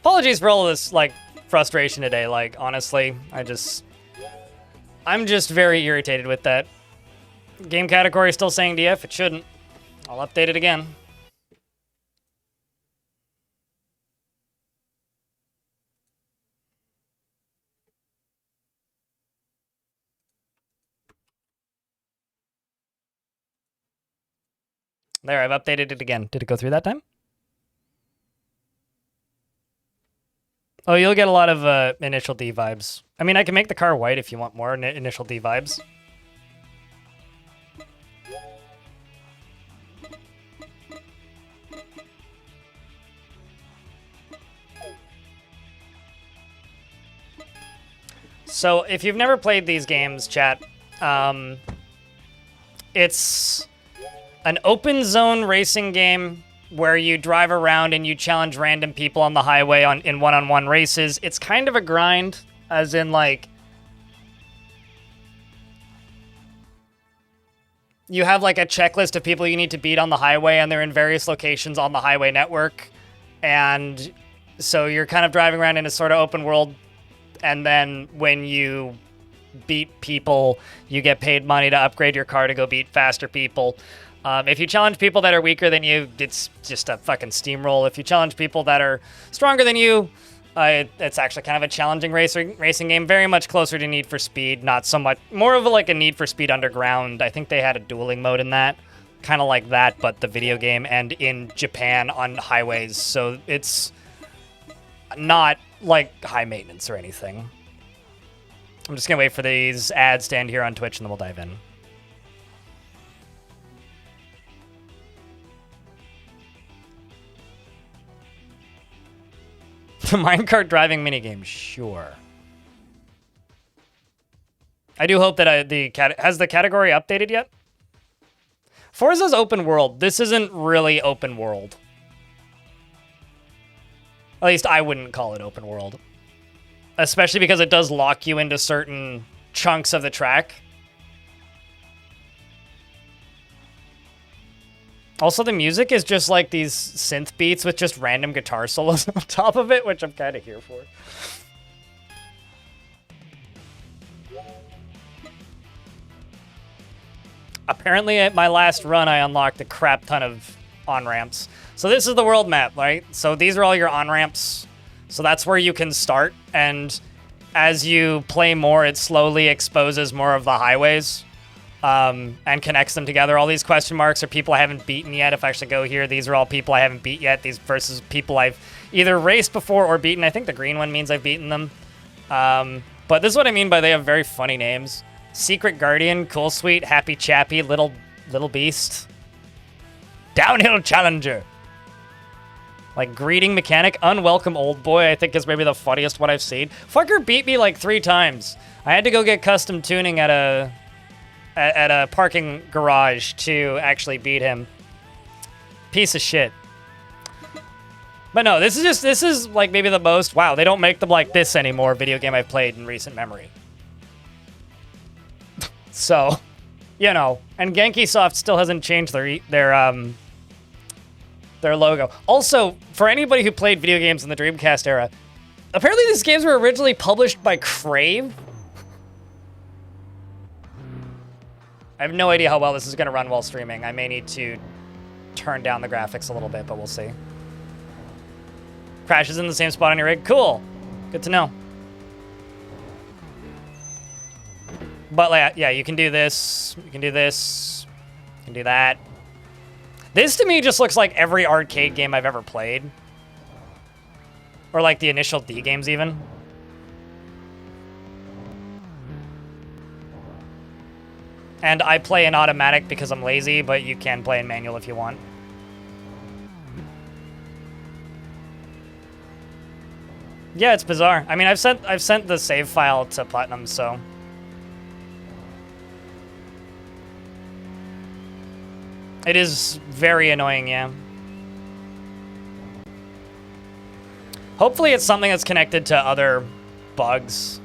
Apologies for all of this, like, frustration today. Like, honestly, I'm just very irritated with that. Game category still saying DF. It shouldn't. I'll update it again. There, I've updated it again. Did it go through that time? Oh, you'll get a lot of initial D vibes. I mean, I can make the car white if you want more initial D vibes. So, if you've never played these games, chat, it's an open zone racing game where you drive around and you challenge random people on the highway in one-on-one races. It's kind of a grind, as in, like, you have, like, a checklist of people you need to beat on the highway, and they're in various locations on the highway network. And so you're kind of driving around in a sort of open world, and then when you beat people, you get paid money to upgrade your car to go beat faster people. If you challenge people that are weaker than you, it's just a fucking steamroll. If you challenge people that are stronger than you, it's actually kind of a challenging racing game. Very much closer to Need for Speed, not so much. More of like a Need for Speed Underground. I think they had a dueling mode in that. Kind of like that, but the video game and in Japan on highways. So it's not like high maintenance or anything. I'm just going to wait for these ads to end here on Twitch and then we'll dive in. The minecart driving minigame, sure. I do hope that has the category updated yet? Forza's open world. This isn't really open world. At least I wouldn't call it open world. Especially because it does lock you into certain chunks of the track. Also, the music is just like these synth beats with just random guitar solos on top of it, which I'm kind of here for. Apparently, at my last run, I unlocked a crap ton of on-ramps. So this is the world map, right? So these are all your on-ramps. So that's where you can start. And as you play more, it slowly exposes more of the highways. And connects them together. All these question marks are people I haven't beaten yet. If I actually go here, these are all people I haven't beat yet. These versus people I've either raced before or beaten. I think the green one means I've beaten them. But this is what I mean by they have very funny names. Secret Guardian, Cool Sweet, Happy Chappy, Little Beast. Downhill Challenger. Like Greeting Mechanic, Unwelcome Old Boy, I think is maybe the funniest one I've seen. Fucker beat me like 3 times. I had to go get custom tuning at a parking garage to actually beat him. Piece of shit. But no, this is like maybe the most, wow, they don't make them like this anymore, video game I've played in recent memory. So, you know, and Genkisoft still hasn't changed their logo. Also, for anybody who played video games in the Dreamcast era, apparently these games were originally published by Crave. I have no idea how well this is going to run while streaming. I may need to turn down the graphics a little bit, but we'll see. Crashes in the same spot on your rig. Cool. Good to know. But yeah, you can do this. You can do this. You can do that. This to me just looks like every arcade game I've ever played. Or like the initial D games even. And I play in automatic because I'm lazy, but you can play in manual if you want. Yeah, it's bizarre. I mean, I've sent the save file to Platinum, so. It is very annoying, yeah. Hopefully it's something that's connected to other bugs.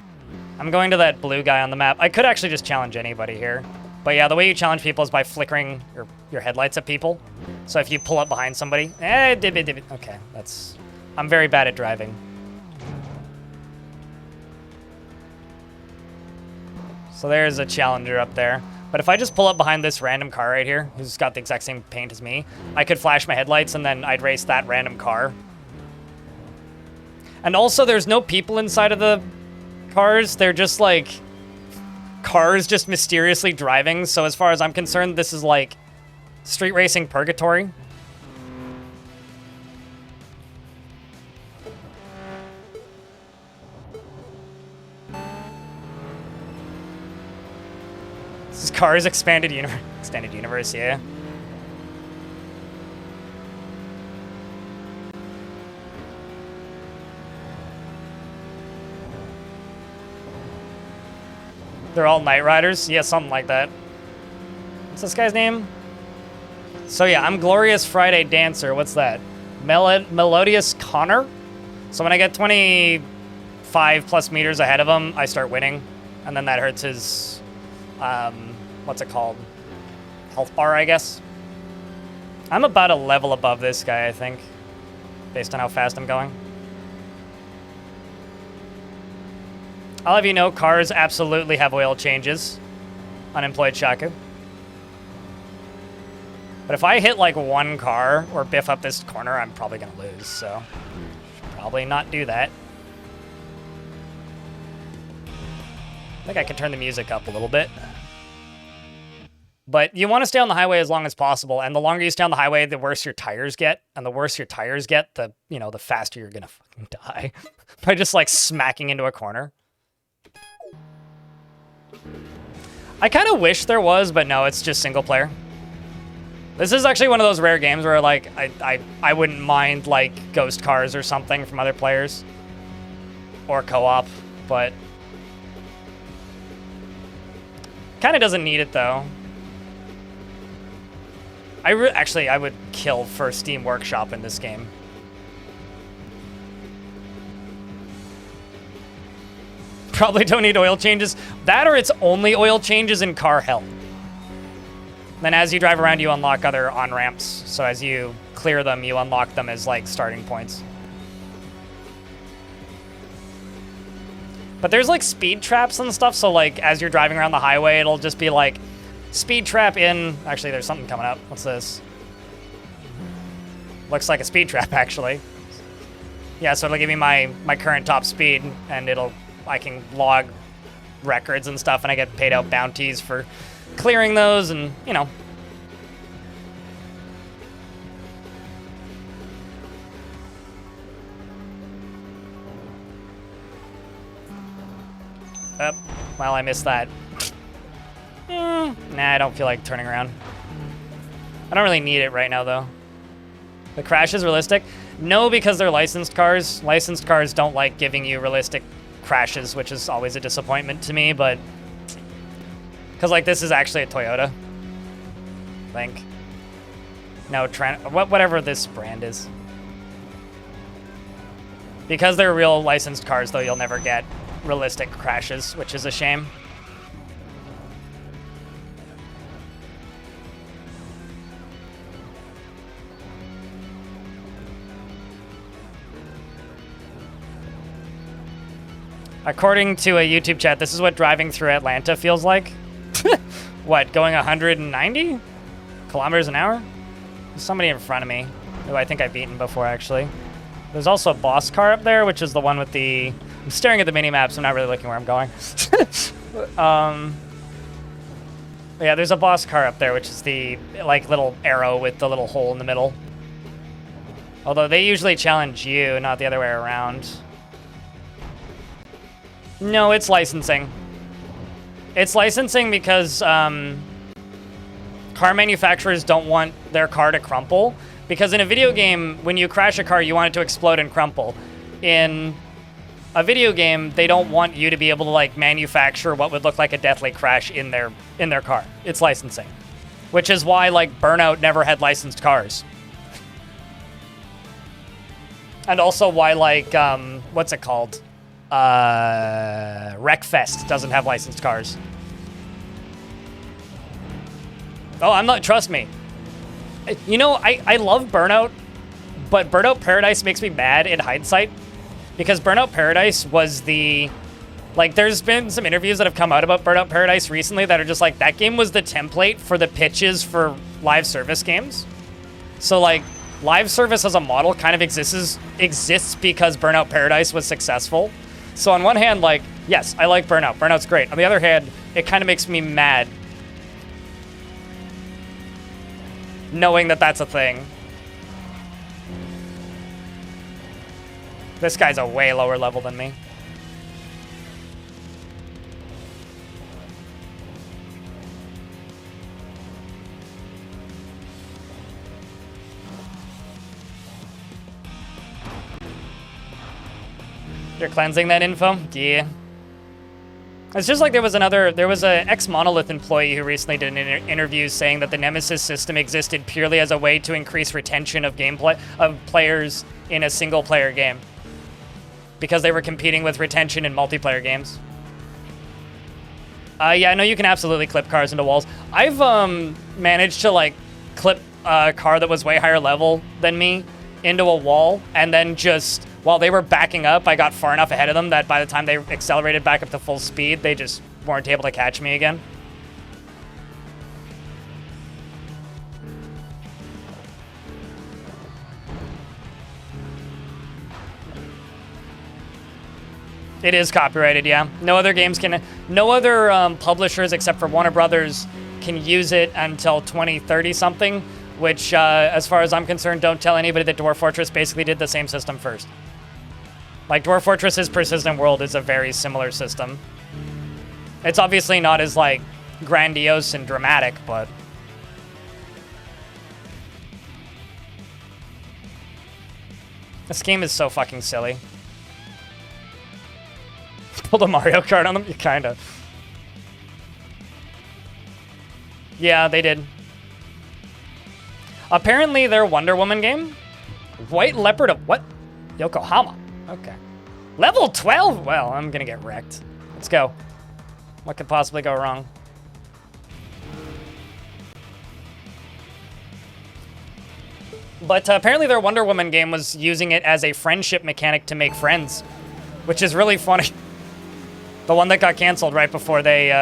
I'm going to that blue guy on the map. I could actually just challenge anybody here. But yeah, the way you challenge people is by flickering your headlights at people. So if you pull up behind somebody, okay, that's I'm very bad at driving. So there's a Challenger up there. But if I just pull up behind this random car right here, who's got the exact same paint as me, I could flash my headlights and then I'd race that random car. And also, there's no people inside of the cars. They're just like cars just mysteriously driving. So as far as I'm concerned, this is like street racing purgatory. This is Cars Expanded Universe. Extended Universe, yeah. They're all Knight Riders? Yeah, something like that. What's this guy's name? So yeah, I'm Glorious Friday Dancer. What's that? Melodious Connor? So when I get 25 plus meters ahead of him, I start winning. And then that hurts his... what's it called? Health bar, I guess. I'm about a level above this guy, I think, based on how fast I'm going. I'll have you know, cars absolutely have oil changes. Unemployed Shaku. But if I hit like one car or biff up this corner, I'm probably gonna lose, so should probably not do that. I think I can turn the music up a little bit. But you want to stay on the highway as long as possible, and the longer you stay on the highway, the worse your tires get, and the worse your tires get, the faster you're gonna fucking die by just like smacking into a corner. I kind of wish there was, but no, it's just single player. This is actually one of those rare games where like I wouldn't mind like ghost cars or something from other players or co-op, but kind of doesn't need it though. Actually, I would kill for Steam Workshop in this game. Probably don't need oil changes. That or it's only oil changes in car hell. Then as you drive around, you unlock other on-ramps. So as you clear them, you unlock them as like starting points. But there's like speed traps and stuff. So like as you're driving around the highway, it'll just be like, speed trap in... Actually, there's something coming up. What's this? Looks like a speed trap, actually. Yeah, so it'll give me my current top speed, and I can log records and stuff, and I get paid out bounties for clearing those, and, you know. Well, I missed that. Nah, I don't feel like turning around. I don't really need it right now, though. The crash is realistic? No, because they're licensed cars. Licensed cars don't like giving you realistic crashes, which is always a disappointment to me, but... Because, like, this is actually a Toyota. I think. No, whatever this brand is. Because they're real licensed cars, though, you'll never get realistic crashes, which is a shame. According to a YouTube chat, this is what driving through Atlanta feels like. What, going 190 kilometers an hour? There's somebody in front of me who I think I've beaten before, actually. There's also a boss car up there, which is the one with the... I'm staring at the mini-map, so I'm not really looking where I'm going. Yeah, there's a boss car up there, which is the, like, little arrow with the little hole in the middle. Although they usually challenge you, not the other way around. No, it's licensing. It's licensing because car manufacturers don't want their car to crumple. Because in a video game, when you crash a car, you want it to explode and crumple. In a video game, they don't want you to be able to like manufacture what would look like a deathly crash in their car. It's licensing. Which is why like Burnout never had licensed cars. And also why like what's it called? Wreckfest doesn't have licensed cars. Oh, I'm not, trust me. You know, I love Burnout, But Burnout Paradise makes me mad in hindsight because Burnout Paradise was the... Like, there's been some interviews that have come out about Burnout Paradise recently that are just like, that game was the template for the pitches for live service games. So, like, live service as a model kind of exists because Burnout Paradise was successful. So on one hand, like, yes, I like Burnout. Burnout's great. On the other hand, it kind of makes me mad knowing that that's a thing. This guy's a way lower level than me. You're cleansing that info? Yeah. It's just like there was a ex-Monolith employee who recently did an interview saying that the Nemesis system existed purely as a way to increase retention of gameplay of players in a single-player game. Because they were competing with retention in multiplayer games. Yeah, I know you can absolutely clip cars into walls. I've managed to like clip a car that was way higher level than me into a wall, and then just while they were backing up, I got far enough ahead of them that by the time they accelerated back up to full speed, they just weren't able to catch me again. It is copyrighted, yeah. No other games can, no other publishers except for Warner Brothers can use it until 2030 something, which, as far as I'm concerned, don't tell anybody that Dwarf Fortress basically did the same system first. Like, Dwarf Fortress's Persistent World is a very similar system. It's obviously not as, like, grandiose and dramatic, but... This game is so fucking silly. Pulled a Mario Kart on them? Kinda. Yeah, they did. Apparently their Wonder Woman game? White Leopard of what? Yokohama. Okay. Level 12? Well, I'm gonna get wrecked. Let's go. What could possibly go wrong? But apparently their Wonder Woman game was using it as a friendship mechanic to make friends, which is really funny. The one that got canceled right before they,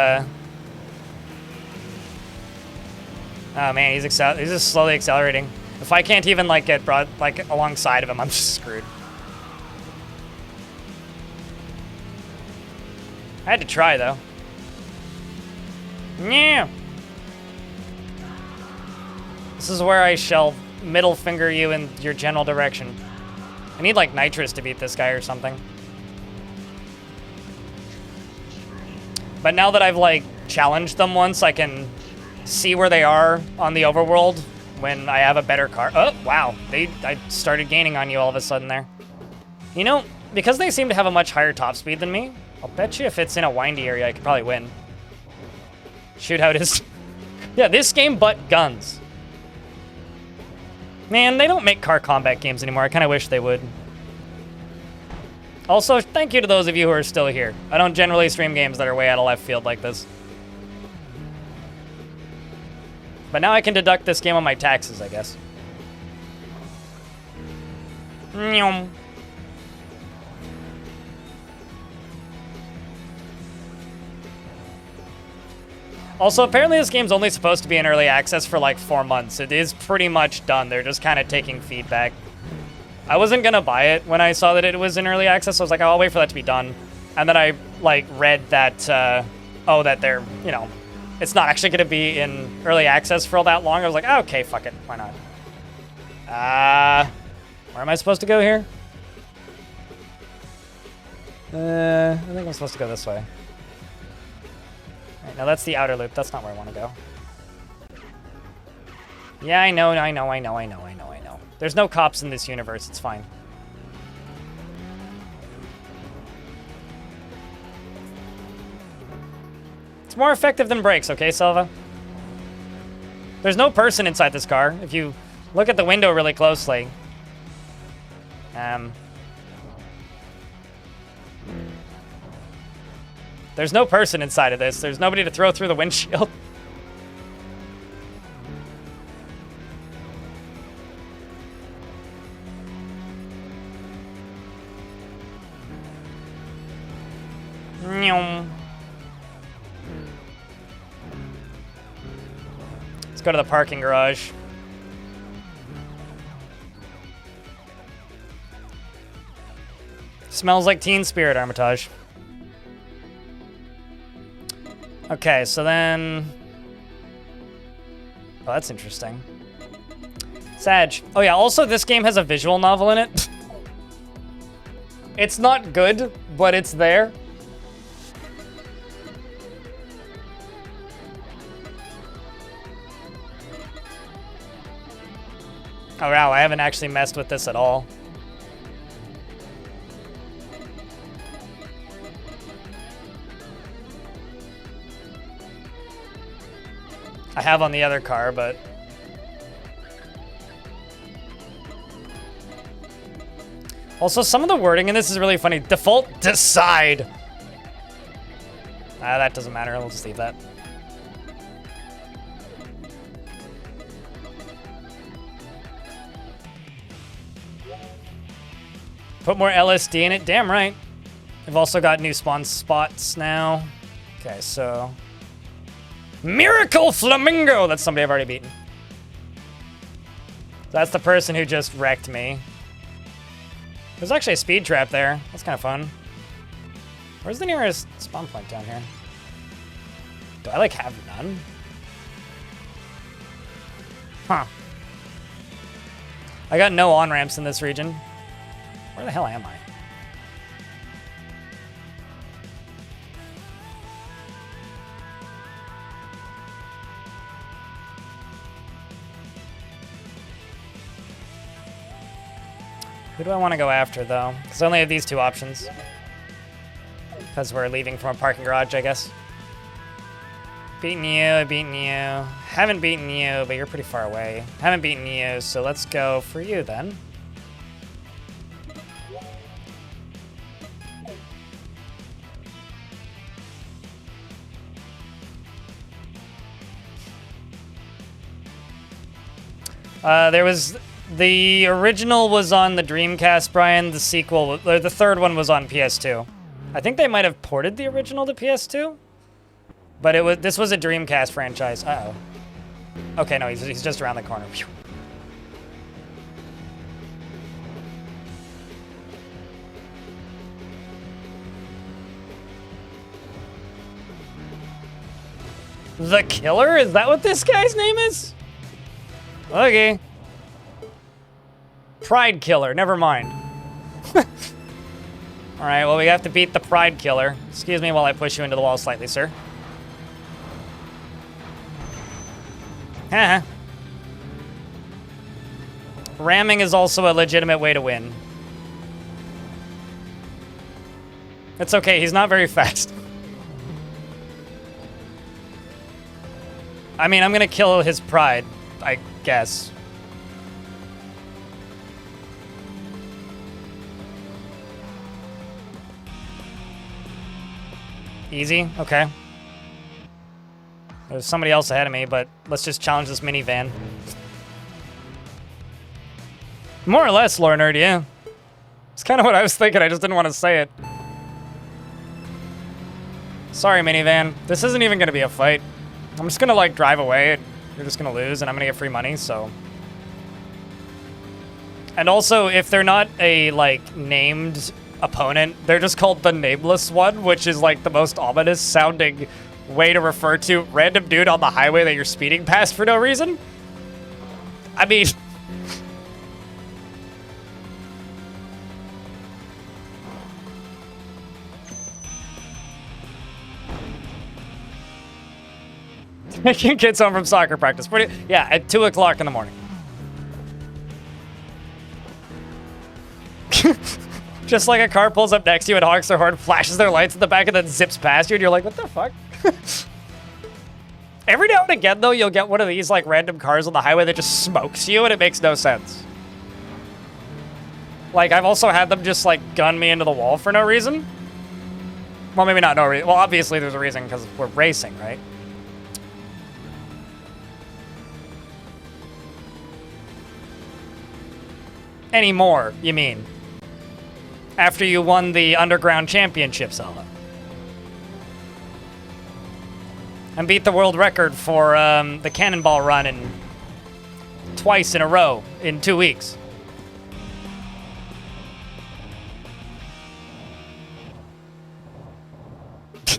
Oh man, he's just slowly accelerating. If I can't even like get brought like alongside of him, I'm just screwed. I had to try though. Yeah. This is where I shall middle finger you in your general direction. I need like nitrous to beat this guy or something. But now that I've like challenged them once, I can see where they are on the overworld when I have a better car. Oh, wow. I started gaining on you all of a sudden there. You know, because they seem to have a much higher top speed than me, I'll bet you if it's in a windy area, I could probably win. Shoot how it is. Yeah, this game, but guns. Man, they don't make car combat games anymore. I kind of wish they would. Also, thank you to those of you who are still here. I don't generally stream games that are way out of left field like this. But now I can deduct this game on my taxes, I guess. Nyum. Also, apparently this game's only supposed to be in early access for like 4 months. It is pretty much done. They're just kind of taking feedback. I wasn't gonna buy it when I saw that it was in early access. So I was like, oh, I'll wait for that to be done. And then I like read that, oh, that they're, you know, it's not actually gonna be in early access for all that long. I was like, oh, okay, fuck it, why not? Where am I supposed to go here? I think I'm supposed to go this way. Right, now that's the outer loop. That's not where I want to go. Yeah, I know. There's no cops in this universe. It's fine. It's more effective than brakes, okay, Silva? There's no person inside this car. If you look at the window really closely. There's no person inside of this. There's nobody to throw through the windshield. Let's go to the parking garage. Smells like Teen Spirit, Armitage. Okay, so then... Oh, that's interesting. Sag. Oh yeah, also this game has a visual novel in it. It's not good, but it's there. Oh wow, I haven't actually messed with this at all. I have on the other car, but... Also, some of the wording in this is really funny. Default decide. That doesn't matter. We'll just leave that. Put more LSD in it. Damn right. We've also got new spawn spots now. Okay, so... Miracle Flamingo! That's somebody I've already beaten. That's the person who just wrecked me. There's actually a speed trap there. That's kind of fun. Where's the nearest spawn point down here? Do I, like, have none? Huh. I got no on-ramps in this region. Where the hell am I? Who do I want to go after, though? Because I only have these two options. Because we're leaving from a parking garage, I guess. Beaten you, beaten you. Haven't beaten you, but you're pretty far away. Haven't beaten you, so let's go for you, then. There was... The original was on the Dreamcast, Brian. The sequel, or the third one was on PS2. I think they might have ported the original to PS2. But this was a Dreamcast franchise. Uh-oh. Okay, no, he's just around the corner. Phew. The Killer? Is that what this guy's name is? Okay. Pride Killer, never mind. Alright, well, we have to beat the Pride Killer. Excuse me while I push you into the wall slightly, sir. Haha. Ramming is also a legitimate way to win. It's okay, he's not very fast. I mean, I'm gonna kill his pride, I guess. Easy? Okay. There's somebody else ahead of me, but let's just challenge this minivan. More or less, lore nerd, yeah. It's kind of what I was thinking, I just didn't want to say it. Sorry, minivan. This isn't even going to be a fight. I'm just going to, like, drive away. You're just going to lose, and I'm going to get free money, so... And also, if they're not a, like, named opponent, they're just called the Nameless One, which is, like, the most ominous-sounding way to refer to random dude on the highway that you're speeding past for no reason. I mean... Taking kids home from soccer practice. Yeah, at 2 o'clock in the morning. Just like a car pulls up next to you and honks their horn, flashes their lights in the back, and then zips past you, and you're like, what the fuck? Every now and again, though, you'll get one of these, like, random cars on the highway that just smokes you, and it makes no sense. Like, I've also had them just, like, gun me into the wall for no reason. Well, maybe not no reason. Well, obviously there's a reason, because we're racing, right? Anymore, you mean? After you won the Underground Championship, Zelda. and beat the world record for the cannonball run twice in a row in 2 weeks.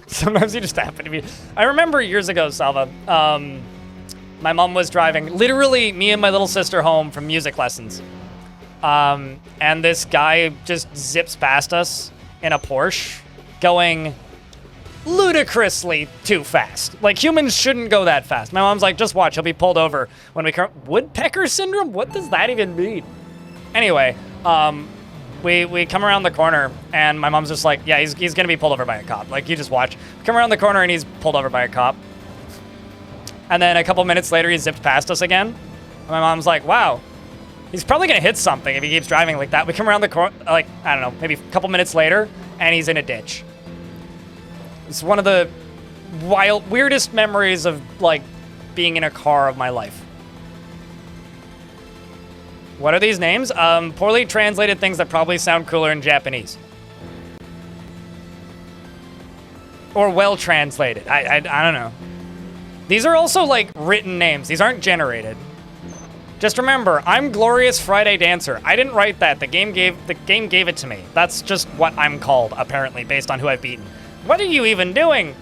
Sometimes you just happen to be. I remember years ago, Salva, my mom was driving, literally me and my little sister home from music lessons. And this guy just zips past us in a Porsche going ludicrously too fast. Like, humans shouldn't go that fast. My mom's like, just watch, he'll be pulled over when we come. Woodpecker syndrome? What does that even mean? Anyway, we come around the corner and my mom's just like, yeah, he's gonna be pulled over by a cop. Like, you just watch. We come around the corner and he's pulled over by a cop. And then a couple minutes later, he zipped past us again. And my mom's like, wow, he's probably gonna hit something if he keeps driving like that. We come around the corner, like, I don't know, maybe a couple minutes later, and he's in a ditch. It's one of the weirdest memories of, like, being in a car of my life. What are these names? Poorly translated things that probably sound cooler in Japanese. Or well translated. I don't know. These are also, like, written names. These aren't generated. Just remember, I'm Glorious Friday Dancer. I didn't write that. The game gave it to me. That's just what I'm called, apparently, based on who I've beaten. What are you even doing?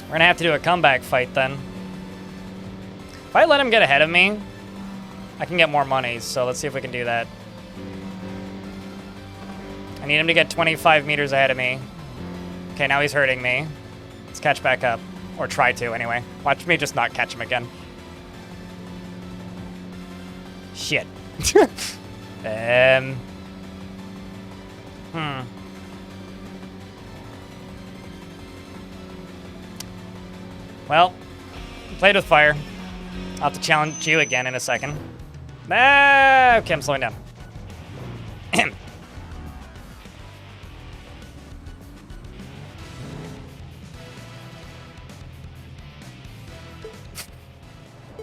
We're gonna have to do a comeback fight then. If I let him get ahead of me, I can get more money, so let's see if we can do that. I need him to get 25 meters ahead of me. Okay, now he's hurting me. Let's catch back up. Or try to, anyway. Watch me just not catch him again. Shit. Well, played with fire. I'll have to challenge you again in a second. Ah, okay, I'm slowing down.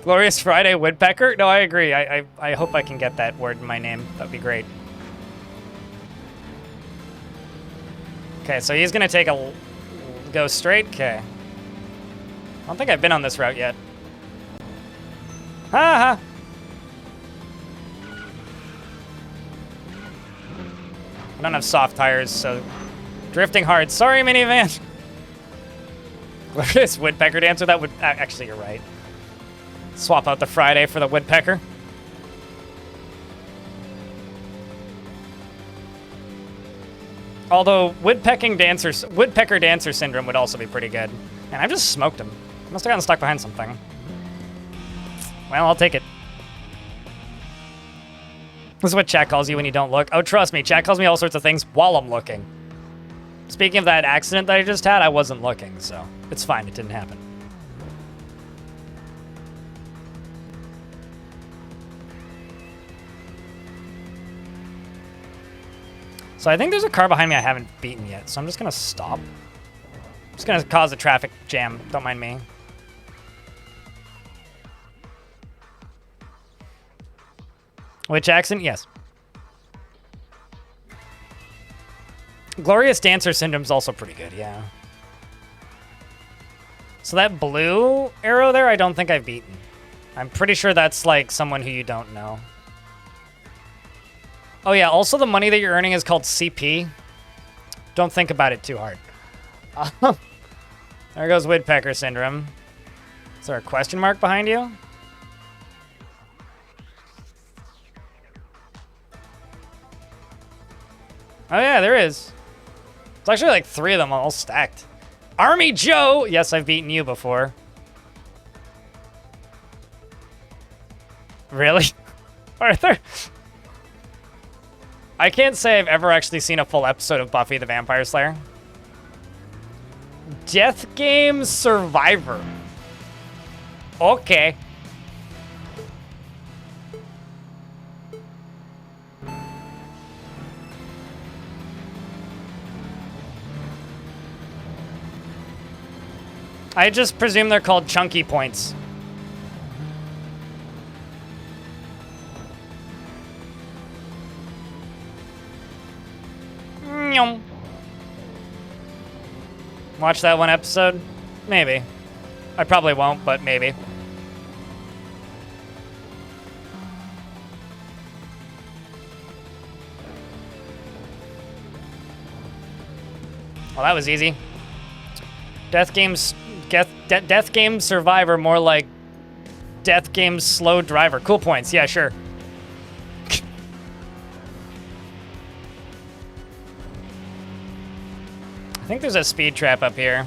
Glorious Friday Woodpecker? No, I agree. I hope I can get that word in my name. That'd be great. Okay, so he's gonna take a go straight. Okay. I don't think I've been on this route yet. Ha ha. I don't have soft tires, so drifting hard. Sorry, minivan. Glorious Woodpecker Dancer. That would actually, you're right. Swap out the Friday for the Woodpecker. Although Woodpecker Dancer Syndrome would also be pretty good. And I've just smoked him. Must have gotten stuck behind something. Well, I'll take it. This is what chat calls you when you don't look. Oh, trust me, chat calls me all sorts of things while I'm looking. Speaking of that accident that I just had, I wasn't looking, so it's fine, it didn't happen. So I think there's a car behind me I haven't beaten yet, so I'm just gonna stop. I'm just gonna cause a traffic jam, don't mind me. Which accent? Yes. Glorious Dancer Syndrome's also pretty good, yeah. So that blue arrow there, I don't think I've beaten. I'm pretty sure that's like someone who you don't know. Oh yeah, also the money that you're earning is called CP. Don't think about it too hard. There goes Woodpecker Syndrome. Is there a question mark behind you? Oh yeah, there is. It's actually like 3 of them all stacked. Army Joe! Yes, I've beaten you before. Really? Arthur? I can't say I've ever actually seen a full episode of Buffy the Vampire Slayer. Death Game Survivor. Okay. I just presume they're called chunky points. Watch that one episode? Maybe. I probably won't, but maybe. Well, that was easy. Death Game Survivor, more like Death Game Slow Driver. Cool points. Yeah, sure. I think there's a speed trap up here.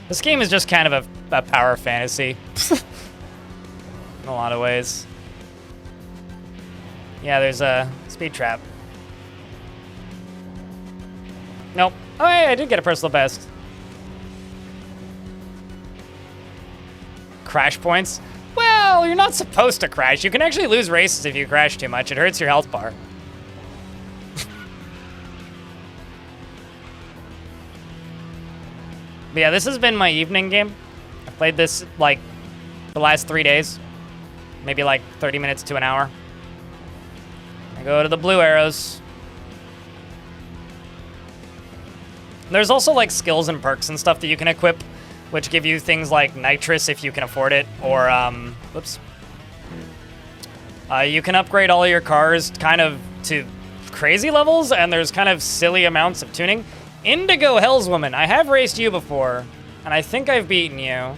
This game is just kind of a power fantasy. In a lot of ways. Yeah, there's a speed trap. Nope. Oh, hey, I did get a personal best. Crash points? Well, you're not supposed to crash. You can actually lose races if you crash too much. It hurts your health bar. But yeah, this has been my evening game. I played this, like, the last 3 days. Maybe, like, 30 minutes to an hour. I go to the blue arrows. There's also, like, skills and perks and stuff that you can equip, which give you things like nitrous if you can afford it, or, whoops. You can upgrade all of your cars kind of to crazy levels, and there's kind of silly amounts of tuning. Indigo Hellswoman, I have raced you before, and I think I've beaten you.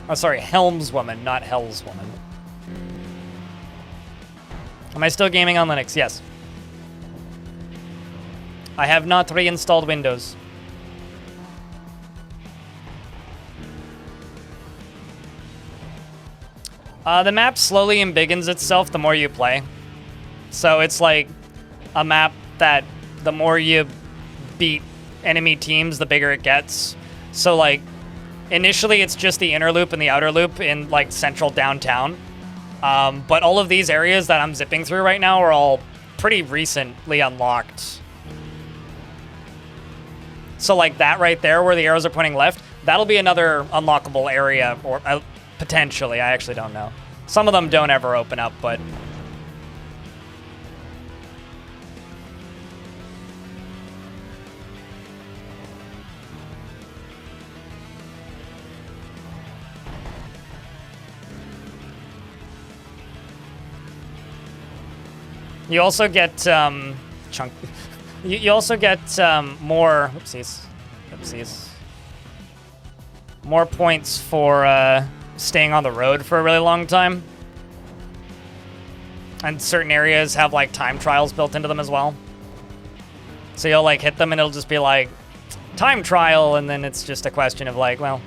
Oh, sorry, Helmswoman, not Hellswoman. Am I still gaming on Linux? Yes. I have not reinstalled Windows. The map slowly embiggens itself the more you play. So it's like a map that the more you beat enemy teams, the bigger it gets. So like, initially it's just the inner loop and the outer loop in like central downtown. But all of these areas that I'm zipping through right now are all pretty recently unlocked. So like that right there where the arrows are pointing left, that'll be another unlockable area, or potentially, I actually don't know. Some of them don't ever open up, but... You also get, chunk... You also get, more... Oopsies. Oopsies. More points for, staying on the road for a really long time. And certain areas have, like, time trials built into them as well. So you'll, like, hit them and it'll just be, like, time trial, and then it's just a question of, like, well,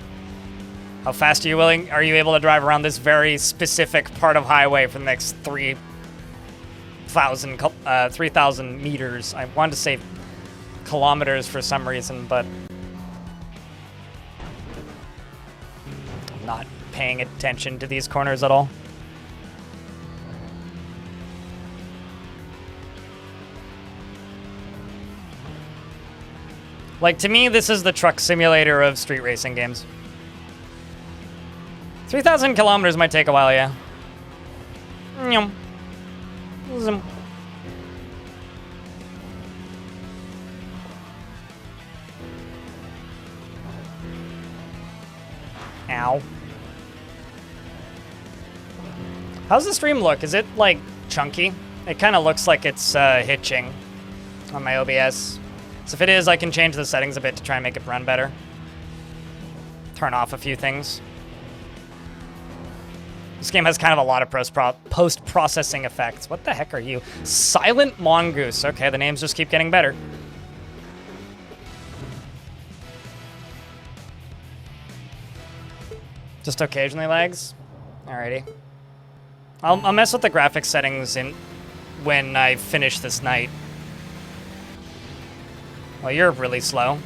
how fast are you able to drive around this very specific part of highway for the next 3,000 meters. I wanted to say kilometers for some reason, but I'm not paying attention to these corners at all. Like, to me, this is the truck simulator of street racing games. 3,000 kilometers might take a while, yeah. Zoom. Ow. How's the stream look? Is it, like, chunky? It kind of looks like it's hitching on my OBS. So if it is, I can change the settings a bit to try and make it run better. Turn off a few things. This game has kind of a lot of post-processing effects. What the heck are you? Silent Mongoose. Okay, the names just keep getting better. Just occasionally lags? Alrighty. I'll mess with the graphics settings when I finish this night. Well, you're really slow.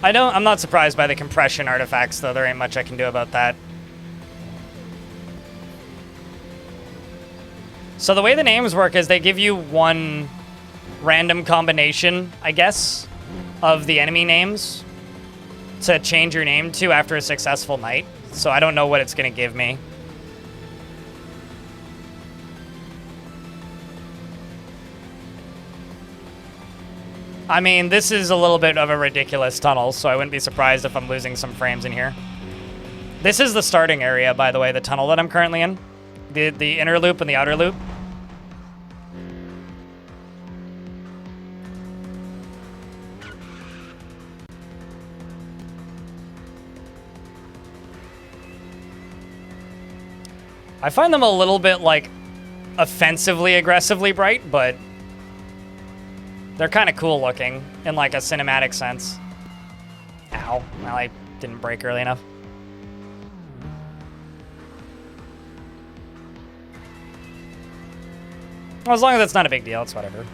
I'm not surprised by the compression artifacts, though. There ain't much I can do about that. So the way the names work is they give you one random combination, I guess, of the enemy names to change your name to after a successful night. so I don't know what it's going to give me. I mean, this is a little bit of a ridiculous tunnel, so I wouldn't be surprised if I'm losing some frames in here. This is the starting area, by the way, the tunnel that I'm currently in. The inner loop and the outer loop. I find them a little bit, like, offensively aggressively bright, but they're kind of cool looking in, like, a cinematic sense. Ow. Well, I didn't break early enough. Well, as long as it's not a big deal, it's whatever.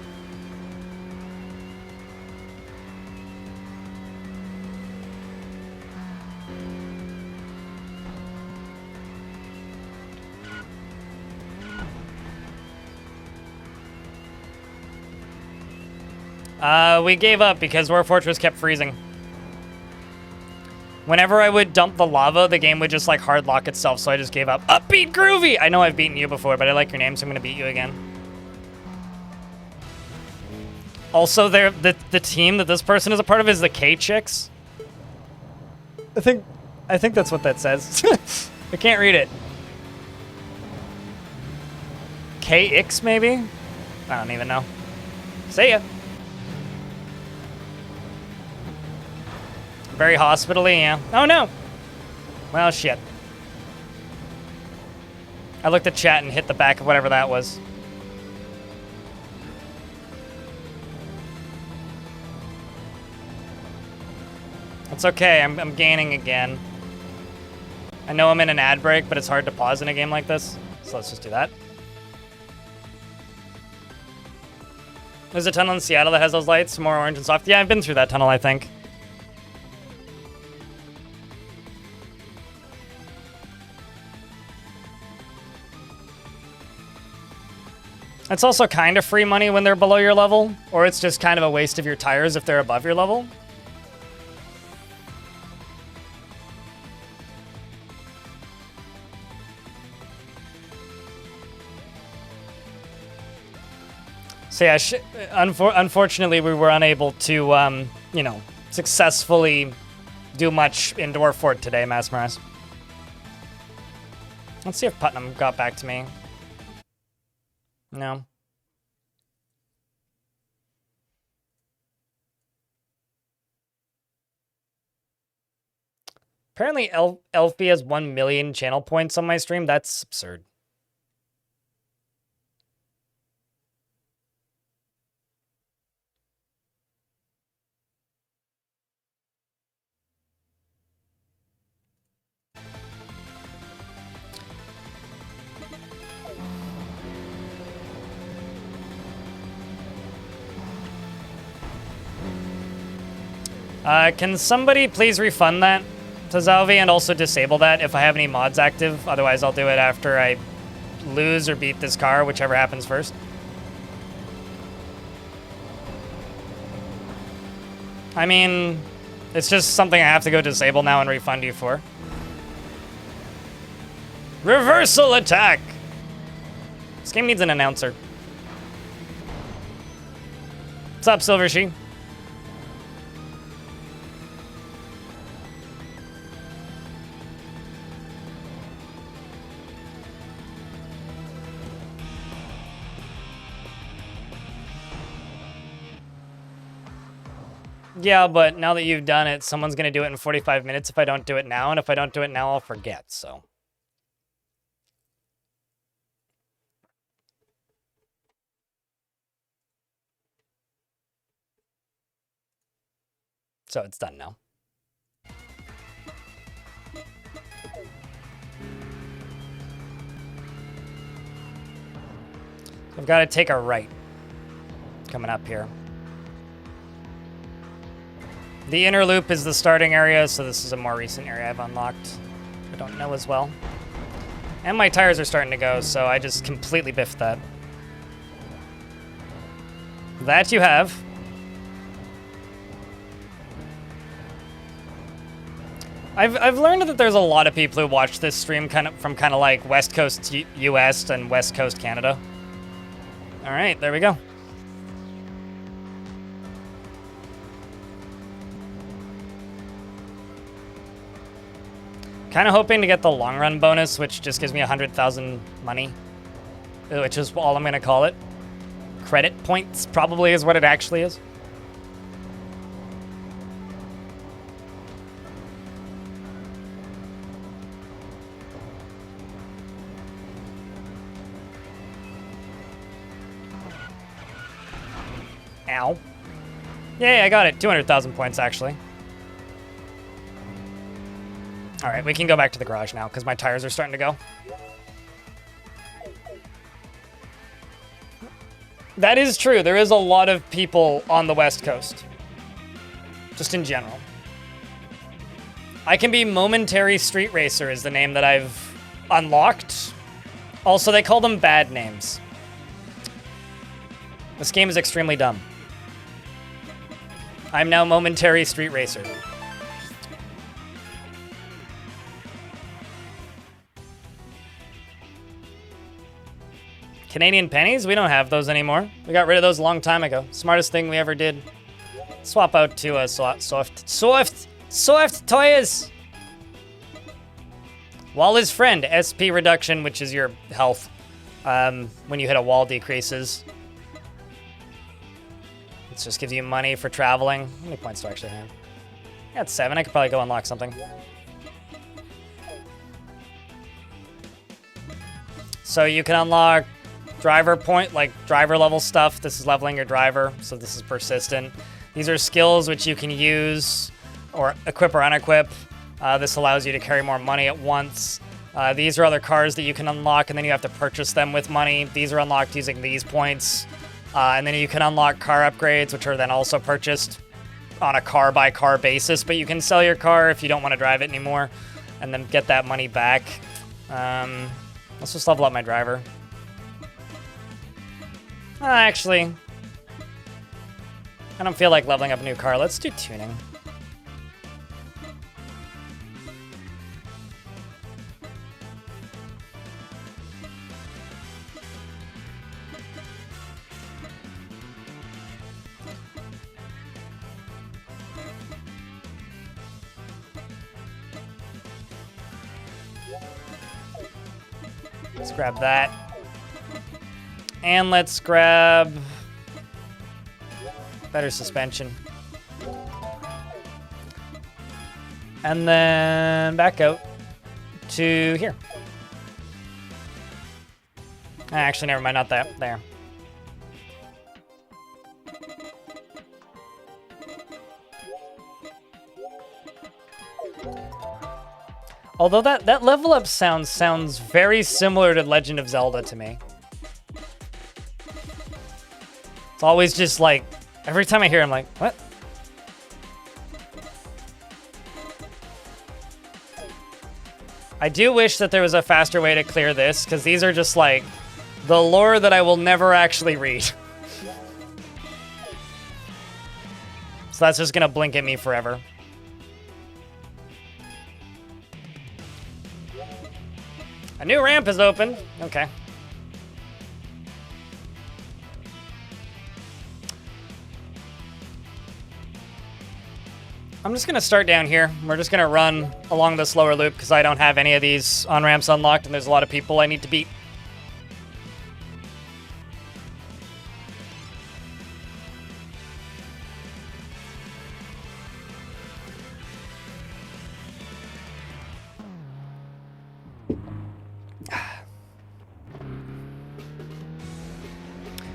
We gave up because War Fortress kept freezing. Whenever I would dump the lava, the game would just like hard lock itself, so I just gave up. Upbeat Groovy! I know I've beaten you before, but I like your name, so I'm gonna beat you again. Also, the team that this person is a part of is the K-Chicks. I think that's what that says. I can't read it. KX maybe? I don't even know. See ya. Very hospitally, yeah. Oh no! Well, shit. I looked at chat and hit the back of whatever that was. It's okay, I'm gaining again. I know I'm in an ad break, but it's hard to pause in a game like this. So let's just do that. There's a tunnel in Seattle that has those lights, more orange and soft. Yeah, I've been through that tunnel, I think. It's also kind of free money when they're below your level, or it's just kind of a waste of your tires if they're above your level. So yeah, unfortunately we were unable to, you know, successfully do much in Dwarf Fort today, Massmaras. Let's see if Putnam got back to me. No. Apparently Elfie has 1 million channel points on my stream. That's absurd. Can somebody please refund that to Zalvi and also disable that if I have any mods active? Otherwise, I'll do it after I lose or beat this car, whichever happens first. I mean, it's just something I have to go disable now and refund you for. Reversal attack! This game needs an announcer. What's up, Silvershe? Yeah, but now that you've done it, someone's going to do it in 45 minutes if I don't do it now, and if I don't do it now, I'll forget, so. So it's done now. I've got to take a right coming up here. The inner loop is the starting area, so this is a more recent area I've unlocked. I don't know as well. And my tires are starting to go, so I just completely biffed that. That you have. I've learned that there's a lot of people who watch this stream from like West Coast US and West Coast Canada. All right, there we go. Kind of hoping to get the long run bonus, which just gives me 100,000 money, which is all I'm gonna call it. Credit points probably is what it actually is. Ow. Yay, I got it. 200,000 points, actually. All right, we can go back to the garage now because my tires are starting to go. That is true. There is a lot of people on the West Coast. Just in general. I can be Momentary Street Racer is the name that I've unlocked. Also, they call them bad names. This game is extremely dumb. I'm now Momentary Street Racer. Canadian pennies? We don't have those anymore. We got rid of those a long time ago. Smartest thing we ever did. Swap out to soft toys. Wall is friend. SP reduction, which is your health. When you hit a wall decreases. It just gives you money for traveling. How many points do I actually have? I got 7. I could probably go unlock something. So you can unlock driver point, like driver level stuff. This is leveling your driver, so this is persistent. These are skills which you can use or equip or unequip. This allows you to carry more money at once. These are other cars that you can unlock, and then you have to purchase them with money. These are unlocked using these points. And then you can unlock car upgrades, which are then also purchased on a car-by-car basis, but you can sell your car if you don't want to drive it anymore, and then get that money back. Let's just level up my driver. Actually, I don't feel like leveling up a new car. Let's do tuning. Let's grab that. And let's grab better suspension. And then back out to here. Actually, never mind, not that. There. Although that level up sounds very similar to Legend of Zelda to me. It's always just like, every time I hear it, I'm like, what? I do wish that there was a faster way to clear this, because these are just like the lore that I will never actually read. So that's just gonna blink at me forever. A new ramp is open. Okay. I'm just gonna start down here. We're just gonna run along this lower loop because I don't have any of these on-ramps unlocked and there's a lot of people I need to beat.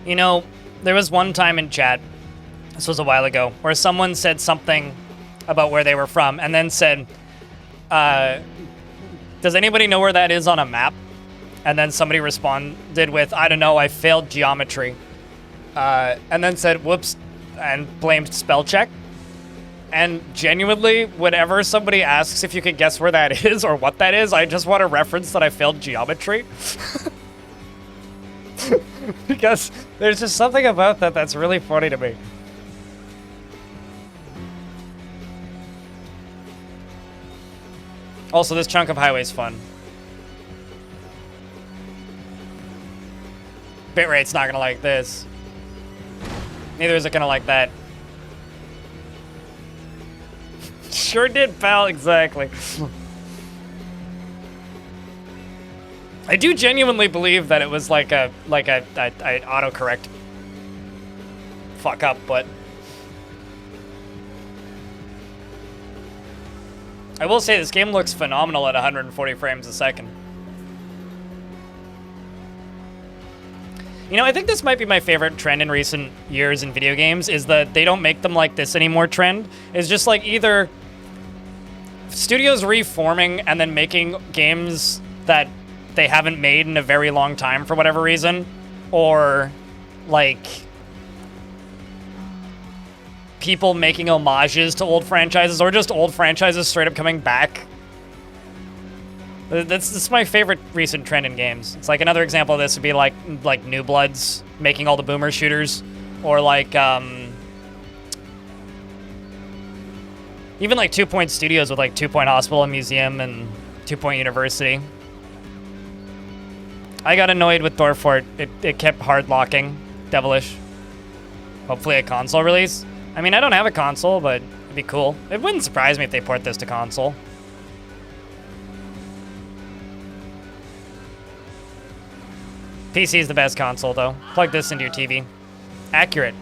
You know, there was one time in chat, this was a while ago, where someone said something about where they were from, and then said, does anybody know where that is on a map? And then somebody responded with, I don't know, I failed geometry. And then said, whoops, and blamed spell check. And genuinely, whenever somebody asks if you can guess where that is or what that is, I just want to reference that I failed geometry. Because there's just something about that that's really funny to me. Also, this chunk of highway's fun. Bitrate's not gonna like this. Neither is it gonna like that. Sure did, pal, exactly. I do genuinely believe that it was like a autocorrect fuck up, but I will say this game looks phenomenal at 140 frames a second. You know, I think this might be my favorite trend in recent years in video games, is that they don't make them like this anymore trend. It's just like either studios reforming and then making games that they haven't made in a very long time for whatever reason, or like people making homages to old franchises, or just old franchises straight up coming back. That's my favorite recent trend in games. It's like another example of this would be like New Bloods making all the boomer shooters, or like even like 2 Point Studios with like 2 Point Hospital and Museum and 2 Point University. I got annoyed with Dorfort. It kept hard locking. Devilish. Hopefully a console release. I mean, I don't have a console, but it'd be cool. It wouldn't surprise me if they port this to console. PC is the best console, though. Plug this into your TV. Accurate.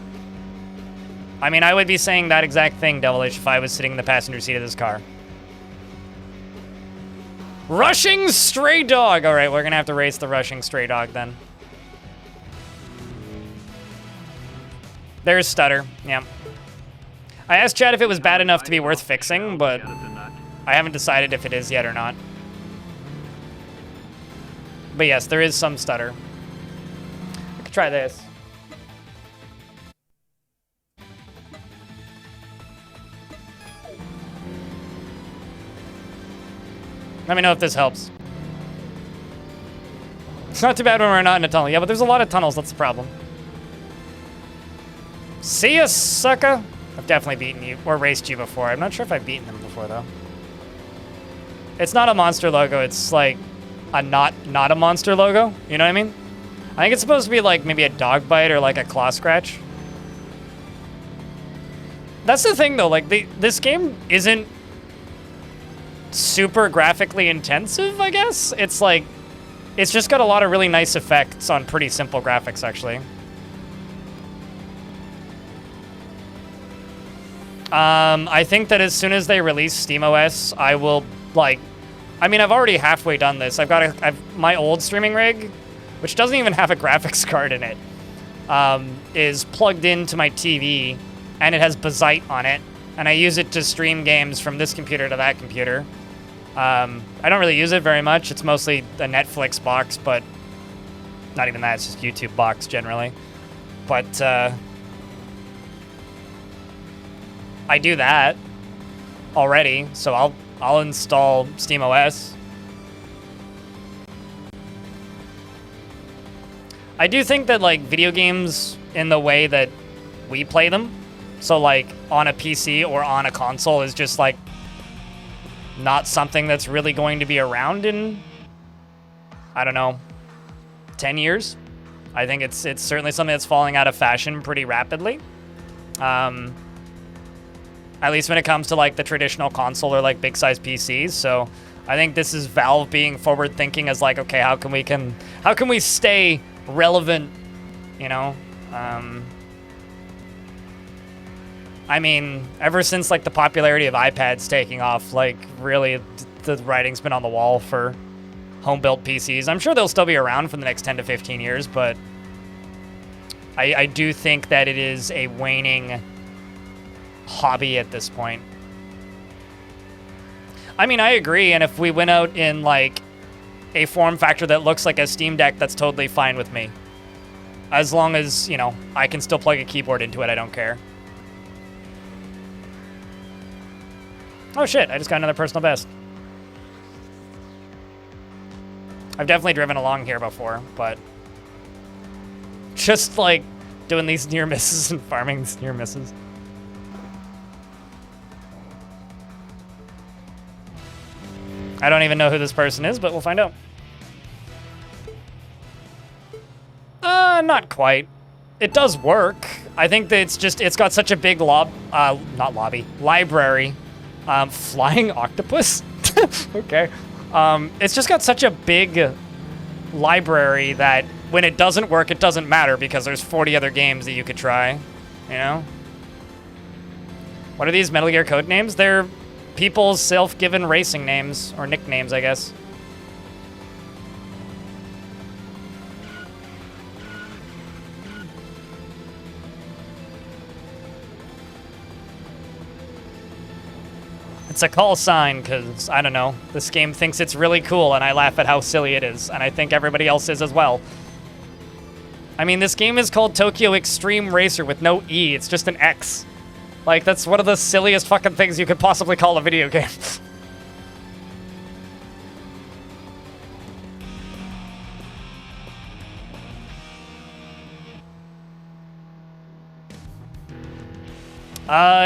I mean, I would be saying that exact thing, Devilish, if I was sitting in the passenger seat of this car. Rushing Stray Dog! Alright, we're gonna have to race the Rushing Stray Dog, then. There's stutter, yeah. I asked Chad if it was bad enough to be worth fixing, but I haven't decided if it is yet or not. But yes, there is some stutter. I could try this. Let me know if this helps. It's not too bad when we're not in a tunnel. Yeah, but there's a lot of tunnels, that's the problem. See ya, sucker! I've definitely beaten you, or raced you before. I'm not sure if I've beaten them before, though. It's not a monster logo, it's like a not a monster logo, you know what I mean? I think it's supposed to be like maybe a dog bite or like a claw scratch. That's the thing though, like this game isn't super graphically intensive, I guess. It's like, it's just got a lot of really nice effects on pretty simple graphics, actually. I think that as soon as they release SteamOS, I will, like, I mean, I've already halfway done this. I've my old streaming rig, which doesn't even have a graphics card in it, is plugged into my TV, and it has Bazite on it, and I use it to stream games from this computer to that computer. I don't really use it very much. It's mostly a Netflix box, but not even that. It's just YouTube box generally. But I do that already, so I'll install SteamOS. I do think that like video games in the way that we play them, so like on a PC or on a console, is just like not something that's really going to be around in, I don't know, 10 years. I think it's certainly something that's falling out of fashion pretty rapidly. At least when it comes to like the traditional console or like big size PCs. So I think this is Valve being forward thinking as like, okay, how can we stay relevant, you know? I mean, ever since like the popularity of iPads taking off, like really the writing's been on the wall for home-built PCs. I'm sure they'll still be around for the next 10 to 15 years, but I do think that it is a waning hobby at this point. I mean, I agree, and if we went out in like a form factor that looks like a Steam Deck, that's totally fine with me. As long as, you know, I can still plug a keyboard into it, I don't care. Oh shit, I just got another personal best. I've definitely driven along here before, but just like doing these near misses and farming these near misses. I don't even know who this person is, but we'll find out. Not quite. It does work. I think that it's got such a big library. Flying octopus? Okay. It's just got such a big library that when it doesn't work, it doesn't matter because there's 40 other games that you could try, you know? What are these Metal Gear code names? They're people's self-given racing names, or nicknames, I guess. It's a call sign because, I don't know, this game thinks it's really cool and I laugh at how silly it is, and I think everybody else is as well. I mean, this game is called Tokyo Xtreme Racer with no E, it's just an X. Like, that's one of the silliest fucking things you could possibly call a video game.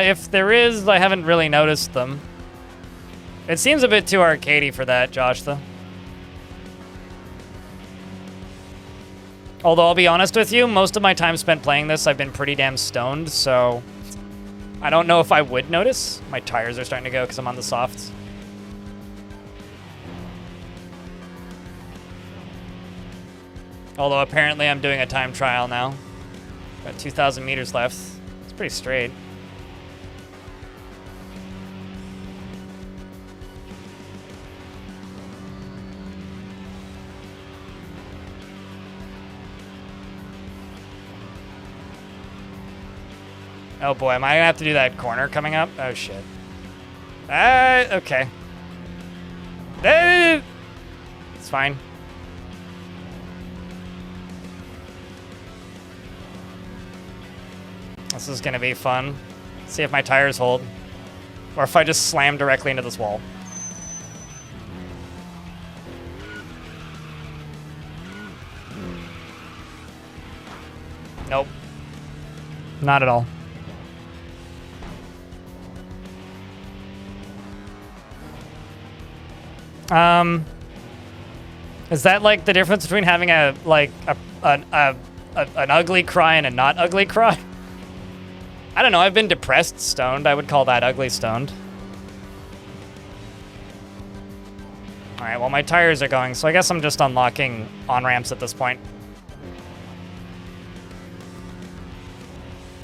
If there is, I haven't really noticed them. It seems a bit too arcadey for that, Josh, though. Although, I'll be honest with you, most of my time spent playing this, I've been pretty damn stoned, so I don't know if I would notice. My tires are starting to go because I'm on the softs. Although, apparently, I'm doing a time trial now. Got 2,000 meters left. It's pretty straight. Oh boy, am I gonna have to do that corner coming up? Oh shit. Okay. It's fine. This is gonna be fun. See if my tires hold. Or if I just slam directly into this wall. Nope. Not at all. Is that like the difference between having an ugly cry and a not ugly cry? I don't know, I've been depressed stoned. I would call that ugly stoned. Alright, well my tires are going, so I guess I'm just unlocking on-ramps at this point.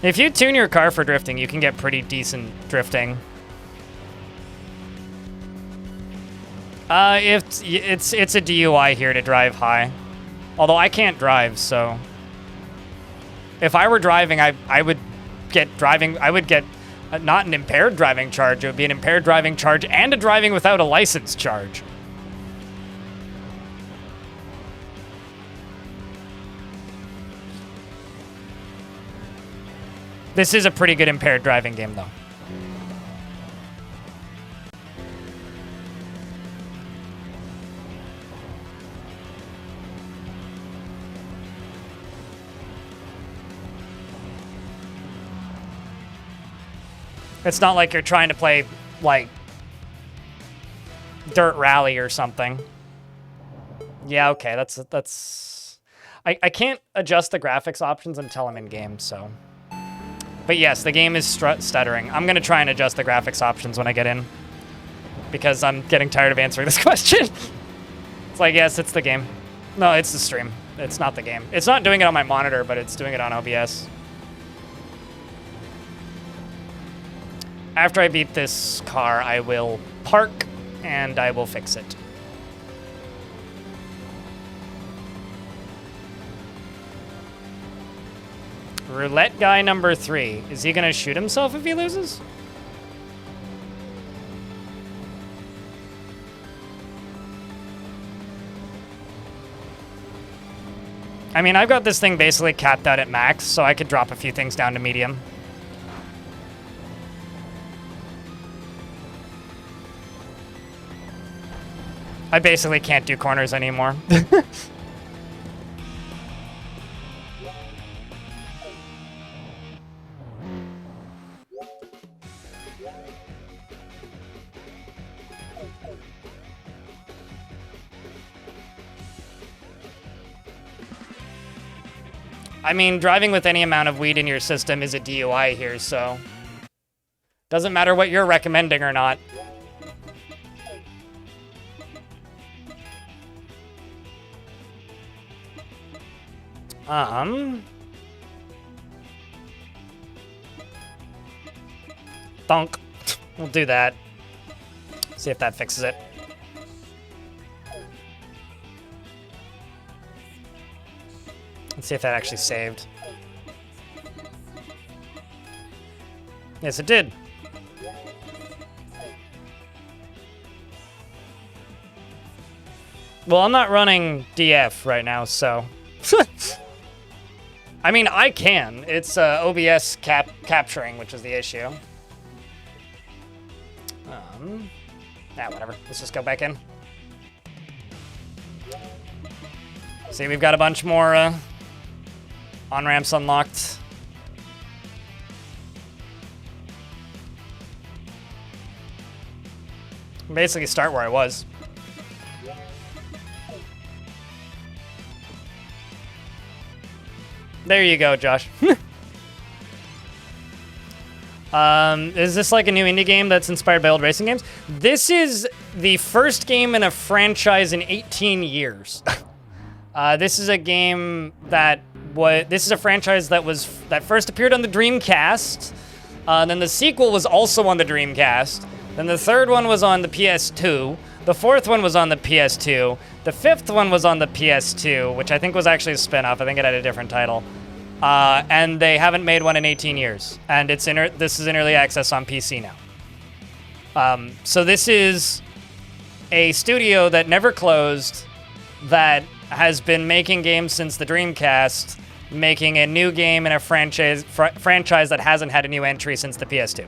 If you tune your car for drifting, you can get pretty decent drifting. It's a DUI here to drive high. Although I can't drive, so if I were driving, I would get not an impaired driving charge, it would be an impaired driving charge and a driving without a license charge. This is a pretty good impaired driving game though. It's not like you're trying to play, like, Dirt Rally or something. Yeah, okay, that's... I can't adjust the graphics options until I'm in-game, so... But yes, the game is stuttering. I'm gonna try and adjust the graphics options when I get in. Because I'm getting tired of answering this question. It's like, yes, it's the game. No, it's the stream. It's not the game. It's not doing it on my monitor, but it's doing it on OBS. After I beat this car, I will park and I will fix it. Roulette guy number 3. Is he gonna shoot himself if he loses? I mean, I've got this thing basically capped out at max, so I could drop a few things down to medium. I basically can't do corners anymore. I mean, driving with any amount of weed in your system is a DUI here, so... Doesn't matter what you're recommending or not. Thunk. We'll do that. See if that fixes it. Let's see if that actually saved. Yes, it did. Well, I'm not running DF right now, so... I mean, I can. It's OBS capturing, which is the issue. Whatever. Let's just go back in. See, we've got a bunch more on-ramps unlocked. Basically start where I was. There you go, Josh. Is this like a new indie game that's inspired by old racing games? This is the first game in a franchise in 18 years. This is a game that this is a franchise that first appeared on the Dreamcast. Then the sequel was also on the Dreamcast. Then the third one was on the PS2. The fourth one was on the PS2. The fifth one was on the PS2, which I think was actually a spin-off. I think it had a different title. And they haven't made one in 18 years. And this is in early access on PC now. So this is a studio that never closed, that has been making games since the Dreamcast, making a new game in a franchise that hasn't had a new entry since the PS2.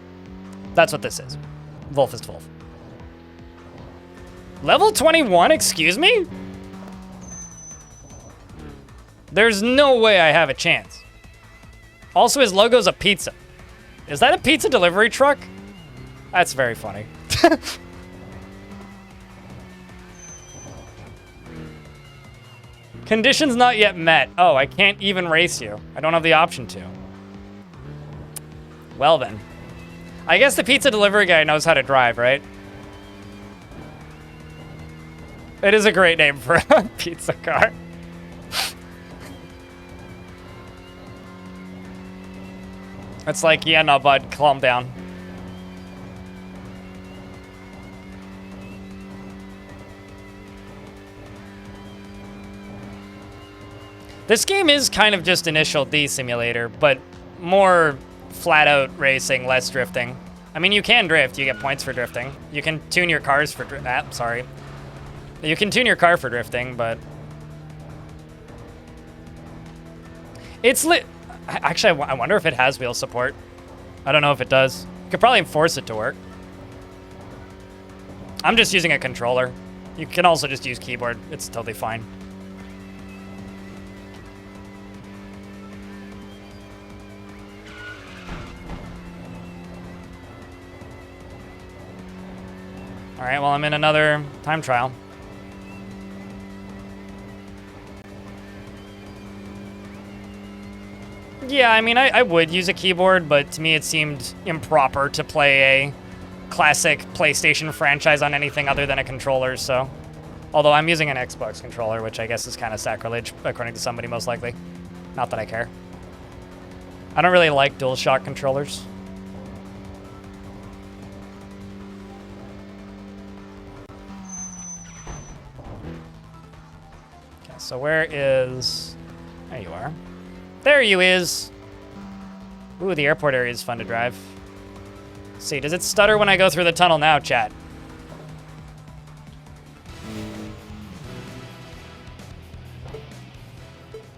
That's what this is. Wolfest Wolf. Level 21, excuse me? There's no way I have a chance. Also, his logo's a pizza. Is that a pizza delivery truck? That's very funny. Conditions not yet met. Oh, I can't even race you. I don't have the option to. Well then. I guess the pizza delivery guy knows how to drive, right? It is a great name for a pizza car. It's like, yeah, no, bud, calm down. This game is kind of just Initial D simulator, but more flat-out racing, less drifting. I mean, you can drift. You get points for drifting. You can tune your cars for sorry. You can tune your car for drifting, but... It's lit... Actually, I wonder if it has wheel support. I don't know if it does. You could probably force it to work. I'm just using a controller. You can also just use keyboard. It's totally fine. All right, well, I'm in another time trial. Yeah, I mean, I would use a keyboard, but to me it seemed improper to play a classic PlayStation franchise on anything other than a controller, so... Although I'm using an Xbox controller, which I guess is kind of sacrilege, according to somebody most likely. Not that I care. I don't really like DualShock controllers. Okay, so where is... There you are. There you is. Ooh, the airport area is fun to drive. Let's see, does it stutter when I go through the tunnel now, chat?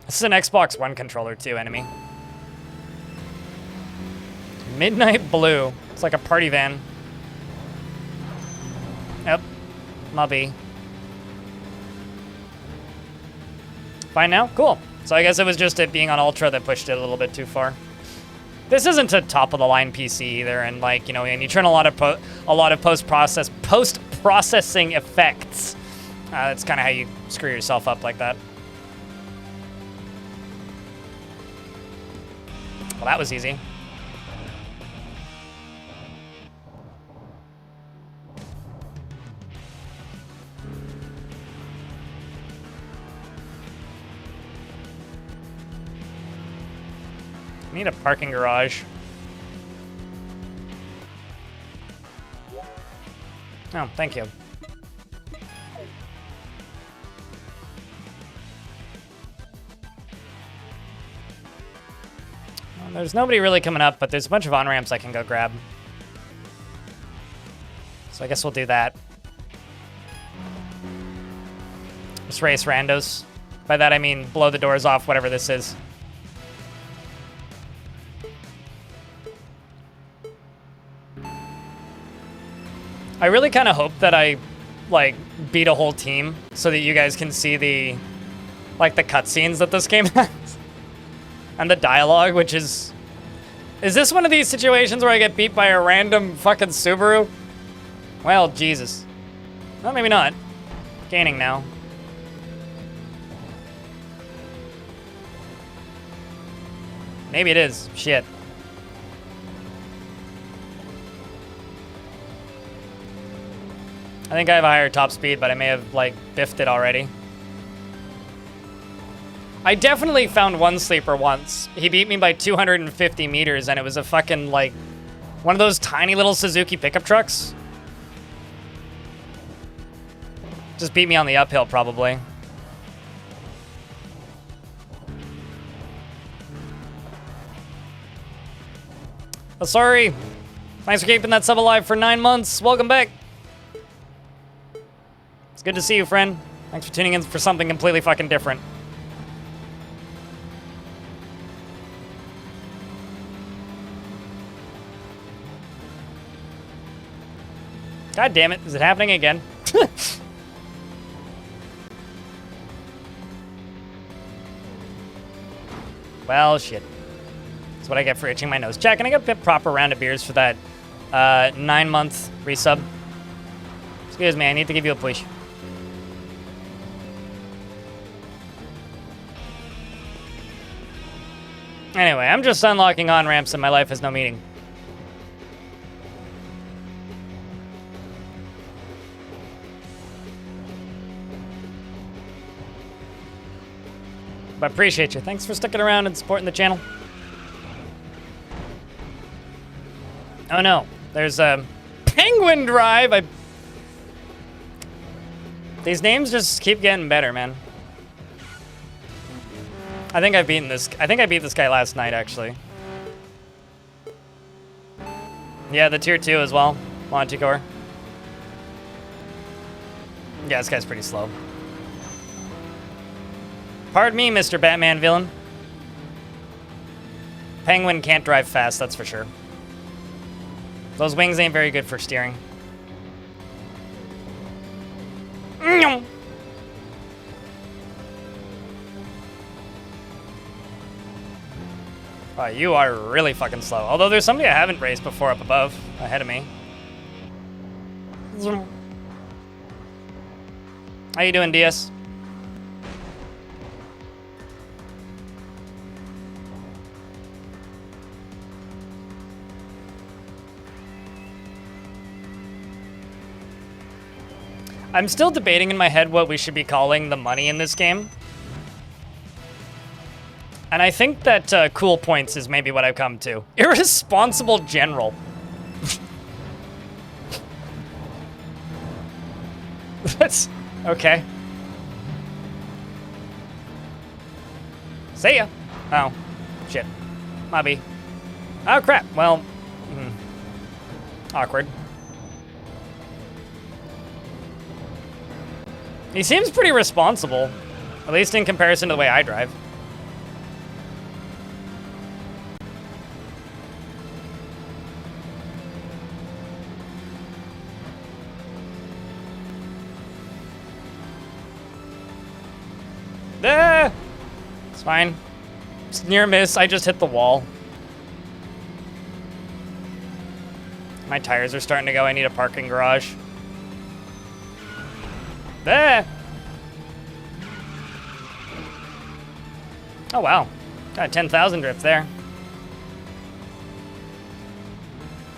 This is an Xbox One controller too, enemy. Midnight Blue. It's like a party van. Yep. Mubby. Fine now? Cool. So I guess it was just it being on Ultra that pushed it a little bit too far. This isn't a top-of-the-line PC either, and like, you know, and you turn a lot of post-processing effects. That's kind of how you screw yourself up like that. that was easy. I need a parking garage. Oh, thank you. Well, there's nobody really coming up, but there's a bunch of on-ramps I can go grab. So I guess we'll do that. Just race randos. By that I mean blow the doors off, whatever this is. I really kind of hope that I, like, beat a whole team so that you guys can see the, like, the cutscenes that this game has. And the dialogue, which is... Is this one of these situations where I get beat by a random fucking Subaru? Well, Jesus. Well, maybe not. Gaining now. Maybe it is. Shit. I think I have a higher top speed, but I may have, like, biffed it already. I definitely found one sleeper once. He beat me by 250 meters, and it was a fucking, like, one of those tiny little Suzuki pickup trucks. Just beat me on the uphill, probably. Oh, sorry. Thanks for keeping that sub alive for 9 months. Welcome back. It's good to see you, friend. Thanks for tuning in for something completely fucking different. God damn it, is it happening again? Well, shit. That's what I get for itching my nose. Jack, can I get a proper round of beers for that 9-month resub? Excuse me, I need to give you a push. Anyway, I'm just unlocking on-ramps and my life has no meaning. But appreciate you. Thanks for sticking around and supporting the channel. Oh no, there's a Penguin Drive. These names just keep getting better, man. I think I've beaten this. I think I beat this guy last night, actually. Yeah, the tier 2 as well. Monticore. Yeah, this guy's pretty slow. Pardon me, Mr. Batman villain. Penguin can't drive fast, that's for sure. Those wings ain't very good for steering. Oh, you are really fucking slow. Although there's somebody I haven't raced before up above, ahead of me. How you doing, DS? I'm still debating in my head what we should be calling the money in this game. And I think that cool points is maybe what I've come to. Irresponsible general. That's okay. See ya. Oh, shit. Mobby. Oh, crap. Well, awkward. He seems pretty responsible, at least in comparison to the way I drive. Ah! It's fine. It's near miss. I just hit the wall. My tires are starting to go. I need a parking garage. Ah! Oh, wow. Got a 10,000 drift there.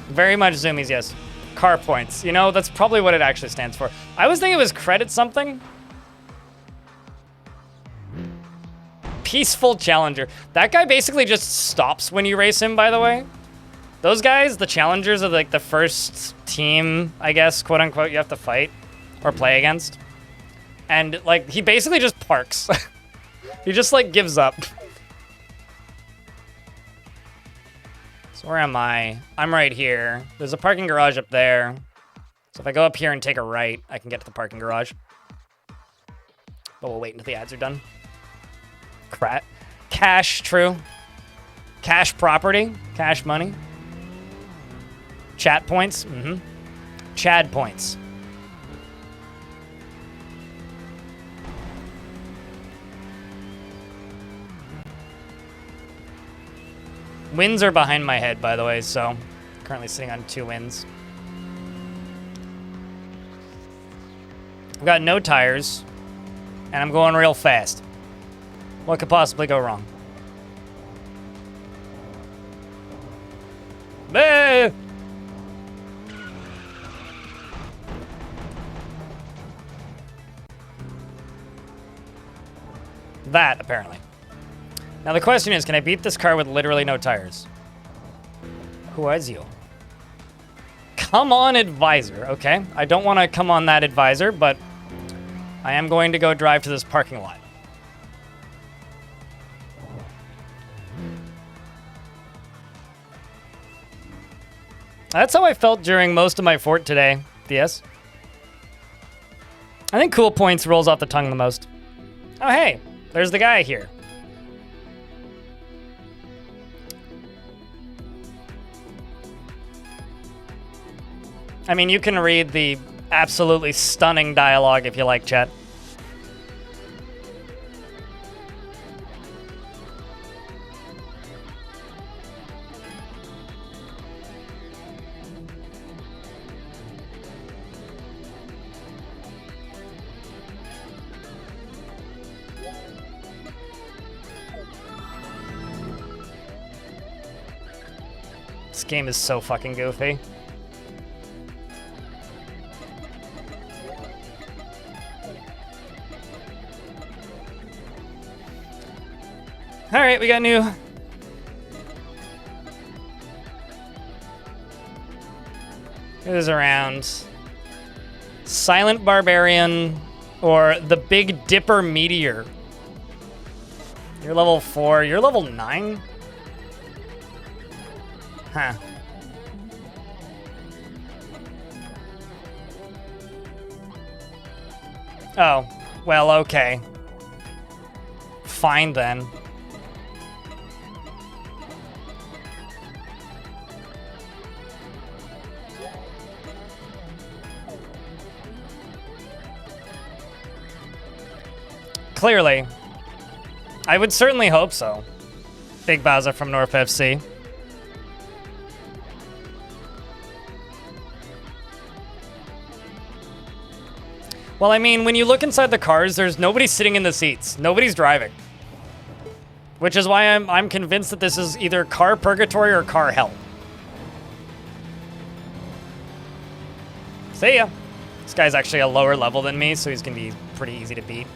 Very much zoomies, yes. Car points. You know, that's probably what it actually stands for. I was thinking it was credit something. Peaceful Challenger. That guy basically just stops when you race him, by the way. Those guys, the challengers, are like the first team, I guess, quote unquote, you have to fight or play against. And like, he basically just parks. He just like gives up. So where am I? I'm right here. There's a parking garage up there. So if I go up here and take a right, I can get to the parking garage. But we'll wait until the ads are done. Cash, true. Cash property, cash money. Chat points, Chad points. Wins are behind my head, by the way, so currently sitting on 2 wins. I've got no tires, and I'm going real fast. What could possibly go wrong? Bah! That, apparently. Now the question is, can I beat this car with literally no tires? Who is you? Come on, advisor. Okay, I don't want to come on that advisor, but I am going to go drive to this parking lot. That's how I felt during most of my fort today, DS. I think cool points rolls off the tongue the most. Oh, hey, there's the guy here. I mean, you can read the absolutely stunning dialogue if you like, chat. This game is so fucking goofy. All right, we got new. Who's around? Silent Barbarian or the Big Dipper Meteor. You're level 4. You're level 9? Huh. Oh, well, okay. Fine then. Clearly. I would certainly hope so. Big Bowser from North FC. Well, I mean, when you look inside the cars, there's nobody sitting in the seats. Nobody's driving. Which is why I'm convinced that this is either car purgatory or car hell. See ya. This guy's actually a lower level than me, so he's gonna be pretty easy to beat.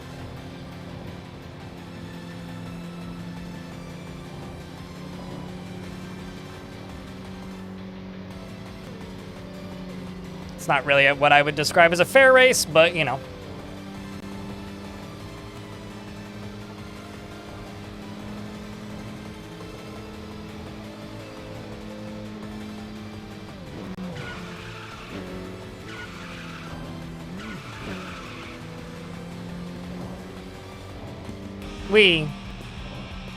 It's not really what I would describe as a fair race, but you know.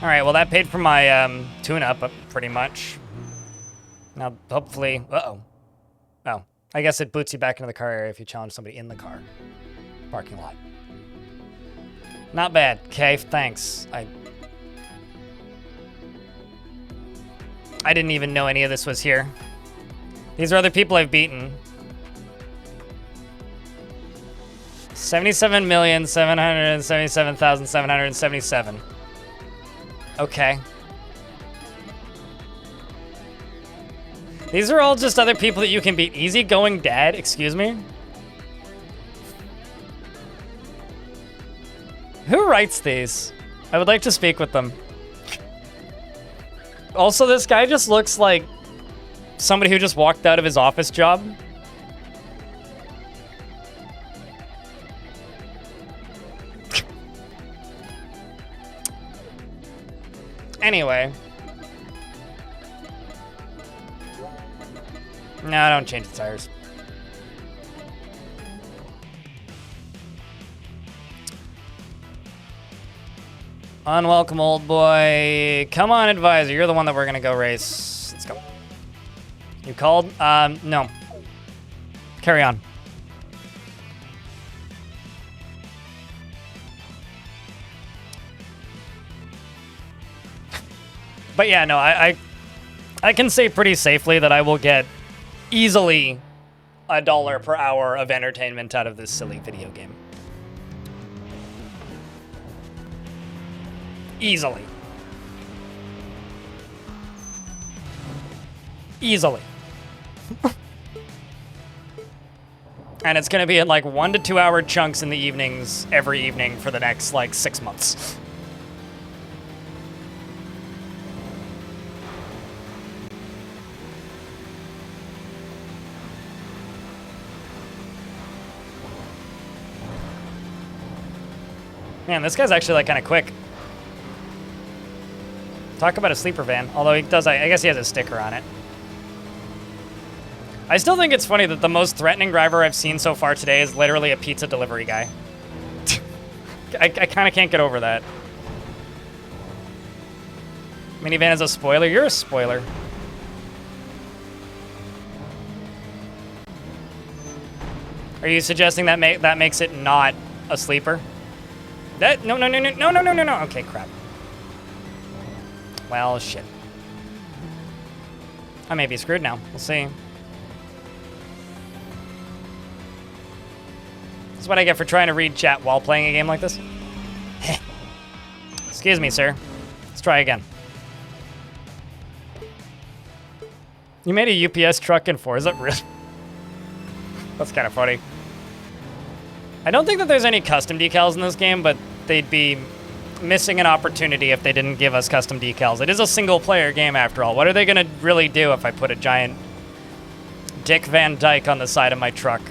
All right, well, that paid for my tune-up pretty much. Now, hopefully, oh. I guess it boots you back into the car area if you challenge somebody in the car. Parking lot. Not bad. Okay, thanks. I didn't even know any of this was here. These are other people I've beaten. 77,777,777. Okay. These are all just other people that you can beat. Easygoing dad, excuse me? Who writes these? I would like to speak with them. Also, this guy just looks like somebody who just walked out of his office job. Anyway. No, don't change the tires. Unwelcome, old boy. Come on, advisor. You're the one that we're gonna go race. Let's go. You called? No. Carry on. But yeah, no, I can say pretty safely that I will get easily $1 per hour of entertainment out of this silly video game. Easily. Easily. And it's gonna be in like 1 to 2 hour chunks in the evenings, every evening for the next like 6 months. Man, this guy's actually like kind of quick. Talk about a sleeper van. Although he does, I guess he has a sticker on it. I still think it's funny that the most threatening driver I've seen so far today is literally a pizza delivery guy. I kind of can't get over that. Minivan is a spoiler. You're a spoiler. Are you suggesting that that makes it not a sleeper? That no. Okay, crap. Well, shit. I may be screwed now. We'll see. That's what I get for trying to read chat while playing a game like this. Excuse me, sir. Let's try again. You made a UPS truck in Forza? Really? That's kind of funny. I don't think that there's any custom decals in this game, but they'd be missing an opportunity if they didn't give us custom decals. It is a single-player game, after all. What are they going to really do if I put a giant Dick Van Dyke on the side of my truck?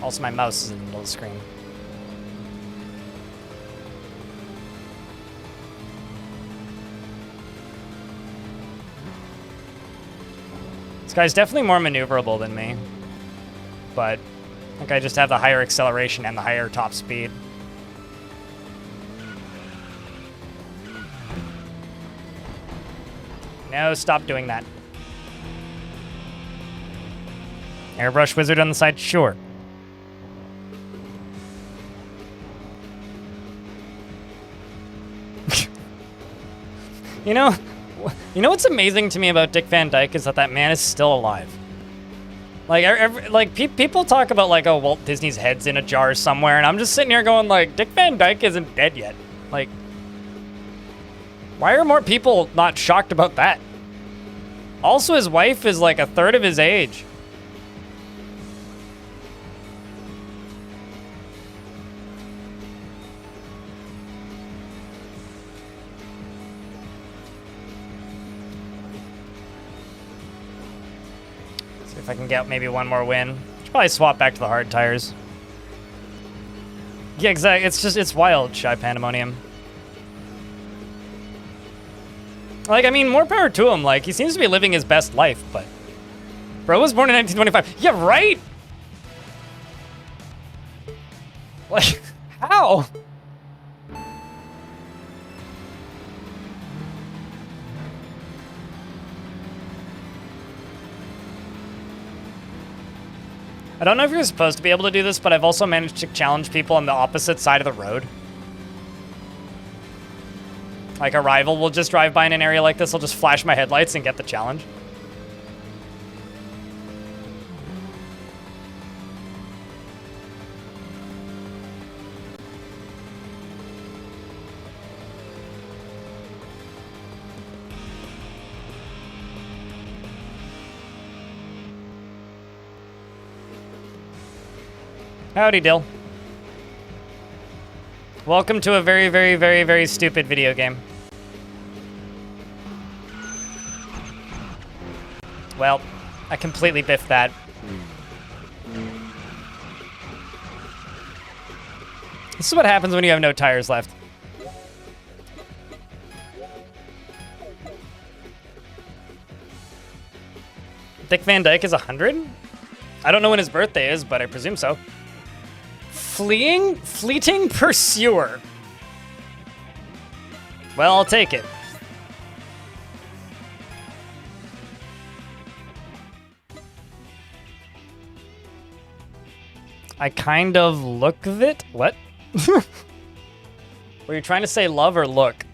Also, my mouse is in the middle of the screen. This guy's definitely more maneuverable than me, but I think I just have the higher acceleration and the higher top speed. No, stop doing that. Airbrush wizard on the side? Sure. You know what's amazing to me about Dick Van Dyke is that man is still alive. Like, people talk about, like, oh, Walt Disney's head's in a jar somewhere, and I'm just sitting here going, like, Dick Van Dyke isn't dead yet. Like, why are more people not shocked about that? Also, his wife is, like, a third of his age. If I can get maybe one more win. Should probably swap back to the hard tires. Yeah, exactly. It's wild, Shy Pandemonium. Like, I mean, more power to him. Like, he seems to be living his best life, but... Bro was born in 1925. Yeah, right? Like, how? I don't know if you're supposed to be able to do this, but I've also managed to challenge people on the opposite side of the road. Like a rival will just drive by in an area like this, I'll just flash my headlights and get the challenge. Howdy, Dill. Welcome to a very, very, very, very stupid video game. Well, I completely biffed that. This is what happens when you have no tires left. Dick Van Dyke is 100? I don't know when his birthday is, but I presume so. Fleeting Pursuer. Well, I'll take it. I kind of look of it. What? Were you trying to say love or look?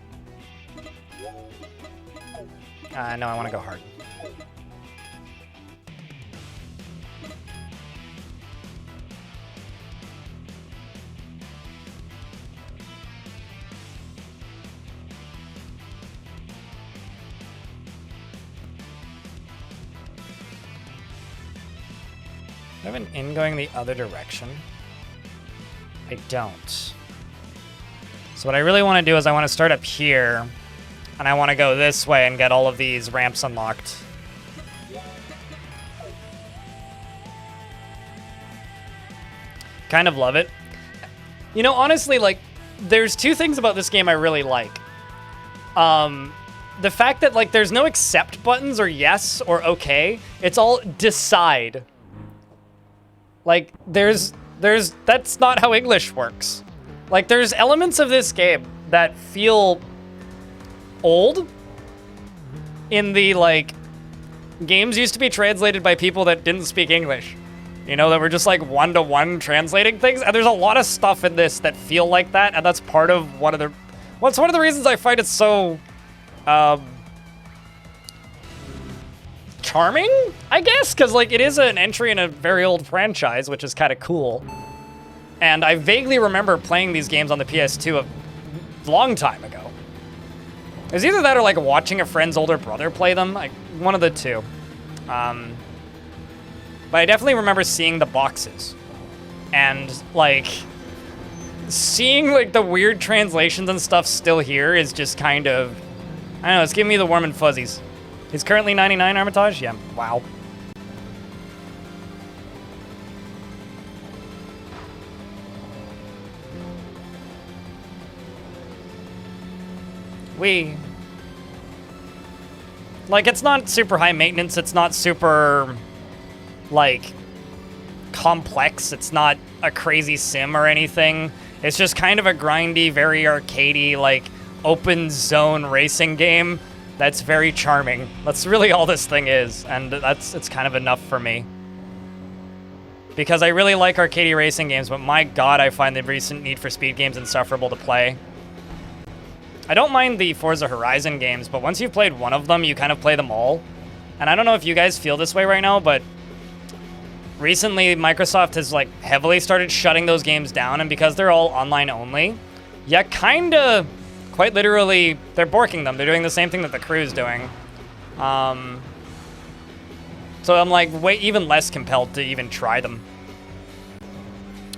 No, I want to go hard. I have an in going the other direction. I don't. So what I really want to do is I want to start up here, and I want to go this way and get all of these ramps unlocked. Kind of love it. You know, honestly, like, there's two things about this game I really like. The fact that, like, there's no accept buttons or yes or okay. It's all decide. Like, that's not how English works. Like, there's elements of this game that feel old in the, like, games used to be translated by people that didn't speak English. You know, that were just, like, one-to-one translating things. And there's a lot of stuff in this that feel like that, and that's part of one of the... Well, it's one of the reasons I find it so... charming, I guess, because like it is an entry in a very old franchise, which is kind of cool. And I vaguely remember playing these games on the PS2 a long time ago. It was either that or like watching a friend's older brother play them, like one of the two. But I definitely remember seeing the boxes and like seeing like the weird translations and stuff still here is just kind of, I don't know, it's giving me the warm and fuzzies. He's currently 99 Armitage? Yeah, wow. Like, it's not super high maintenance, it's not super, like, complex, it's not a crazy sim or anything. It's just kind of a grindy, very arcadey, like, open zone racing game. That's very charming. That's really all this thing is, and it's kind of enough for me. Because I really like arcade racing games, but my god, I find the recent Need for Speed games insufferable to play. I don't mind the Forza Horizon games, but once you've played one of them, you kind of play them all. And I don't know if you guys feel this way right now, but recently Microsoft has like heavily started shutting those games down, and because they're all online only, you kinda... Quite literally, they're borking them. They're doing the same thing that the crew's doing. So I'm like even less compelled to even try them.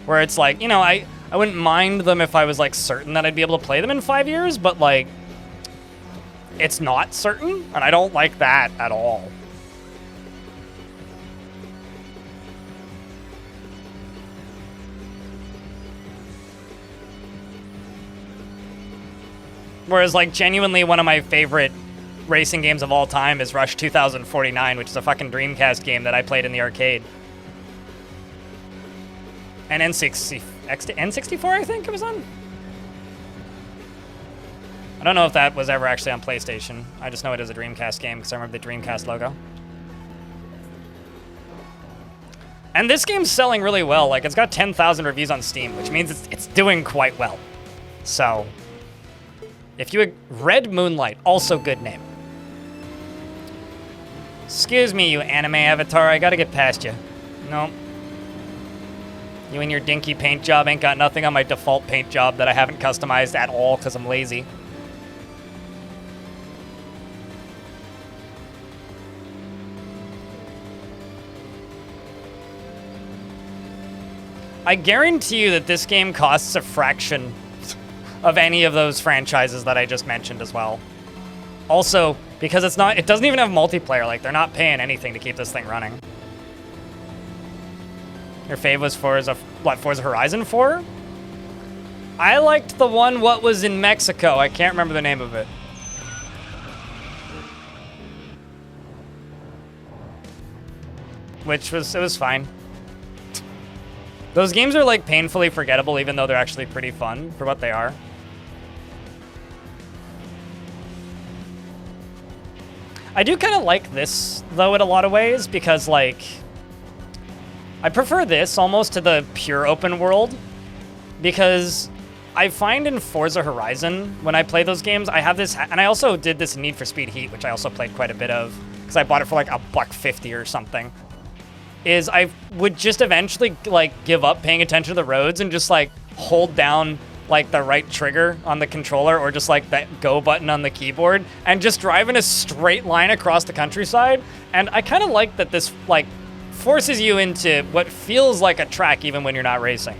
Where it's like, you know, I wouldn't mind them if I was like certain that I'd be able to play them in 5 years, but like, it's not certain, and I don't like that at all. Whereas, like, genuinely one of my favorite racing games of all time is Rush 2049, which is a fucking Dreamcast game that I played in the arcade. And N64, I think it was on? I don't know if that was ever actually on PlayStation. I just know it is a Dreamcast game because I remember the Dreamcast logo. And this game's selling really well. Like, it's got 10,000 reviews on Steam, which means it's doing quite well. So... If you... Red Moonlight, also good name. Excuse me, you anime avatar, I gotta get past you. No. You and your dinky paint job ain't got nothing on my default paint job that I haven't customized at all because I'm lazy. I guarantee you that this game costs a fraction of any of those franchises that I just mentioned as well. Also, because it doesn't even have multiplayer, like they're not paying anything to keep this thing running. Your fave was Forza Horizon 4? I liked the one what was in Mexico. I can't remember the name of it. It was fine. Those games are like painfully forgettable, even though they're actually pretty fun for what they are. I do kind of like this, though, in a lot of ways, because, like, I prefer this almost to the pure open world, because I find in Forza Horizon, when I play those games, I have this, and I also did this in Need for Speed Heat, which I also played quite a bit of, because I bought it for like $1.50 or something, is I would just eventually, like, give up paying attention to the roads and just, like, hold down like the right trigger on the controller or just like that go button on the keyboard and just drive in a straight line across the countryside. And I kind of like that this like forces you into what feels like a track even when you're not racing.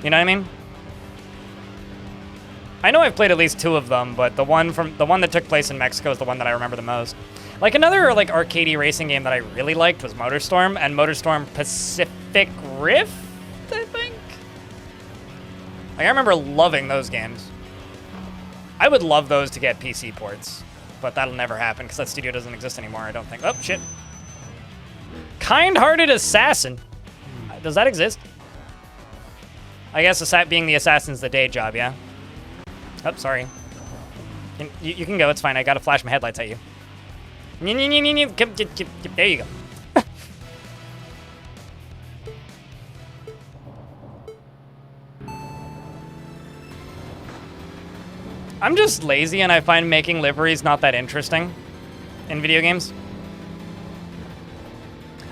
You know what I mean? I know I've played at least 2 of them, but the one that took place in Mexico is the one that I remember the most. Like another like arcadey racing game that I really liked was MotorStorm and MotorStorm Pacific Rift, I think. Like, I remember loving those games. I would love those to get PC ports, but that'll never happen because that studio doesn't exist anymore, I don't think. Oh, shit. Kind-Hearted Assassin. Does that exist? I guess being the assassin's the day job, yeah? Oh, sorry. You can go, it's fine. I gotta flash my headlights at you. There you go. I'm just lazy and I find making liveries not that interesting in video games.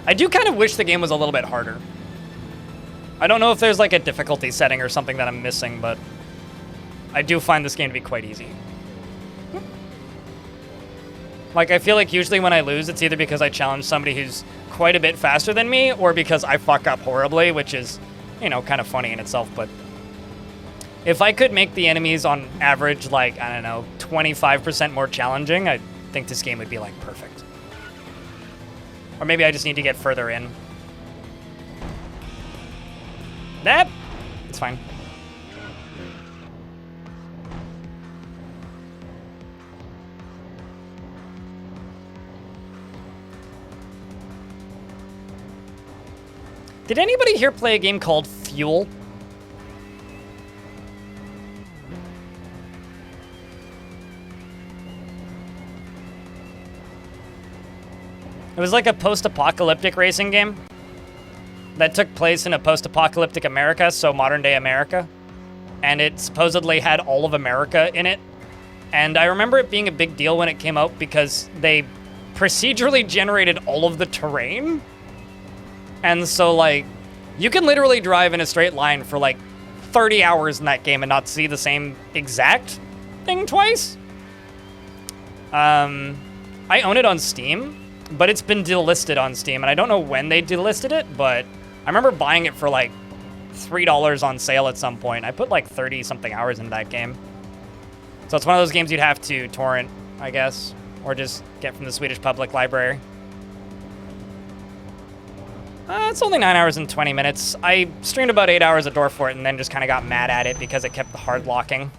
I do kind of wish the game was a little bit harder. I don't know if there's like a difficulty setting or something that I'm missing, but I do find this game to be quite easy. Like, I feel like usually when I lose, it's either because I challenge somebody who's quite a bit faster than me or because I fuck up horribly, which is, you know, kind of funny in itself, but if I could make the enemies on average, like, I don't know, 25% more challenging, I think this game would be, like, perfect. Or maybe I just need to get further in. That, it's fine. Did anybody here play a game called Fuel? It was like a post-apocalyptic racing game that took place in a post-apocalyptic America, so modern-day America. And it supposedly had all of America in it. And I remember it being a big deal when it came out because they procedurally generated all of the terrain. And so, like, you can literally drive in a straight line for, like, 30 hours in that game and not see the same exact thing twice. I own it on Steam. But it's been delisted on Steam, and I don't know when they delisted it, but I remember buying it for like $3 on sale at some point. I put like 30-something hours into that game. So it's one of those games you'd have to torrent, I guess, or just get from the Swedish Public Library. It's only 9 hours and 20 minutes. I streamed about 8 hours a door for it and then just kind of got mad at it because it kept the hard locking.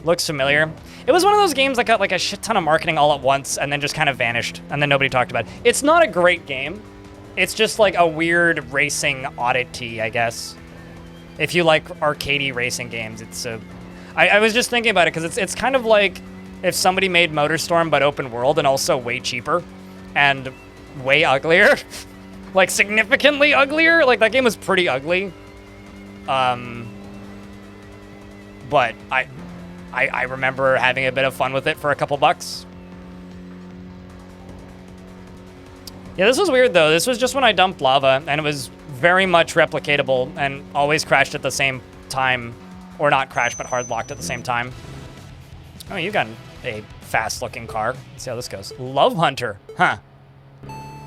Looks familiar. It was one of those games that got like a shit ton of marketing all at once and then just kind of vanished and then nobody talked about it. It's not a great game. It's just like a weird racing oddity, I guess. If you like arcadey racing games, it's a... I was just thinking about it because it's kind of like if somebody made MotorStorm but open world and also way cheaper and way uglier. Like significantly uglier. Like that game was pretty ugly. But I remember having a bit of fun with it for a couple bucks. Yeah, this was weird though. This was just when I dumped lava, and it was very much replicatable and always crashed at the same time. Or not crashed, but hard locked at the same time. Oh, you got a fast-looking car. Let's see how this goes. Love Hunter. Huh.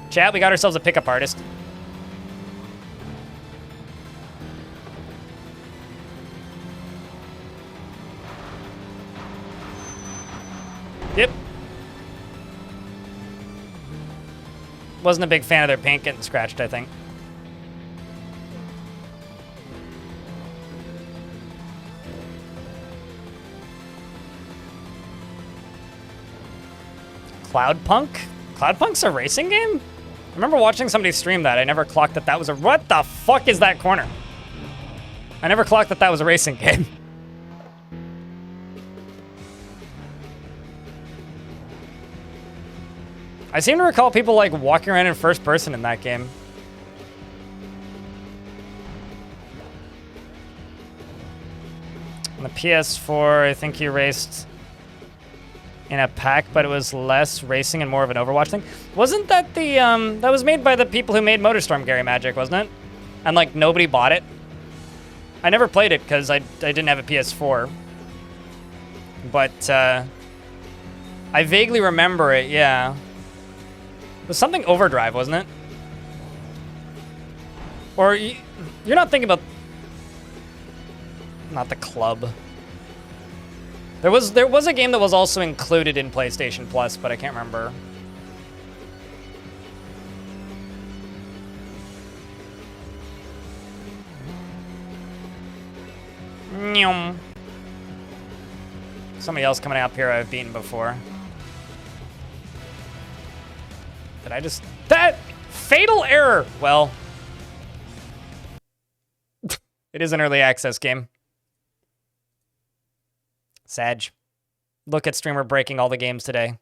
Chat, we got ourselves a pickup artist. Yep. Wasn't a big fan of their paint getting scratched, I think. Cloudpunk? Cloudpunk's a racing game? I remember watching somebody stream that. I never clocked that that was a... What the fuck is that corner? I never clocked that that was a racing game. I seem to recall people like walking around in first person in that game. On the PS4, I think you raced in a pack, but it was less racing and more of an Overwatch thing. Wasn't that the, that was made by the people who made Motorstorm Gary Magic, wasn't it? And like nobody bought it. I never played it because I didn't have a PS4. But I vaguely remember it, yeah. It was something Overdrive, wasn't it? Or you're not thinking about... Not the club. There was a game that was also included in PlayStation Plus, but I can't remember. Nyum. Somebody else coming up here I've beaten before. Did I just... That! Fatal error! Well... It is an early access game. Sag. Look at streamer breaking all the games today.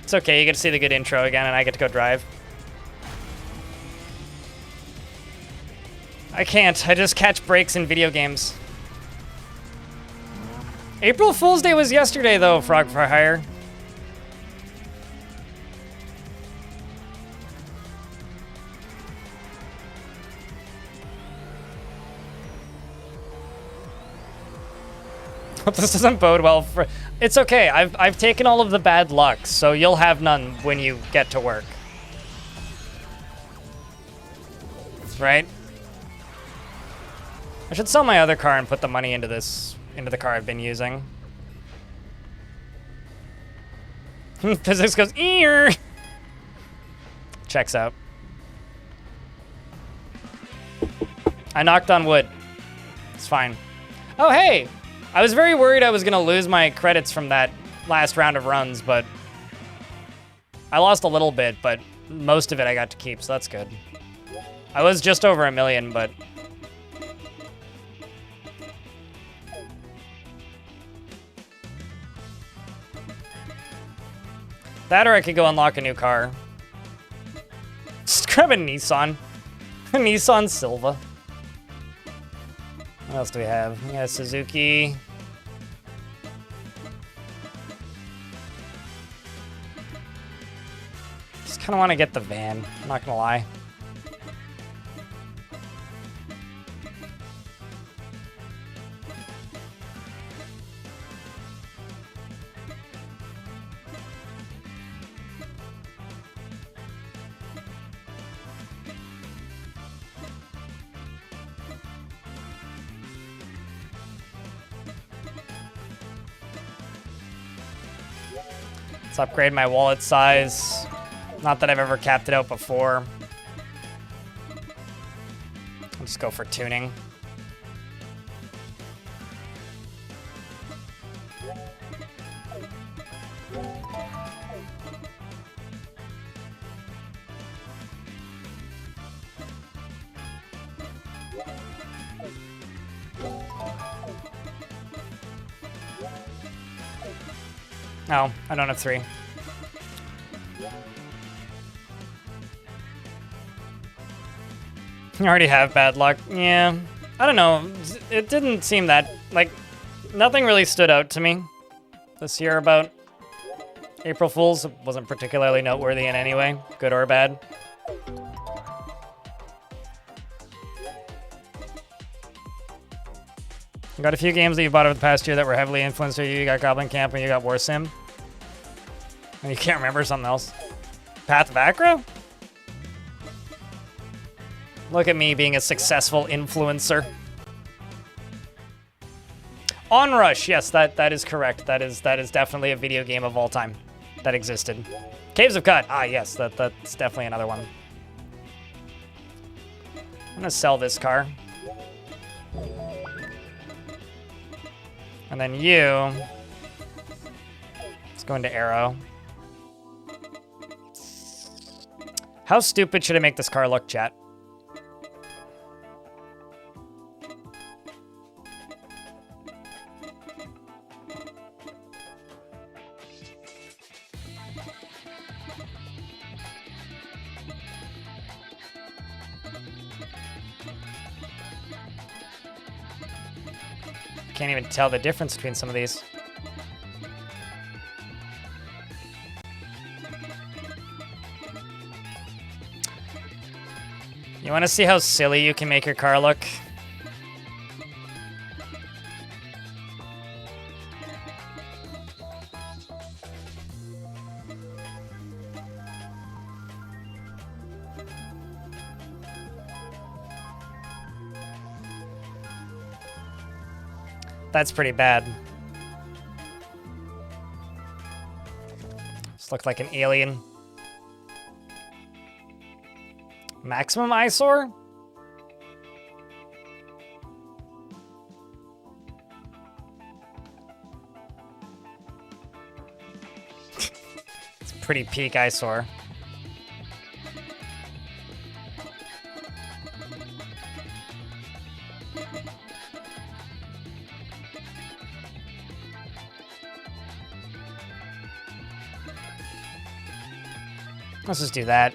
It's okay, you get to see the good intro again, and I get to go drive. I can't. I just catch breaks in video games. April Fool's Day was yesterday, though, Frog for Hire. This doesn't bode well for... It's okay. I've taken all of the bad luck, so you'll have none when you get to work. Right? I should sell my other car and put the money into the car I've been using. Physics goes, ear. Checks out. I knocked on wood. It's fine. Oh, hey! I was very worried I was gonna lose my credits from that last round of runs, but I lost a little bit, but most of it I got to keep, so that's good. I was just over 1 million, but... That or I could go unlock a new car. Just grab a Nissan. A Nissan Silva. What else do we have? We got a Suzuki. Just kind of want to get the van, I'm not gonna lie. Let's upgrade my wallet size. Not that I've ever capped it out before. I'll just go for tuning. No, I don't have 3. You already have bad luck. Yeah, I don't know. It didn't seem that, like, nothing really stood out to me this year about April Fools. It wasn't particularly noteworthy in any way, good or bad. You got a few games that you bought over the past year that were heavily influenced by you. You got Goblin Camp and you got War Sim. And you can't remember something else. Path of Acro? Look at me being a successful influencer. Onrush, yes, that is correct. That is definitely a video game of all time that existed. Caves of Cut, ah yes, that's definitely another one. I'm gonna sell this car. And then you, let's go into Arrow. How stupid should I make this car look, chat? Can't even tell the difference between some of these. You want to see how silly you can make your car look? That's pretty bad. Just look like an alien. Maximum eyesore? It's pretty peak eyesore. Let's just do that.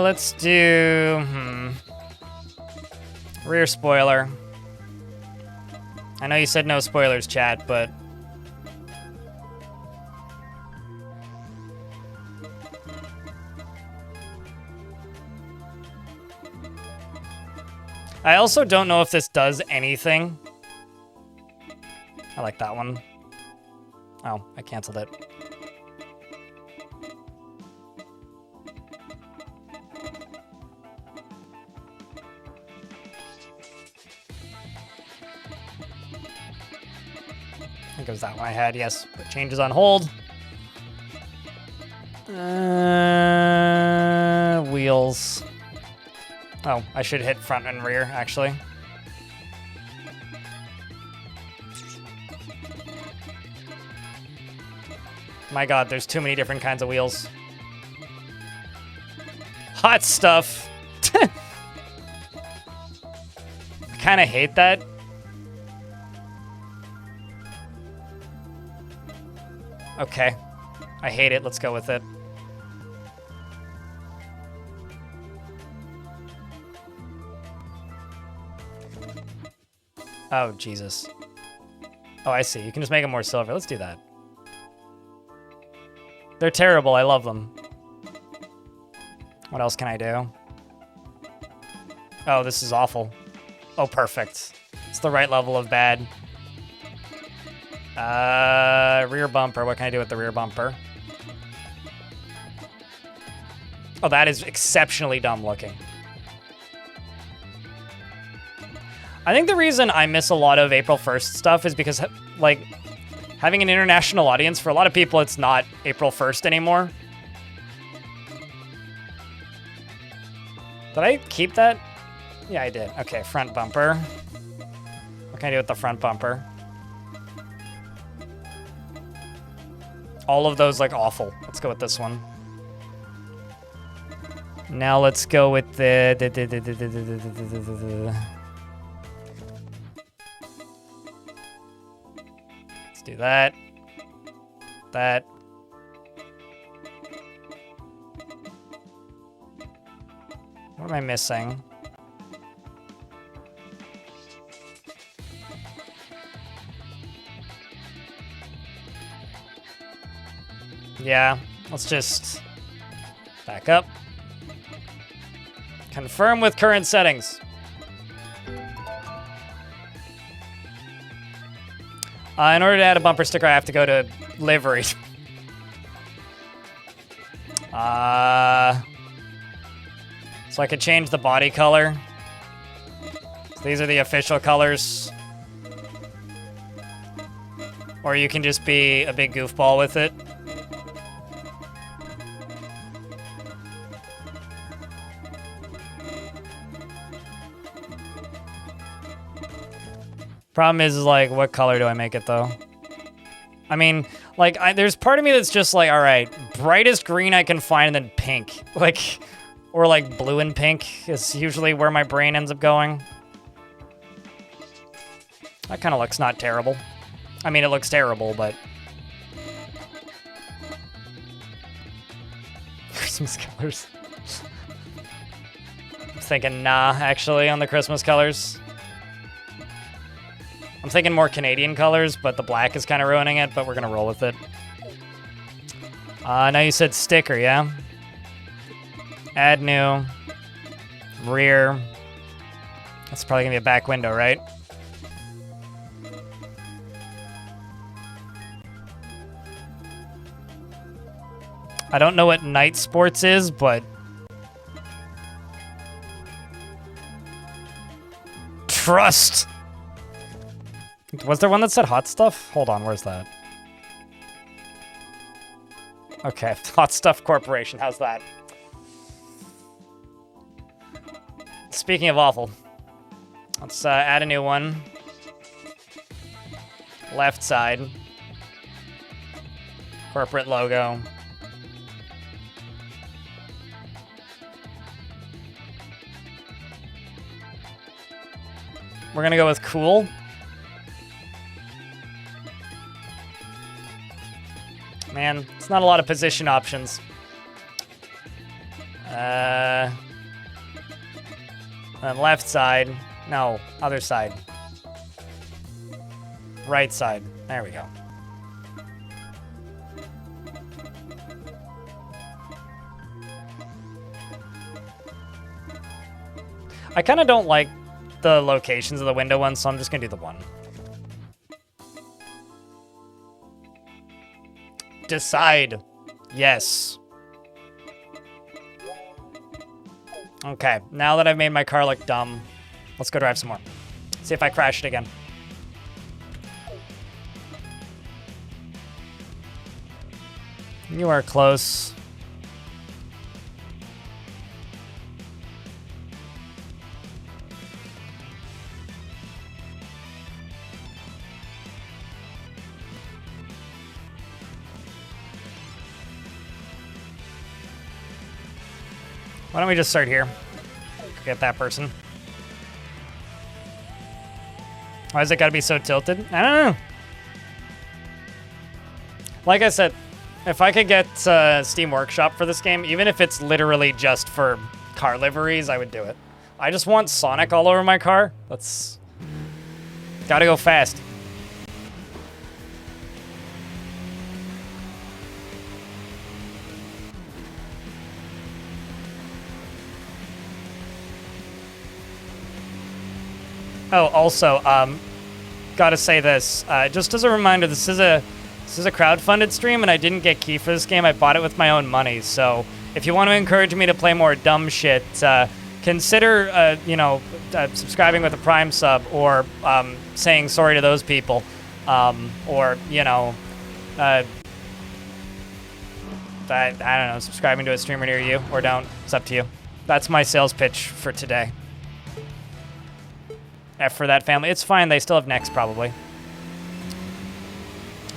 Let's do rear spoiler. I know you said no spoilers, chat, but I also don't know if this does anything. I like that one. Oh, I canceled it. I think it was that one I had, yes. Put changes on hold. Wheels. Oh, I should hit front and rear, actually. My god, there's too many different kinds of wheels. Hot stuff. I kind of hate that. Okay. I hate it. Let's go with it. Oh, Jesus. Oh, I see. You can just make them more silver. Let's do that. They're terrible. I love them. What else can I do? Oh, this is awful. Oh, perfect. It's the right level of bad. Rear bumper. What can I do with the rear bumper? Oh, that is exceptionally dumb looking. I think the reason I miss a lot of April 1st stuff is because, like, having an international audience, for a lot of people, it's not April 1st anymore. Did I keep that? Yeah, I did. Okay, front bumper. What can I do with the front bumper? All of those look awful. Let's go with this one. Now let's go with the let's do that. That. What am I missing? Yeah, let's just back up. Confirm with current settings. In order to add a bumper sticker, I have to go to livery. So I could change the body color. So these are the official colors. Or you can just be a big goofball with it. Problem is like, what color do I make it, though? I mean, like, there's part of me that's just like, all right, brightest green I can find, and then pink. Like, or like blue and pink is usually where my brain ends up going. That kind of looks not terrible. I mean, it looks terrible, but... Christmas colors. I'm thinking nah, actually, on the Christmas colors. I'm thinking more Canadian colors, but the black is kind of ruining it, but we're going to roll with it. Now you said sticker, yeah? Add new. Rear. That's probably going to be a back window, right? I don't know what night sports is, but... Trust! Was there one that said hot stuff? Hold on, where's that? Okay, Hot Stuff Corporation, how's that? Speaking of awful, let's add a new one. Left side. Corporate logo. We're gonna go with cool. Man, it's not a lot of position options. And left side. No, other side. Right side. There we go. I kind of don't like the locations of the window ones, so I'm just gonna do the one. Decide. Yes. Okay, now that I've made my car look dumb, let's go drive some more. See if I crash it again. You are close. Why don't we just start here? Get that person. Why is it gotta be so tilted? I don't know. Like I said, if I could get Steam Workshop for this game, even if it's literally just for car liveries, I would do it. I just want Sonic all over my car. That's... Gotta go fast. Oh, also, gotta say this. Just as a reminder, this is a crowdfunded stream, and I didn't get key for this game. I bought it with my own money. So if you want to encourage me to play more dumb shit, consider, subscribing with a Prime sub, or saying sorry to those people, or I don't know, subscribing to a streamer near you, or don't. It's up to you. That's my sales pitch for today. F for that family. It's fine. They still have next, probably.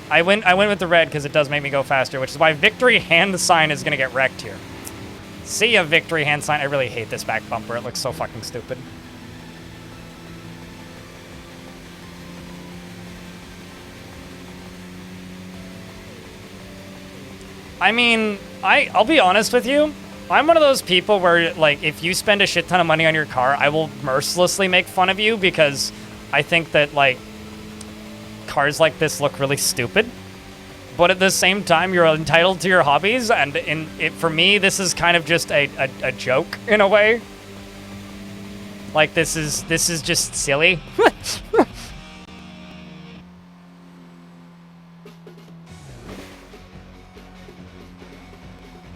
I went with the red because it does make me go faster, which is why victory hand sign is going to get wrecked here. See ya, victory hand sign. I really hate this back bumper. It looks so fucking stupid. I mean, I'll be honest with you. I'm one of those people where, like, if you spend a shit ton of money on your car, I will mercilessly make fun of you because I think that, like, cars like this look really stupid. But at the same time, you're entitled to your hobbies, and for me, this is kind of just a joke in a way. Like, this is just silly.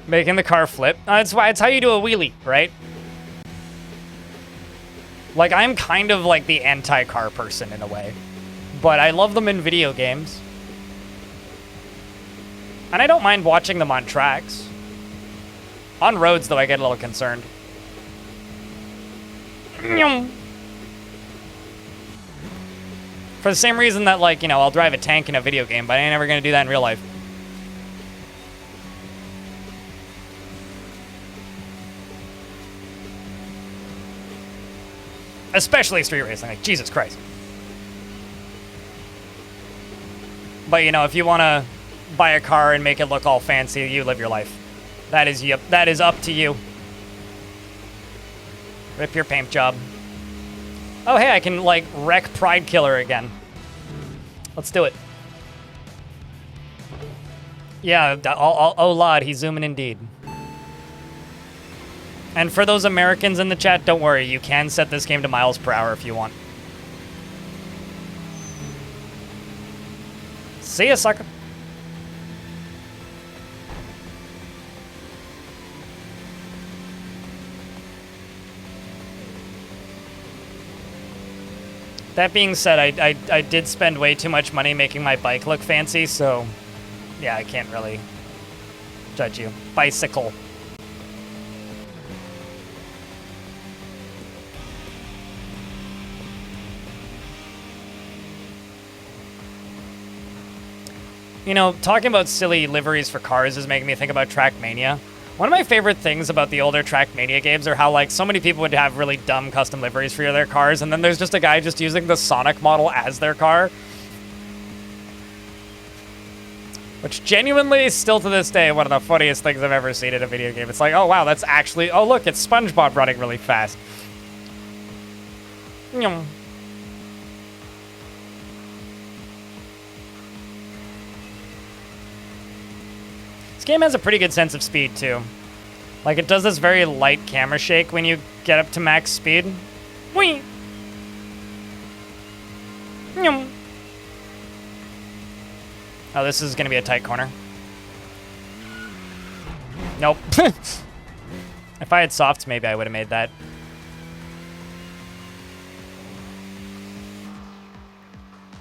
Making the car flip. It's how you do a wheelie, right? Like, I'm kind of like the anti-car person in a way. But I love them in video games. And I don't mind watching them on tracks. On roads, though, I get a little concerned. For the same reason that, like, you know, I'll drive a tank in a video game, but I ain't never gonna do that in real life. Especially street racing, like, Jesus Christ. But, you know, if you want to buy a car and make it look all fancy, you live your life. That is up to you. Rip your paint job. Oh, hey, I can, like, wreck Pride Killer again. Let's do it. Yeah, oh, Lord, he's zooming indeed. And for those Americans in the chat, don't worry. You can set this game to miles per hour if you want. See ya, sucker. That being said, I did spend way too much money making my bike look fancy, so yeah, I can't really judge you. Bicycle. You know, talking about silly liveries for cars is making me think about Trackmania. One of my favorite things about the older Trackmania games are how, like, so many people would have really dumb custom liveries for their cars, and then there's just a guy just using the Sonic model as their car. Which genuinely, still to this day, one of the funniest things I've ever seen in a video game. It's like, oh wow, that's actually, oh look, it's SpongeBob running really fast. This game has a pretty good sense of speed, too. Like, it does this very light camera shake when you get up to max speed. Whee! Oh, this is going to be a tight corner. Nope. If I had softs, maybe I would have made that.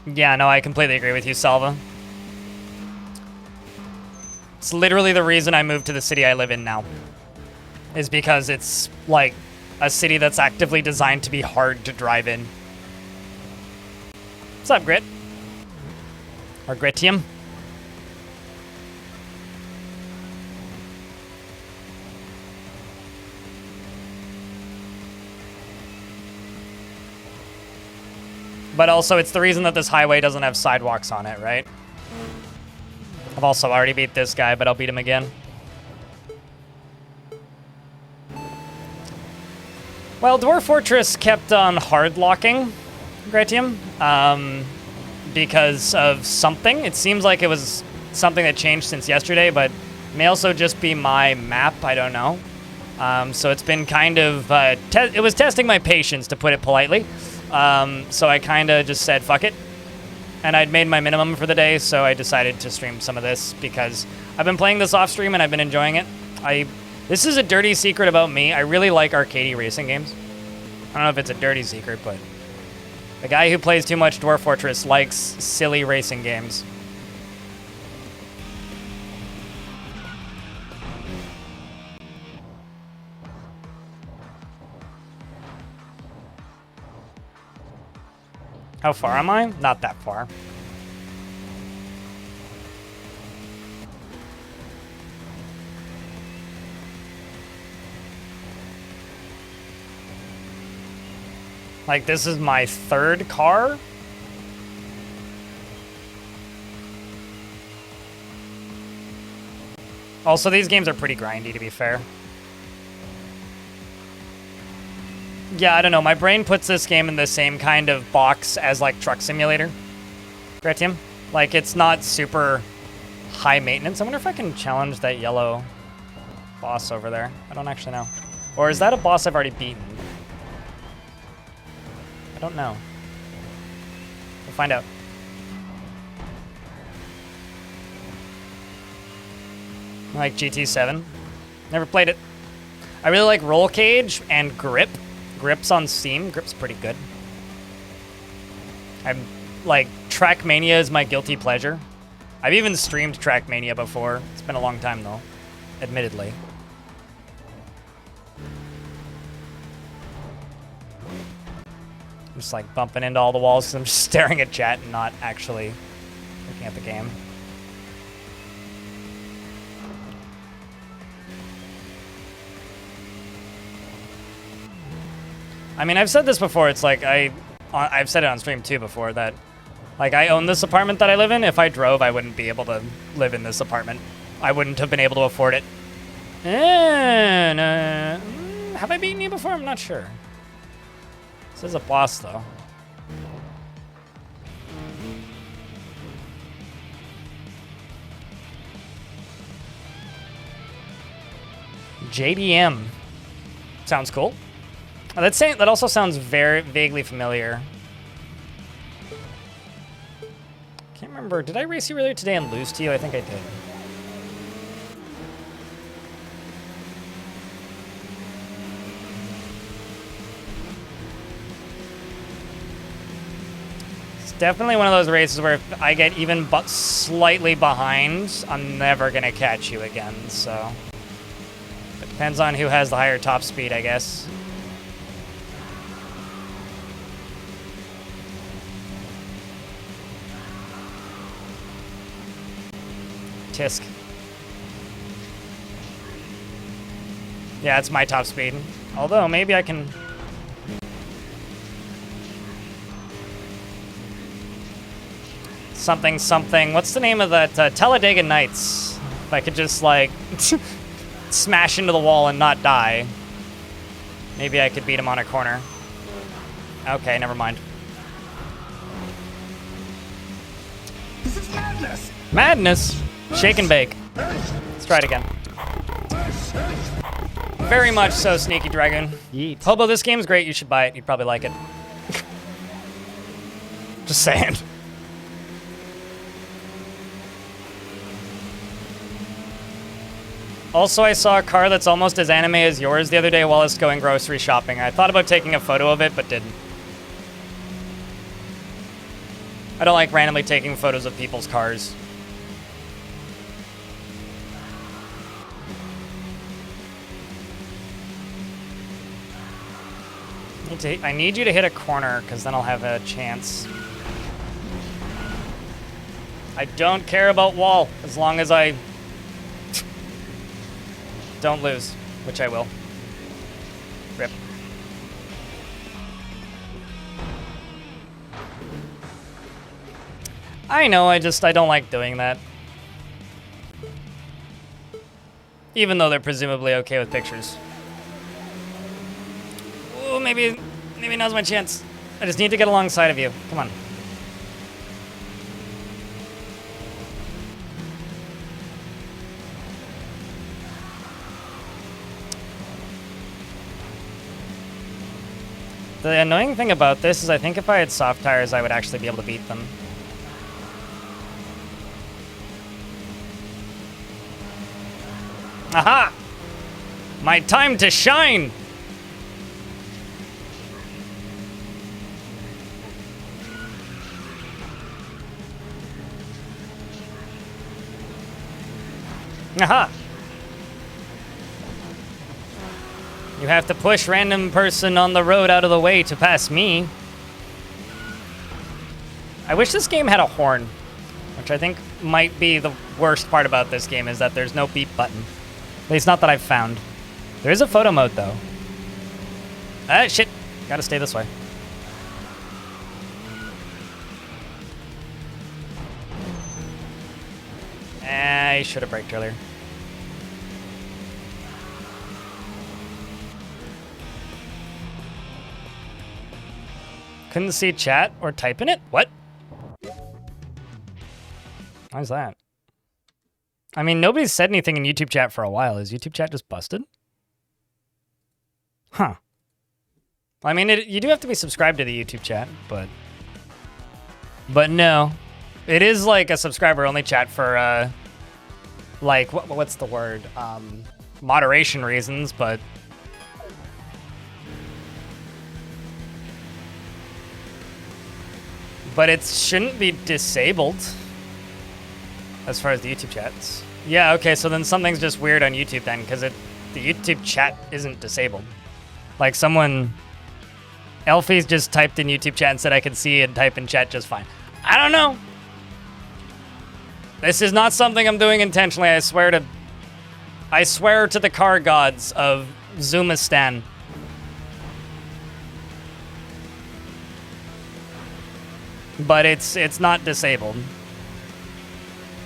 Yeah, no, I completely agree with you, Salva. It's literally the reason I moved to the city I live in now. Is because it's, like, a city that's actively designed to be hard to drive in. What's up, Grit? Or Gritium? But also, it's the reason that this highway doesn't have sidewalks on it, right? I've also already beat this guy, but I'll beat him again. Well, Dwarf Fortress kept on hard locking Gratium because of something. It seems like it was something that changed since yesterday, but it may also just be my map. I don't know. So it's been kind of it was testing my patience, to put it politely. So I kind of just said fuck it. And I'd made my minimum for the day, so I decided to stream some of this because I've been playing this off stream and I've been enjoying it. This is a dirty secret about me. I really like arcadey racing games. I don't know if it's a dirty secret, but the guy who plays too much Dwarf Fortress likes silly racing games. How far am I? Not that far. Like, this is my third car? Also, these games are pretty grindy, to be fair. Yeah, I don't know. My brain puts this game in the same kind of box as, like, Truck Simulator. Gretium. Like, it's not super high maintenance. I wonder if I can challenge that yellow boss over there. I don't actually know. Or is that a boss I've already beaten? I don't know. We'll find out. Like GT7. Never played it. I really like Roll Cage and Grip. Grip's on Steam. Grip's pretty good. I'm like, Trackmania is my guilty pleasure. I've even streamed Trackmania before. It's been a long time though, admittedly. I'm just like bumping into all the walls because I'm just staring at chat and not actually looking at the game. I mean, I've said this before. It's like I've said it on stream too before that, like, I own this apartment that I live in. If I drove, I wouldn't be able to live in this apartment. I wouldn't have been able to afford it. Have I beaten you before? I'm not sure. This is a boss, though. JDM. Sounds cool. That also sounds very vaguely familiar. Can't remember. Did I race you earlier today and lose to you? I think I did. It's definitely one of those races where if I get even but slightly behind, I'm never gonna catch you again. So it depends on who has the higher top speed, I guess. Tisk. Yeah, it's my top speed. Although, maybe I can... Something. What's the name of that? Talladega Nights. If I could just, like, smash into the wall and not die. Maybe I could beat him on a corner. Okay, never mind. This is madness! Madness! Shake and bake. Let's try it again. Very much so, Sneaky Dragoon. Yeet. Hobo, this game's great. You should buy it. You'd probably like it. Just saying. Also, I saw a car that's almost as anime as yours the other day while I was going grocery shopping. I thought about taking a photo of it, but didn't. I don't like randomly taking photos of people's cars. I need you to hit a corner, because then I'll have a chance. I don't care about wall, as long as I don't lose, which I will. Rip. I know, I don't like doing that. Even though they're presumably okay with pictures. Ooh, maybe now's my chance. I just need to get alongside of you. Come on. The annoying thing about this is I think if I had soft tires, I would actually be able to beat them. Aha! My time to shine! Aha! You have to push random person on the road out of the way to pass me. I wish this game had a horn, which I think might be the worst part about this game, is that there's no beep button. At least not that I've found. There is a photo mode, though. Ah, shit. Gotta stay this way. I should have braked earlier. Couldn't see chat or type in it? What? Why's that? I mean, nobody's said anything in YouTube chat for a while. Is YouTube chat just busted? Huh. I mean, you do have to be subscribed to the YouTube chat, but no. It is like a subscriber-only chat for, like, what's the word? moderation reasons, but it shouldn't be disabled as far as the YouTube chats. Yeah, okay, so then something's just weird on YouTube then, because the YouTube chat isn't disabled. Like someone, Elfie's just typed in YouTube chat and said I can see and type in chat just fine. I don't know. This is not something I'm doing intentionally. I swear to the car gods of Zumistan. But it's not disabled.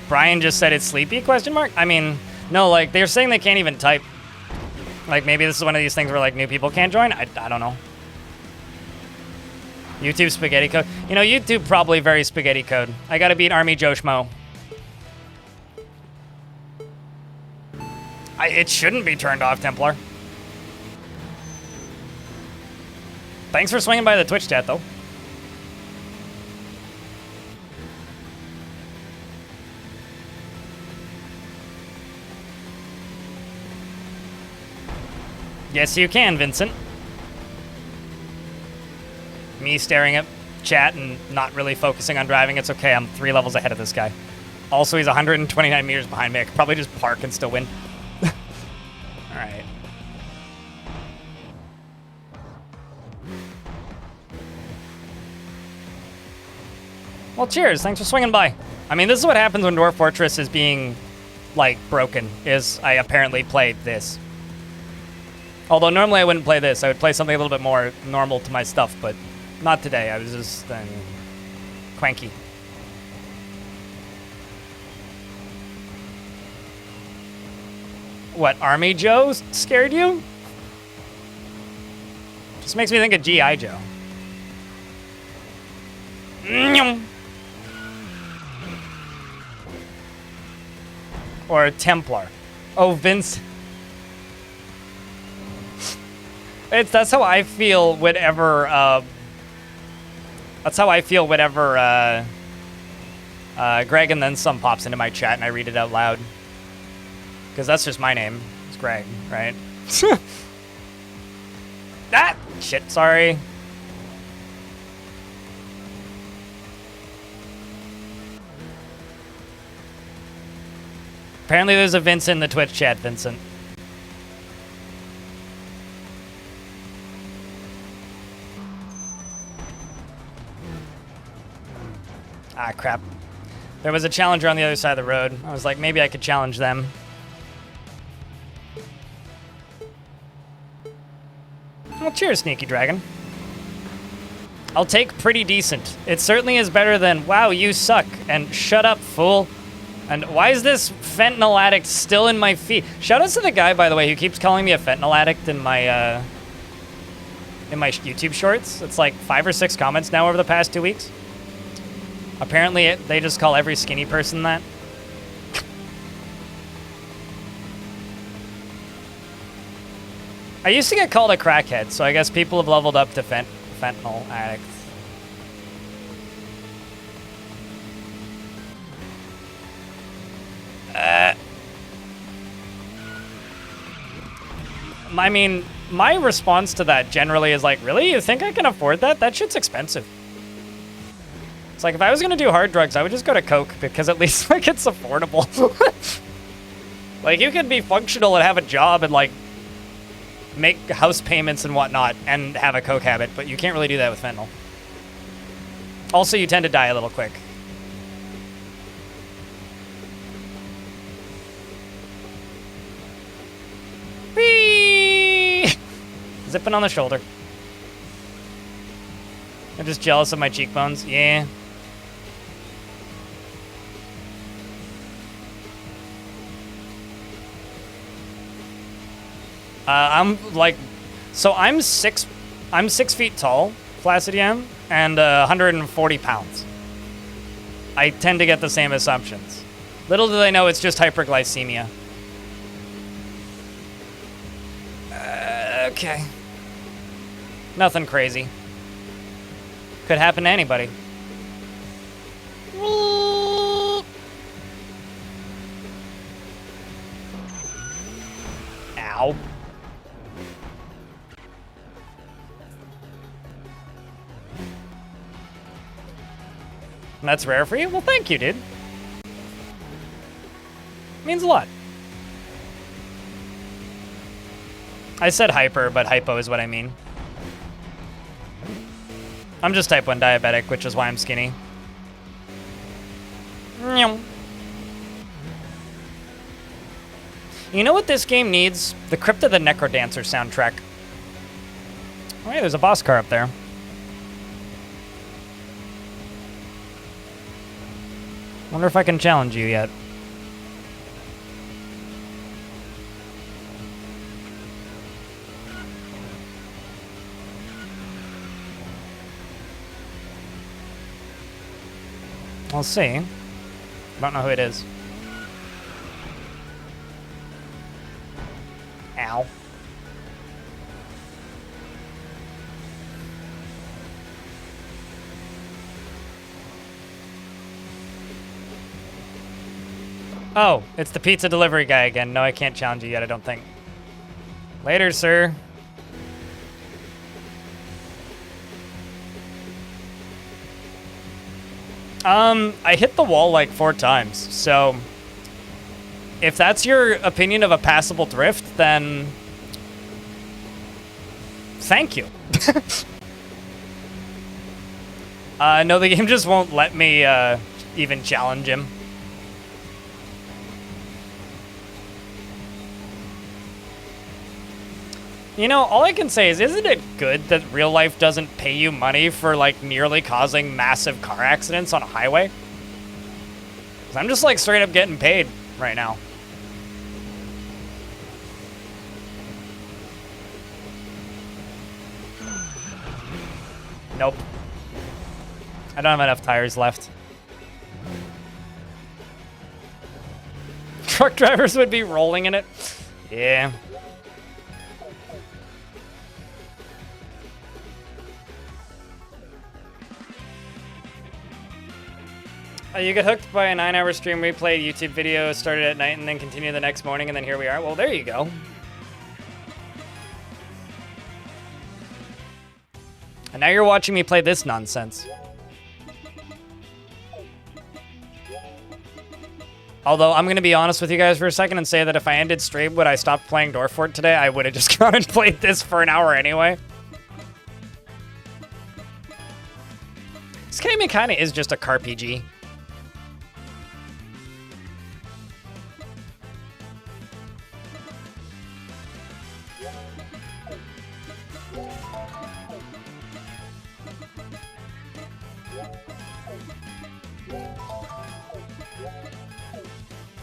Brian just said it's sleepy, question mark? I mean, no, like, they're saying they can't even type. Like, maybe this is one of these things where, like, new people can't join? I don't know. YouTube spaghetti code. You know, YouTube probably very spaghetti code. I gotta beat Army Joe Schmo. It shouldn't be turned off, Templar. Thanks for swinging by the Twitch chat, though. Yes, you can, Vincent. Me staring at chat and not really focusing on driving. It's okay. I'm 3 levels ahead of this guy. Also, he's 129 meters behind me. I could probably just park and still win. All right. Well, cheers. Thanks for swinging by. I mean, this is what happens when Dwarf Fortress is being, like, broken, is I apparently played this. Although normally I wouldn't play this. I would play something a little bit more normal to my stuff, but not today. I was just cranky. What, Army Joe scared you? Just makes me think of G.I. Joe. Or Templar. Oh, Vince. That's how I feel whenever, Greg and then some pops into my chat and I read it out loud. Because that's just my name. It's Greg, right? Ah! Shit, sorry. Apparently there's a Vincent in the Twitch chat, Vincent. Ah, crap. There was a challenger on the other side of the road. I was like, maybe I could challenge them. Well, cheers, Sneaky Dragon. I'll take pretty decent. It certainly is better than, wow, you suck, and shut up, fool. And why is this fentanyl addict still in my feed? Shout out to the guy, by the way, who keeps calling me a fentanyl addict in my YouTube shorts. It's like 5 or 6 comments now over the past 2 weeks. Apparently, they just call every skinny person that. I used to get called a crackhead, so I guess people have leveled up to fentanyl addicts. I mean, my response to that generally is like, really? You think I can afford that? That shit's expensive. It's like, if I was gonna do hard drugs, I would just go to coke, because at least, like, it's affordable. Like, you can be functional and have a job and, like, make house payments and whatnot and have a coke habit, but you can't really do that with fentanyl. Also, you tend to die a little quick. Whee! Zipping on the shoulder. I'm just jealous of my cheekbones. Yeah. I'm like, so I'm 6 feet tall, Flaccid Yam, and 140 pounds. I tend to get the same assumptions. Little do they know it's just hyperglycemia. Okay. Nothing crazy. Could happen to anybody. Ow. And that's rare for you? Well, thank you, dude. Means a lot. I said hyper, but hypo is what I mean. I'm just type 1 diabetic, which is why I'm skinny. You know what this game needs? The Crypt of the Necrodancer soundtrack. Oh, hey, there's a boss car up there. Wonder if I can challenge you yet. We'll see. Don't know who it is. Ow. Oh, it's the pizza delivery guy again. No, I can't challenge you yet, I don't think. Later, sir. I hit the wall like 4 times, so if that's your opinion of a passable drift, then thank you. No, the game just won't let me even challenge him. You know, all I can say is, isn't it good that real life doesn't pay you money for, like, nearly causing massive car accidents on a highway? 'Cause I'm just, like, straight up getting paid right now. Nope. I don't have enough tires left. Truck drivers would be rolling in it. Yeah. You get hooked by a 9-hour stream replay YouTube video, started at night and then continue the next morning, and then here we are. Well, there you go. And now you're watching me play this nonsense. Although, I'm going to be honest with you guys for a second and say that if I ended stream when I stopped playing Dwarfort today, I would have just gone and played this for an hour anyway. This game kind of is just a car PG.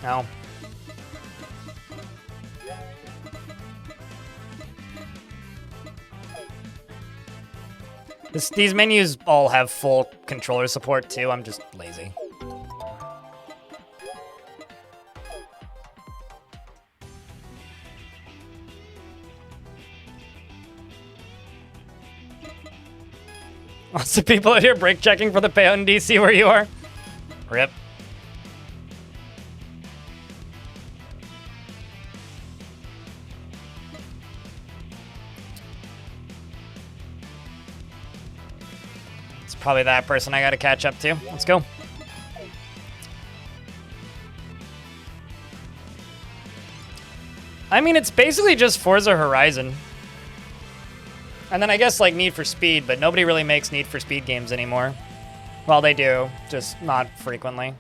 No. These menus all have full controller support too. I'm just lazy. Lots of people out here brake checking for the payout in DC where you are. Rip. Probably that person I gotta catch up to. Let's go. I mean, it's basically just Forza Horizon. And then I guess like Need for Speed, but nobody really makes Need for Speed games anymore. Well, they do, just not frequently.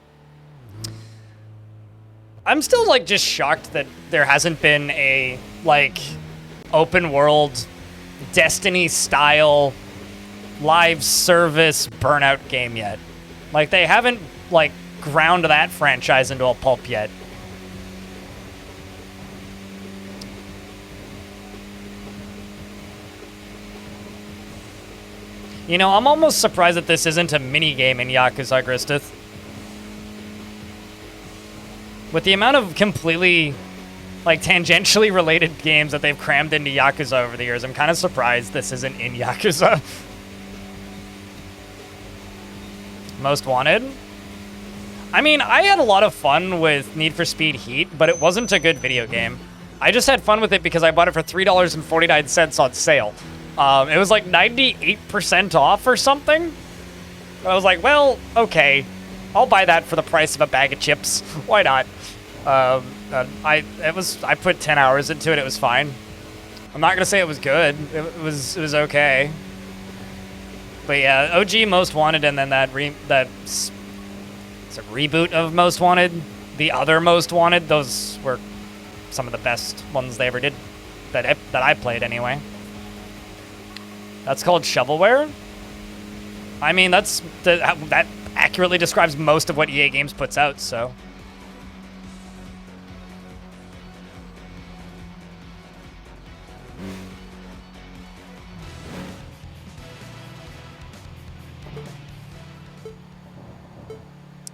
I'm still like just shocked that there hasn't been a like open world Destiny style live service Burnout game yet. Like, they haven't, like, ground that franchise into a pulp yet. You know, I'm almost surprised that this isn't a mini-game in Yakuza Gristith. With the amount of completely, like, tangentially related games that they've crammed into Yakuza over the years, I'm kind of surprised this isn't in Yakuza. Most Wanted? I mean, I had a lot of fun with Need for Speed Heat, but it wasn't a good video game. I just had fun with it because I bought it for $3.49 on sale. It was like 98% off or something. I was like, well, okay, I'll buy that for the price of a bag of chips. Why not? I put 10 hours into it. It was fine. I'm not gonna say it was good. It was okay. But yeah, OG Most Wanted, and then that reboot of Most Wanted, the other Most Wanted. Those were some of the best ones they ever did that I played anyway. That's called shovelware. I mean, that accurately describes most of what EA Games puts out, so.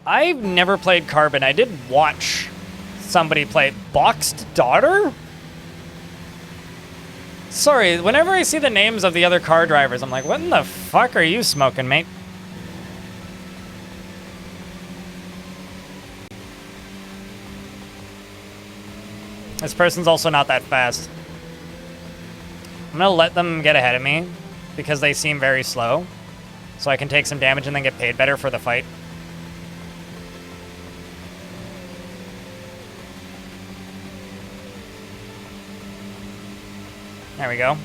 I've never played Carbon. I did watch somebody play Boxed Daughter? Sorry, whenever I see the names of the other car drivers, I'm like, what in the fuck are you smoking, mate? This person's also not that fast. I'm gonna let them get ahead of me because they seem very slow, so I can take some damage and then get paid better for the fight. There we go.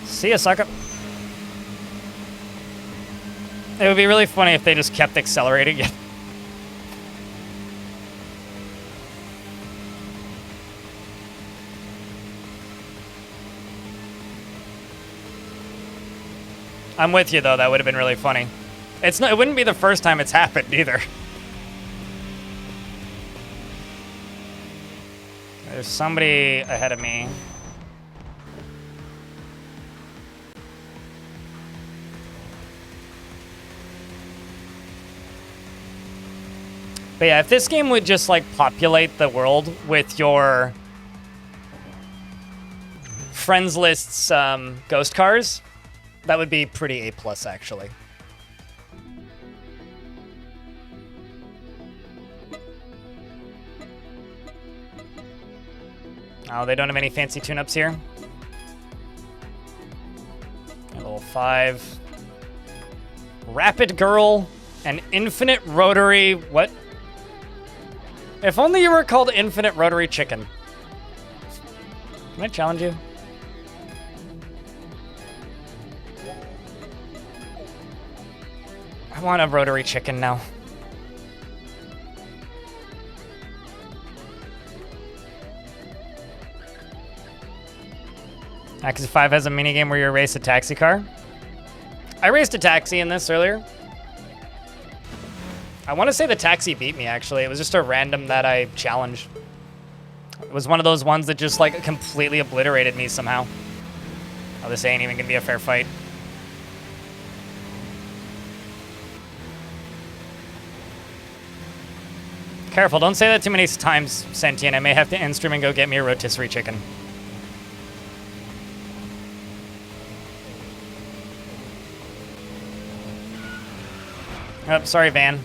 See ya, sucker. It would be really funny if they just kept accelerating it. I'm with you, though. That would have been really funny. It wouldn't be the first time it's happened, either. There's somebody ahead of me. But yeah, if this game would just, like, populate the world with your friends lists ghost cars, that would be pretty A+, actually. Oh, they don't have any fancy tune-ups here. A level 5. Rapid Girl and Infinite Rotary... What? If only you were called Infinite Rotary Chicken. Can I challenge you? I want a rotary chicken now. Because 5 has a minigame where you race a taxi car. I raced a taxi in this earlier. I want to say the taxi beat me, actually. It was just a random that I challenged. It was one of those ones that just, like, completely obliterated me somehow. Oh, this ain't even gonna be a fair fight. Careful, don't say that too many times, Sentient. I may have to end stream and go get me a rotisserie chicken. Oh, sorry, van.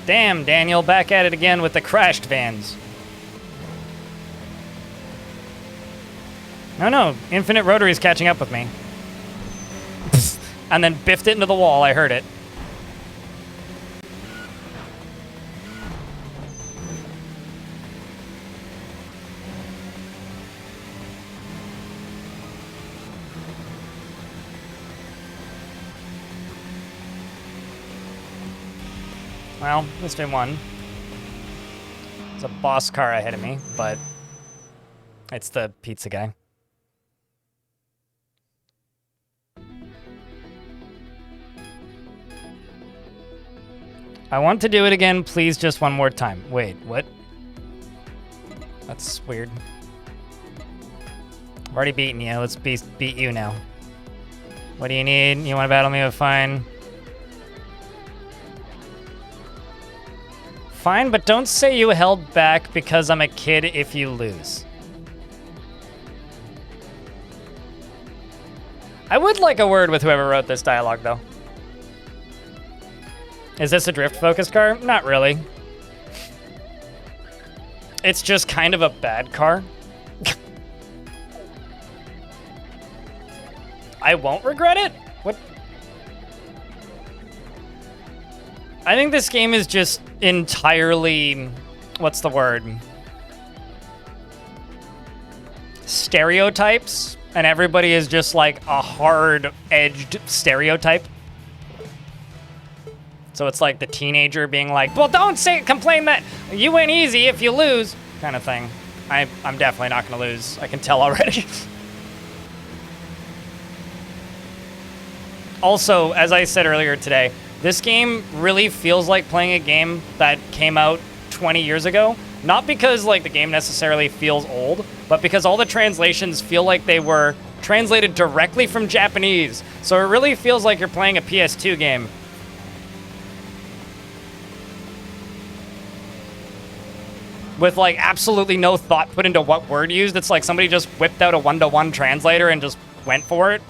Damn, Daniel, back at it again with the crashed vans. No, Infinite Rotary is catching up with me. And then biffed it into the wall, I heard it. Well, missed him one. There's a boss car ahead of me, but it's the pizza guy. I want to do it again, please, just one more time. Wait, what? That's weird. I've already beaten you. Let's beat you now. What do you need? You want to battle me with fine? Fine, but don't say you held back because I'm a kid if you lose. I would like a word with whoever wrote this dialogue, though. Is this a drift-focused car? Not really. It's just kind of a bad car. I won't regret it? What? I think this game is just entirely... What's the word? Stereotypes, and everybody is just like a hard-edged stereotype. So it's like the teenager being like, well, don't complain that you went easy if you lose, kind of thing. I'm definitely not going to lose. I can tell already. Also, as I said earlier today, this game really feels like playing a game that came out 20 years ago. Not because like the game necessarily feels old, but because all the translations feel like they were translated directly from Japanese. So it really feels like you're playing a PS2 game. With like absolutely no thought put into what word used. It's like somebody just whipped out a one-to-one translator and just went for it.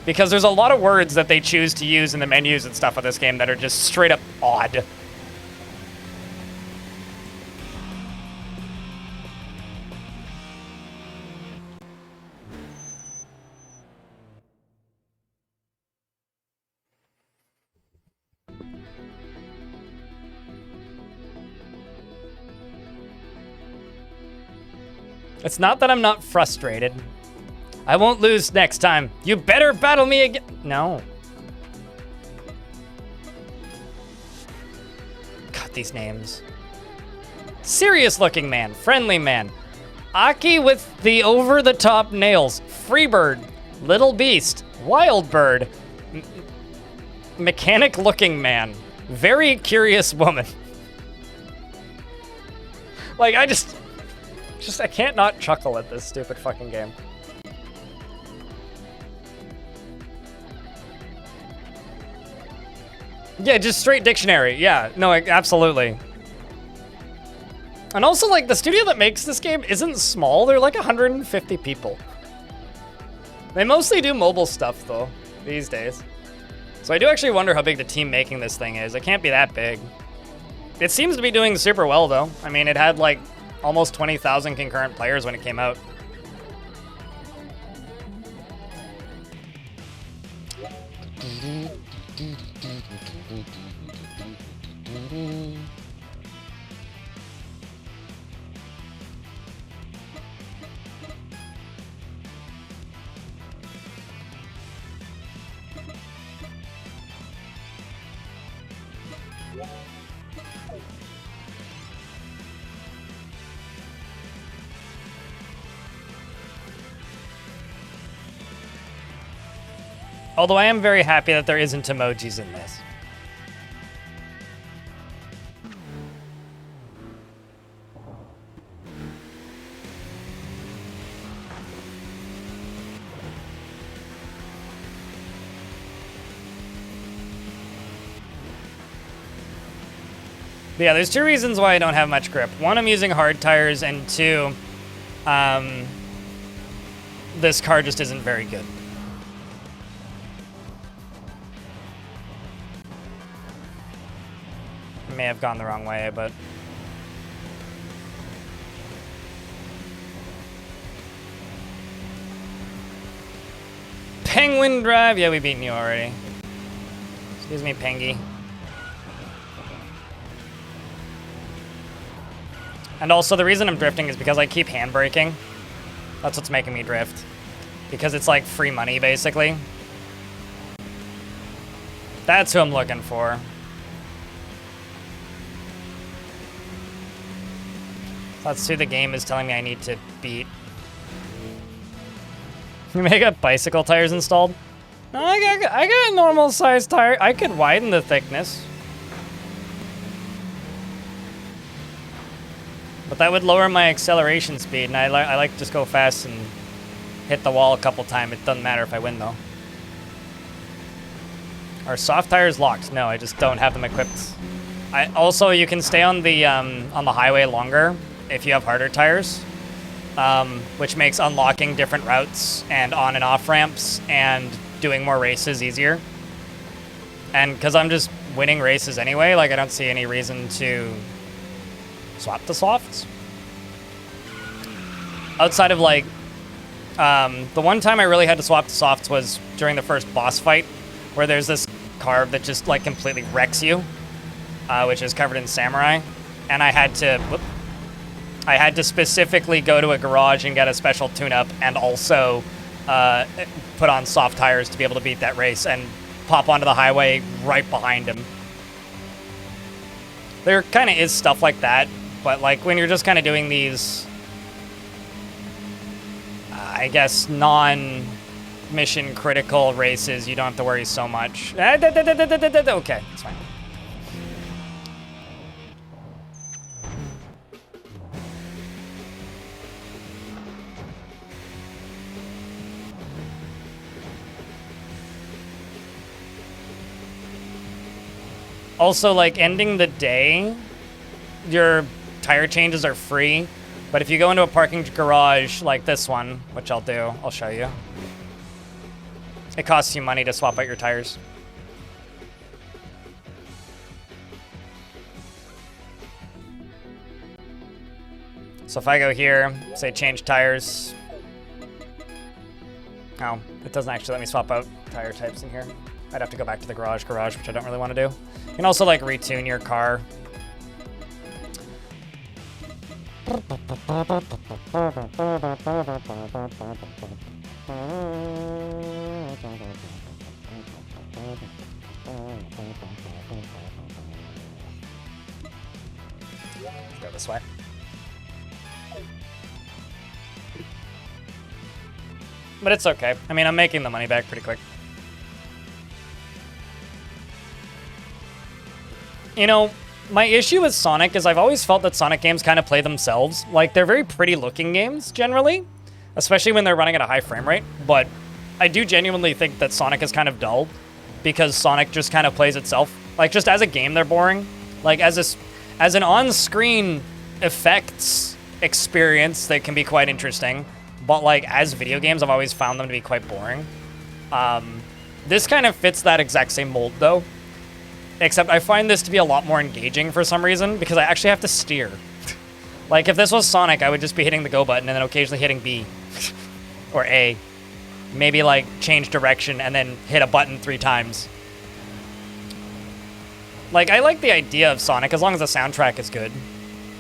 Because there's a lot of words that they choose to use in the menus and stuff of this game that are just straight up odd. It's not that I'm not frustrated. I won't lose next time. You better battle me again. No. God, these names. Serious looking man. Friendly man. Aki with the over-the-top nails. Freebird. Little beast. Wild bird. Mechanic looking man. Very curious woman. Like, I can't not chuckle at this stupid fucking game. Yeah, just straight dictionary. Yeah, no, absolutely. And also, like, the studio that makes this game isn't small. They're like 150 people. They mostly do mobile stuff, though, these days. So I do actually wonder how big the team making this thing is. It can't be that big. It seems to be doing super well, though. I mean, it had, like, almost 20,000 concurrent players when it came out. Although I am very happy that there isn't emojis in this. But yeah, there's two reasons why I don't have much grip. One, I'm using hard tires, and two, this car just isn't very good. May have gone the wrong way, but Penguin Drive. Yeah, we beaten you already. Excuse me, Pengy. And also, the reason I'm drifting is because I keep handbraking. That's what's making me drift. Because it's like free money, basically. That's who I'm looking for. That's who the game is telling me I need to beat. You may got bicycle tires installed? No, I got a normal size tire. I could widen the thickness. But that would lower my acceleration speed, and I like to just go fast and hit the wall a couple times. It doesn't matter if I win, though. Are soft tires locked? No, I just don't have them equipped. Also, you can stay on the highway longer if you have harder tires. which makes unlocking different routes and on and off ramps and doing more races easier. And because I'm just winning races anyway, like I don't see any reason to swap to softs. Outside of like, the one time I really had to swap to softs was during the first boss fight, where there's this carve that just like completely wrecks you, which is covered in samurai, and I had to specifically go to a garage and get a special tune-up, and also put on soft tires to be able to beat that race and pop onto the highway right behind him. There kind of is stuff like that, but like when you're just kind of doing these, I guess, non-mission critical races, you don't have to worry so much. Okay, it's fine. Also, like, ending the day, your tire changes are free, but if you go into a parking garage like this one, which I'll do, I'll show you, it costs you money to swap out your tires. So if I go here, say change tires, oh, it doesn't actually let me swap out tire types in here. I'd have to go back to the garage, which I don't really want to do. You can also like retune your car. Let's go this way. But it's okay. I mean, I'm making the money back pretty quick. You know, my issue with Sonic is I've always felt that Sonic games kind of play themselves. Like, they're very pretty looking games, generally, especially when they're running at a high frame rate. But I do genuinely think that Sonic is kind of dull because Sonic just kind of plays itself. Like, just as a game, they're boring. Like, as an on-screen effects experience, they can be quite interesting. But, like, as video games, I've always found them to be quite boring. This kind of fits that exact same mold, though. Except I find this to be a lot more engaging for some reason, because I actually have to steer. Like, if this was Sonic, I would just be hitting the go button and then occasionally hitting B. Or A. Maybe, like, change direction and then hit a button 3 times. Like, I like the idea of Sonic, as long as the soundtrack is good.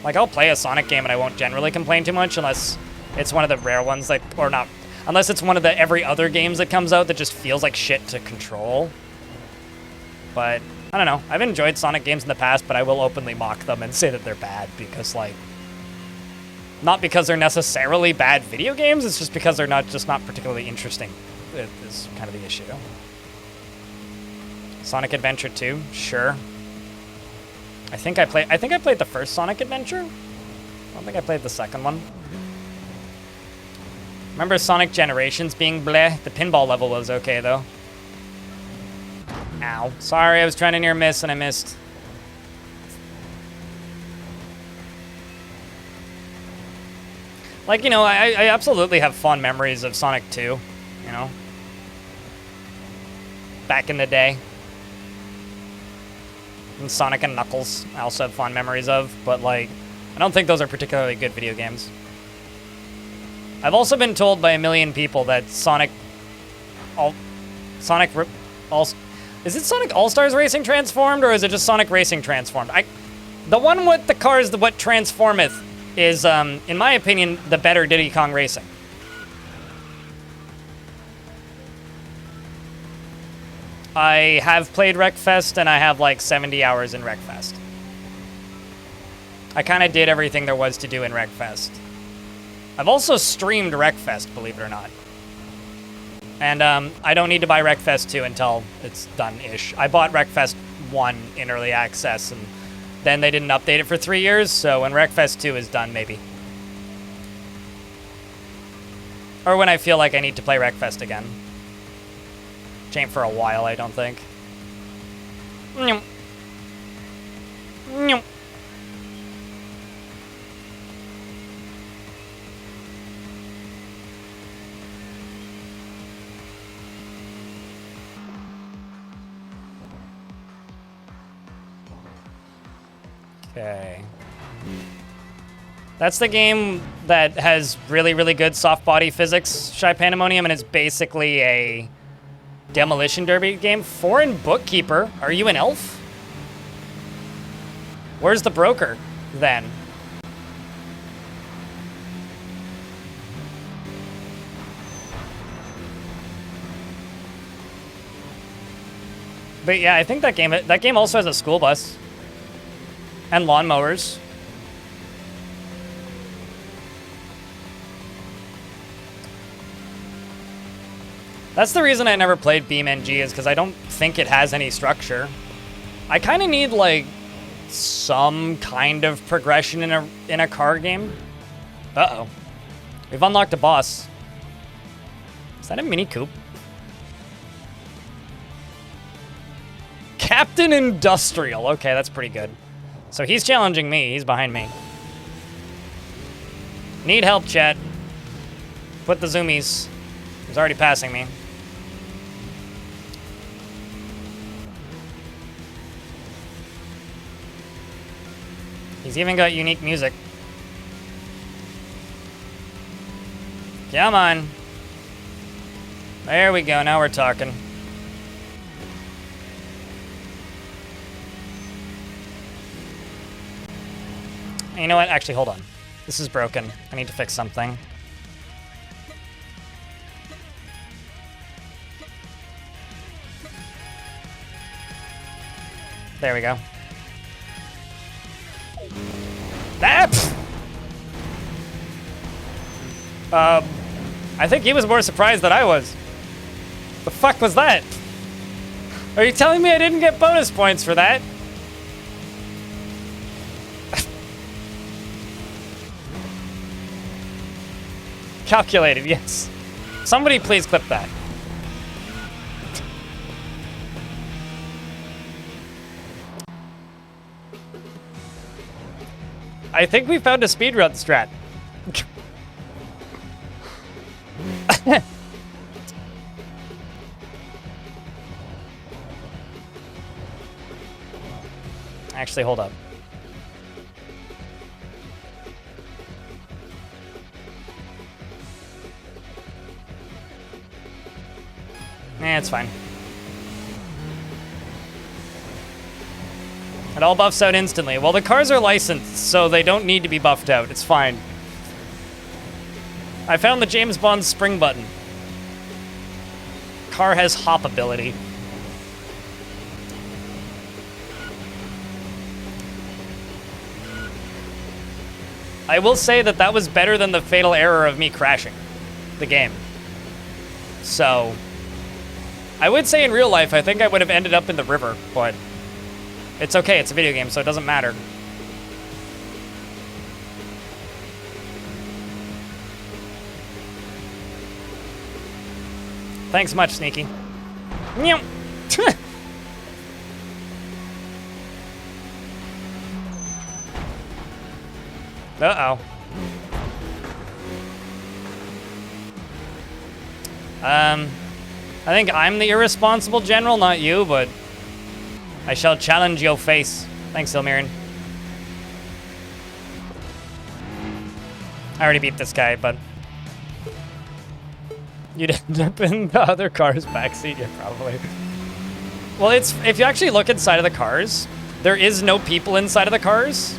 Like, I'll play a Sonic game and I won't generally complain too much, unless it's one of the rare ones that, or not, unless it's one of the every other games that comes out that just feels like shit to control. But I don't know. I've enjoyed Sonic games in the past, but I will openly mock them and say that they're bad because, like, not because they're necessarily bad video games, it's just because they're not particularly interesting. It is kind of the issue. Sonic Adventure 2, sure. I think I played the first Sonic Adventure. I don't think I played the second one. Remember Sonic Generations being bleh? The pinball level was okay though. Ow. Sorry, I was trying to near miss and I missed. Like, you know, I absolutely have fond memories of Sonic 2, you know? Back in the day. And Sonic and Knuckles I also have fond memories of, but, like, I don't think those are particularly good video games. I've also been told by a million people that is it Sonic All-Stars Racing Transformed, or is it just Sonic Racing Transformed? The one with the cars, what transformeth, is, in my opinion, the better Diddy Kong Racing. I have played Wreckfest, and I have, like, 70 hours in Wreckfest. I kind of did everything there was to do in Wreckfest. I've also streamed Wreckfest, believe it or not. And I don't need to buy Wreckfest 2 until it's done-ish. I bought Wreckfest 1 in early access, and then they didn't update it for 3 years, so when Wreckfest 2 is done, maybe. Or when I feel like I need to play Wreckfest again. Which ain't for a while, I don't think. Okay. That's the game that has really, really good soft body physics, Shy Pandemonium, and it's basically a demolition derby game. Foreign bookkeeper. Are you an elf? Where's the broker, then? But yeah, I think that game also has a school bus. And lawnmowers. That's the reason I never played BeamNG, is because I don't think it has any structure. I kind of need, like, some kind of progression in a car game. Uh-oh. We've unlocked a boss. Is that a Mini Coupe? Captain Industrial. Okay, that's pretty good. So he's challenging me. He's behind me. Need help, chat. Put the zoomies. He's already passing me. He's even got unique music. Come on. There we go. Now we're talking. You know what? Actually, hold on. This is broken. I need to fix something. There we go. I think he was more surprised than I was. The fuck was that? Are you telling me I didn't get bonus points for that? Calculated, yes. Somebody please clip that. I think we found a speedrun strat. Actually, hold up. It's fine. It all buffs out instantly. Well, the cars are licensed, so they don't need to be buffed out. It's fine. I found the James Bond spring button. Car has hop ability. I will say that that was better than the fatal error of me crashing the game. So, I would say in real life, I think I would have ended up in the river, but it's okay. It's a video game, so it doesn't matter. Thanks much, Sneaky. Uh-oh. I think I'm the irresponsible general, not you, but I shall challenge your face. Thanks, Ilmirian. I already beat this guy, but you'd end up in the other car's backseat, yeah, probably. Well, it's if you actually look inside of the cars, there is no people inside of the cars.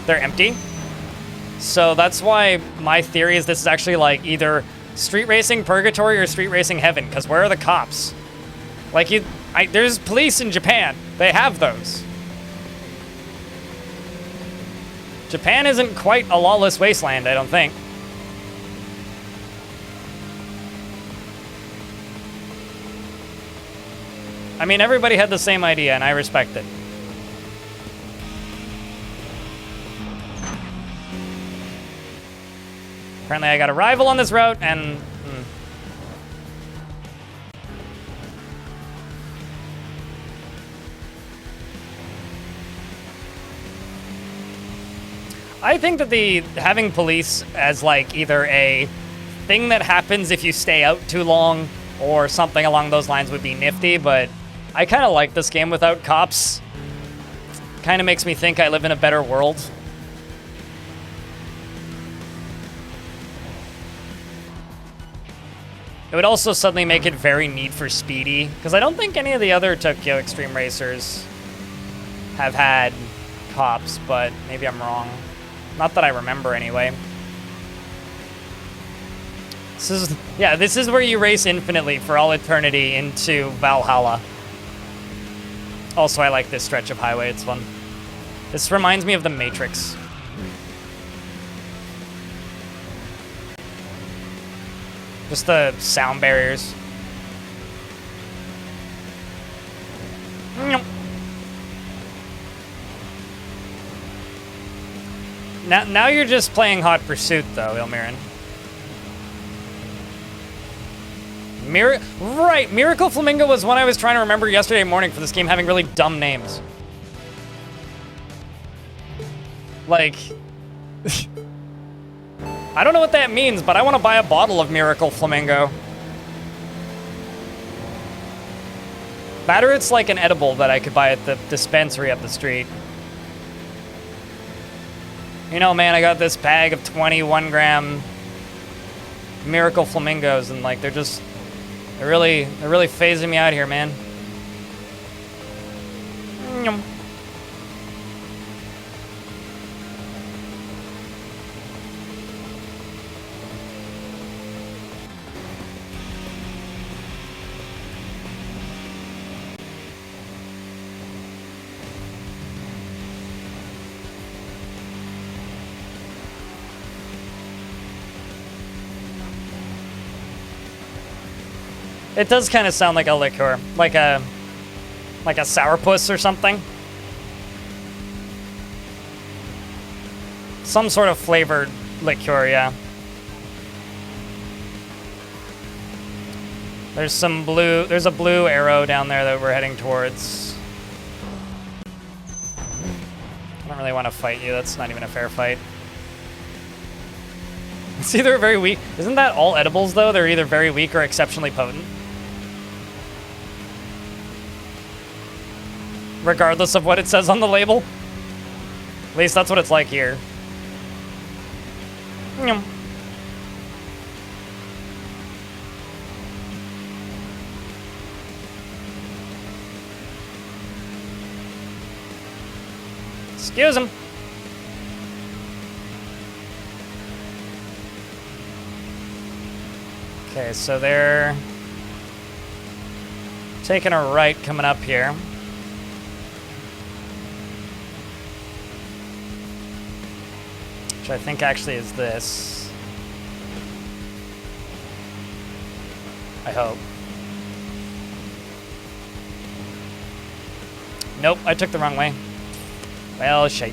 They're empty. So that's why my theory is this is actually like either street racing purgatory or street racing heaven, because where are the cops? Like, there's police in Japan. They have those. Japan isn't quite a lawless wasteland, I don't think. I mean, everybody had the same idea, and I respect it. Apparently I got a rival on this route, and... I think that having police as, like, either a thing that happens if you stay out too long or something along those lines would be nifty, but I kind of like this game without cops. kind of makes me think I live in a better world. It would also suddenly make it very Need for Speedy, because I don't think any of the other Tokyo Xtreme racers have had cops, but maybe I'm wrong. Not that I remember anyway. This is where you race infinitely for all eternity into Valhalla. Also, I like this stretch of highway, it's fun. This reminds me of The Matrix. Just the sound barriers. Now you're just playing Hot Pursuit, though, Ilmirin. Right, Miracle Flamingo was one I was trying to remember yesterday morning for this game having really dumb names. Like... I don't know what that means, but I want to buy a bottle of Miracle Flamingo. That or it's like an edible that I could buy at the dispensary up the street. You know, man, I got this bag of 21 gram Miracle Flamingos, and like they're really phasing me out here, man. It does kind of sound like a liqueur, like a sourpuss or something. Some sort of flavored liqueur, yeah. There's a blue arrow down there that we're heading towards. I don't really want to fight you, that's not even a fair fight. It's either very weak. Isn't that all edibles though? They're either very weak or exceptionally potent. Regardless of what it says on the label. At least that's what it's like here. Excuse him. Okay, so they're taking a right coming up here. Which I think actually is this. I hope. Nope, I took the wrong way. Well, shite.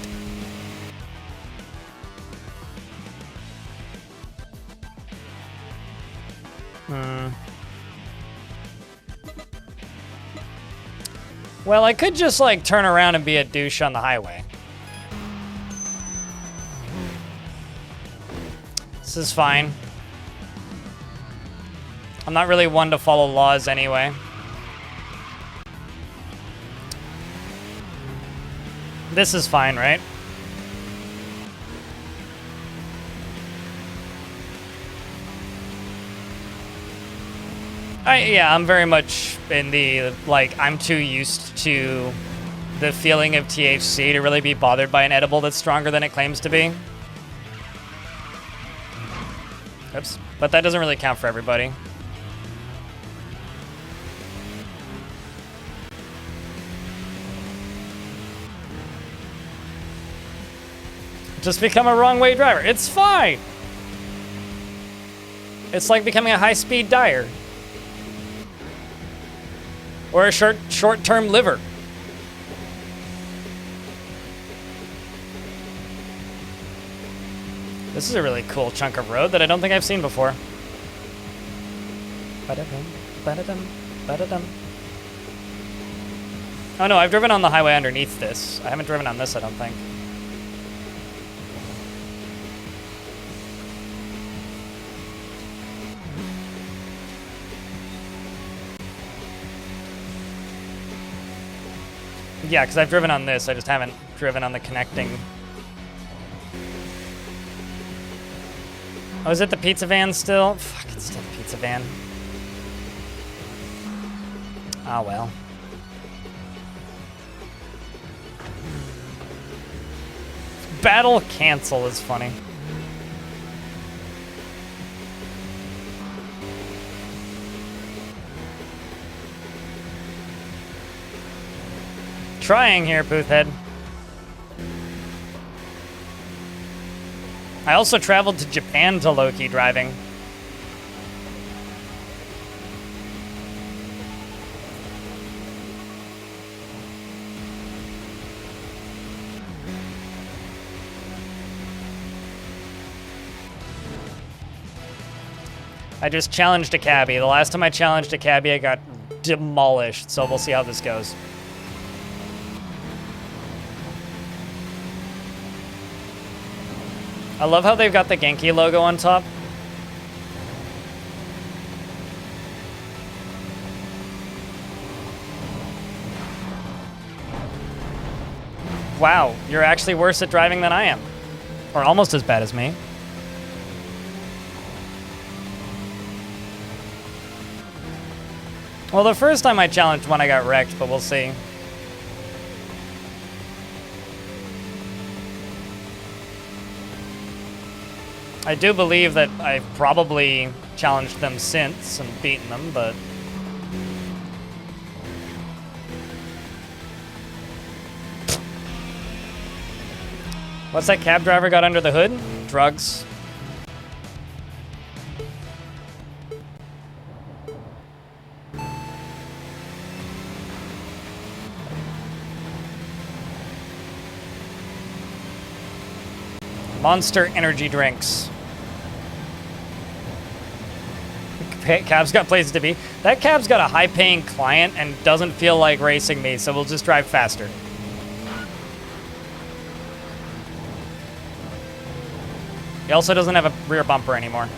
Well, I could just, like, turn around and be a douche on the highway. This is fine. I'm not really one to follow laws anyway. This is fine, right? Yeah, I'm very much in the, like, I'm too used to the feeling of THC to really be bothered by an edible that's stronger than it claims to be. Oops. But that doesn't really count for everybody. Just become a wrong-way driver. It's fine! It's like becoming a high-speed dyer. Or a short-term liver. This is a really cool chunk of road that I don't think I've seen before. Ba-da-dum, ba-da-dum, ba-da-dum. Oh no, I've driven on the highway underneath this. I haven't driven on this, I don't think. Yeah, because I've driven on this. I just haven't driven on the connecting. Oh, is it the pizza van still? Fuck, it's still the pizza van. Oh, well. Battle cancel is funny. Trying here, Boothhead. I also traveled to Japan to Loki driving. I just challenged a cabbie. The last time I challenged a cabbie, I got demolished, so we'll see how this goes. I love how they've got the Genki logo on top. Wow, you're actually worse at driving than I am. Or almost as bad as me. Well, the first time I challenged one, I got wrecked, but we'll see. I do believe that I've probably challenged them since and beaten them, but... What's that cab driver got under the hood? Drugs. Monster energy drinks. Cab's got places to be. That cab's got a high-paying client and doesn't feel like racing me, so we'll just drive faster. He also doesn't have a rear bumper anymore.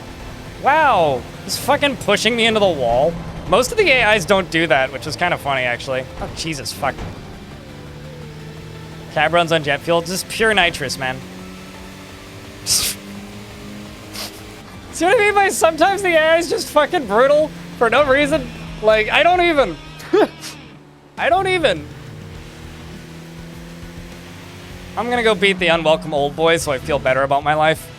Wow, he's fucking pushing me into the wall. Most of the AIs don't do that, which is kind of funny, actually. Oh, Jesus, fuck. Cab runs on jet fuel. Just pure nitrous, man. See what I mean by sometimes the AI is just fucking brutal for no reason? Like, I don't even. I don't even. I'm gonna go beat the unwelcome old boy so I feel better about my life.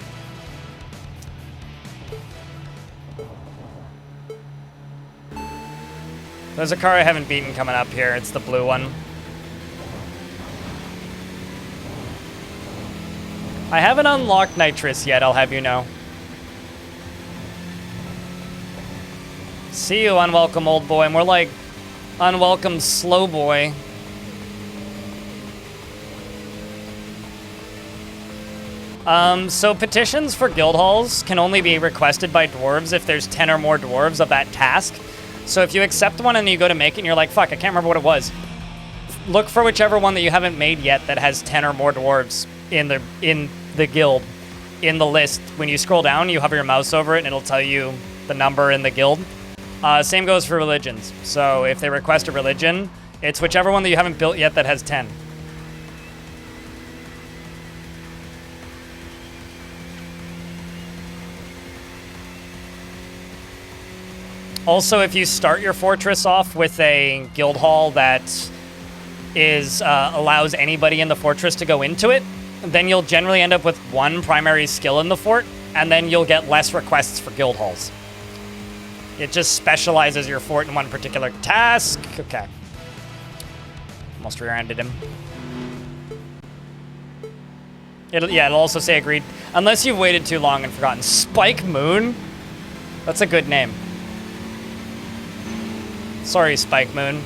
There's a car I haven't beaten coming up here. It's the blue one. I haven't unlocked nitrous yet, I'll have you know. See you, unwelcome old boy. More like unwelcome slow boy. So petitions for guild halls can only be requested by dwarves if there's 10 or more dwarves of that task. So if you accept one and you go to make it and you're like, fuck, I can't remember what it was. Look for whichever one that you haven't made yet that has 10 or more dwarves in the guild, in the list. When you scroll down, you hover your mouse over it and it'll tell you the number in the guild. Same goes for religions. So if they request a religion, it's whichever one that you haven't built yet that has 10. Also, if you start your fortress off with a guild hall that is allows anybody in the fortress to go into it, then you'll generally end up with one primary skill in the fort, and then you'll get less requests for guild halls. It just specializes your fort in one particular task. Okay. Almost rear-ended him. It'll also say agreed. Unless you've waited too long and forgotten. Spike Moon? That's a good name. Sorry, Spike Moon.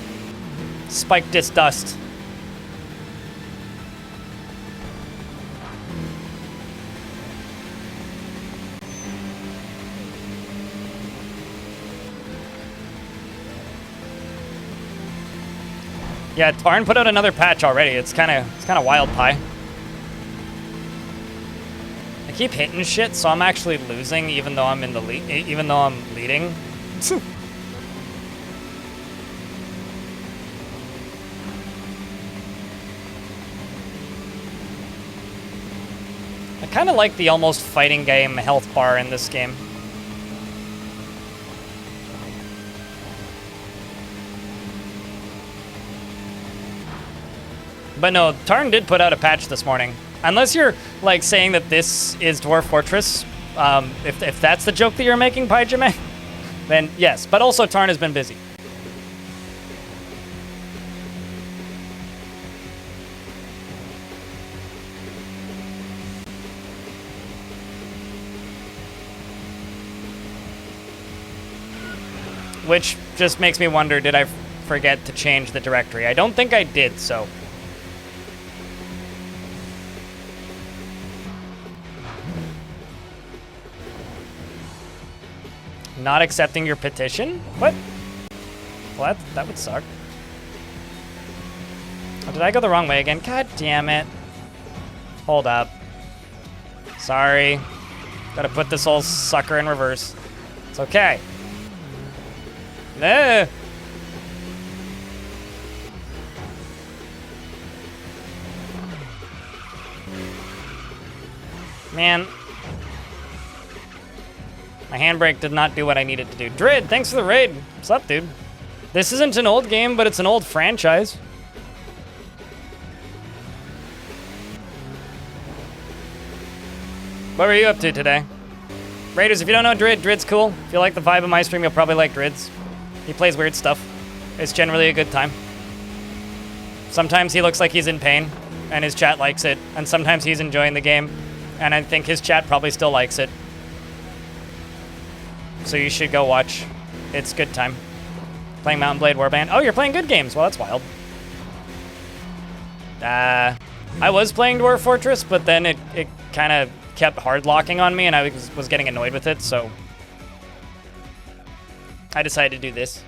Spike Disdust. Yeah, Tarn put out another patch already. It's kind of wild pie. I keep hitting shit, so I'm actually losing even though I'm in the lead, even though I'm leading. kind of like the almost fighting game health bar in this game. But no, Tarn did put out a patch this morning. Unless you're like saying that this is Dwarf Fortress, if that's the joke that you're making, Paijime, then yes. But also Tarn has been busy. Which just makes me wonder, did I forget to change the directory? I don't think I did, so. Not accepting your petition? What? Well, that would suck. Oh, did I go the wrong way again? God damn it. Hold up. Sorry. Gotta put this whole sucker in reverse. It's okay. No. Man. My handbrake did not do what I needed to do. Drid, thanks for the raid. What's up, dude? This isn't an old game, but it's an old franchise. What were you up to today? Raiders, if you don't know Drid, Drid's cool. If you like the vibe of my stream, you'll probably like Drid's. He plays weird stuff. It's generally a good time. Sometimes he looks like he's in pain, and his chat likes it. And sometimes he's enjoying the game, and I think his chat probably still likes it. So you should go watch. It's good time. Playing Mountain Blade Warband. Oh, you're playing good games. Well, that's wild. I was playing Dwarf Fortress, but then it kind of kept hard locking on me, and I was getting annoyed with it, so I decided to do this.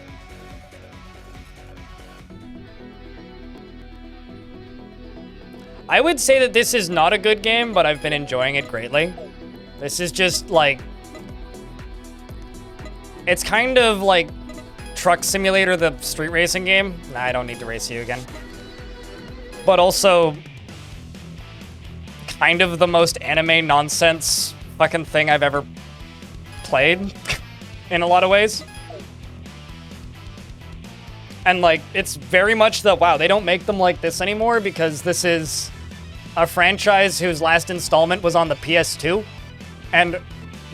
I would say that this is not a good game, but I've been enjoying it greatly. This is just like, it's kind of like Truck Simulator, the street racing game. Nah, I don't need to race you again. But also kind of the most anime nonsense fucking thing I've ever played in a lot of ways. And like, it's very much the, wow, they don't make them like this anymore because this is a franchise whose last installment was on the PS2. And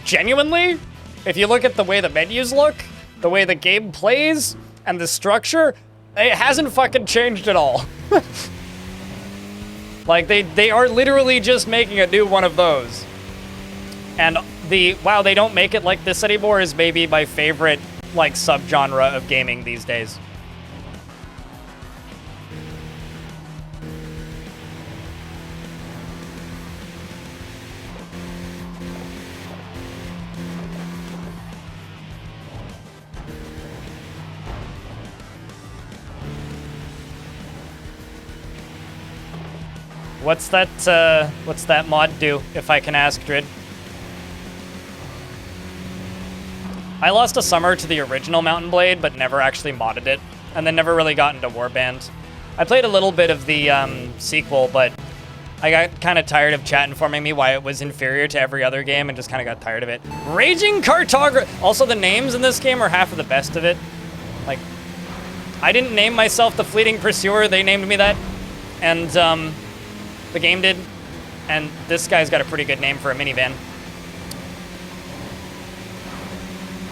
genuinely, if you look at the way the menus look, the way the game plays, and the structure, it hasn't fucking changed at all. Like, they are literally just making a new one of those. And the, wow, they don't make it like this anymore is maybe my favorite, like, subgenre of gaming these days. What's that mod do, if I can ask, Drid? I lost a summer to the original Mountain Blade, but never actually modded it, and then never really got into Warband. I played a little bit of the sequel, but I got kind of tired of chat informing me why it was inferior to every other game, and just kind of got tired of it. Raging Cartographer! Also, the names in this game are half of the best of it. Like, I didn't name myself the Fleeting Pursuer, they named me that, and the game did, and this guy's got a pretty good name for a minivan.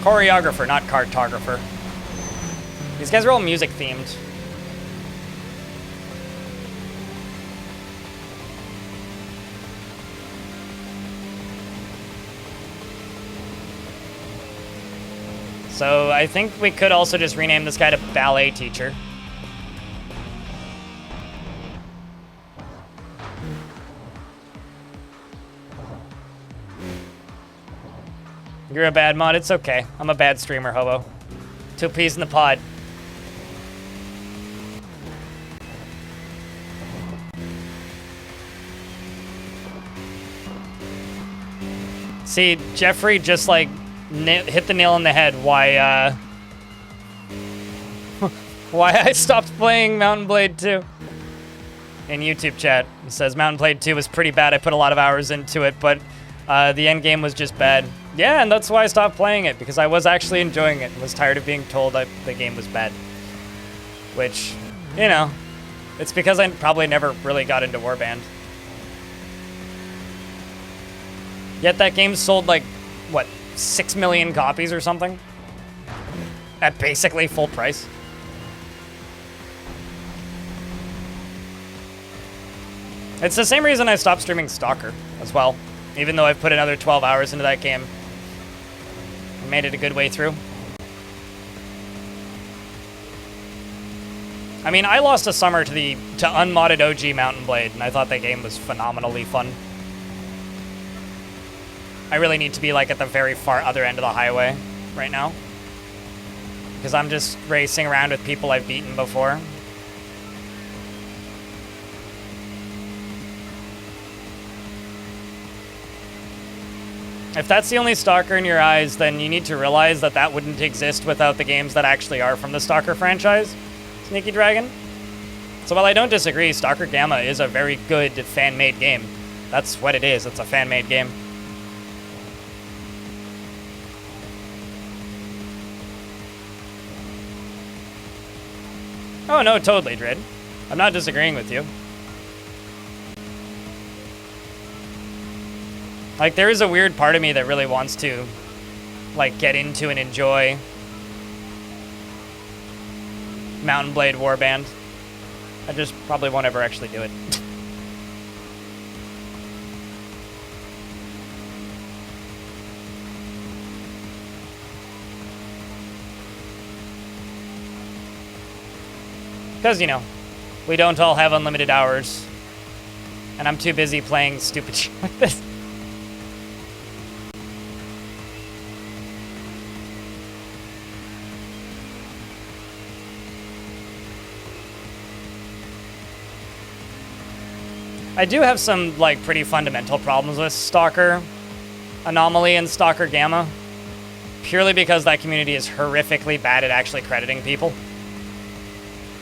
Choreographer, not cartographer. These guys are all music themed. So I think we could also just rename this guy to Ballet Teacher. You're a bad mod, it's okay. I'm a bad streamer, hobo. 2 peas in the pod. See, Jeffrey just like hit the nail on the head why why I stopped playing Mountain Blade 2. in YouTube chat. It says Mountain Blade 2 was pretty bad. I put a lot of hours into it, but the end game was just bad. Yeah, and that's why I stopped playing it, because I was actually enjoying it and was tired of being told the game was bad. Which, you know, it's because I probably never really got into Warband. Yet that game sold like, what, 6 million copies or something? At basically full price. It's the same reason I stopped streaming Stalker as well, even though I've put another 12 hours into that game. I made it a good way through. I mean, I lost a summer to unmodded OG Mountain Blade, and I thought that game was phenomenally fun. I really need to be like at the very far other end of the highway right now, because I'm just racing around with people I've beaten before. If that's the only Stalker in your eyes, then you need to realize that that wouldn't exist without the games that actually are from the Stalker franchise, Sneaky Dragon. So while I don't disagree, Stalker Gamma is a very good fan-made game. That's what it is. It's a fan-made game. Oh no, totally, Drid. I'm not disagreeing with you. Like, there is a weird part of me that really wants to, like, get into and enjoy Mountain Blade Warband. I just probably won't ever actually do it. Because, you know, we don't all have unlimited hours. And I'm too busy playing stupid shit like this. I do have some, like, pretty fundamental problems with Stalker Anomaly and Stalker Gamma, purely because that community is horrifically bad at actually crediting people.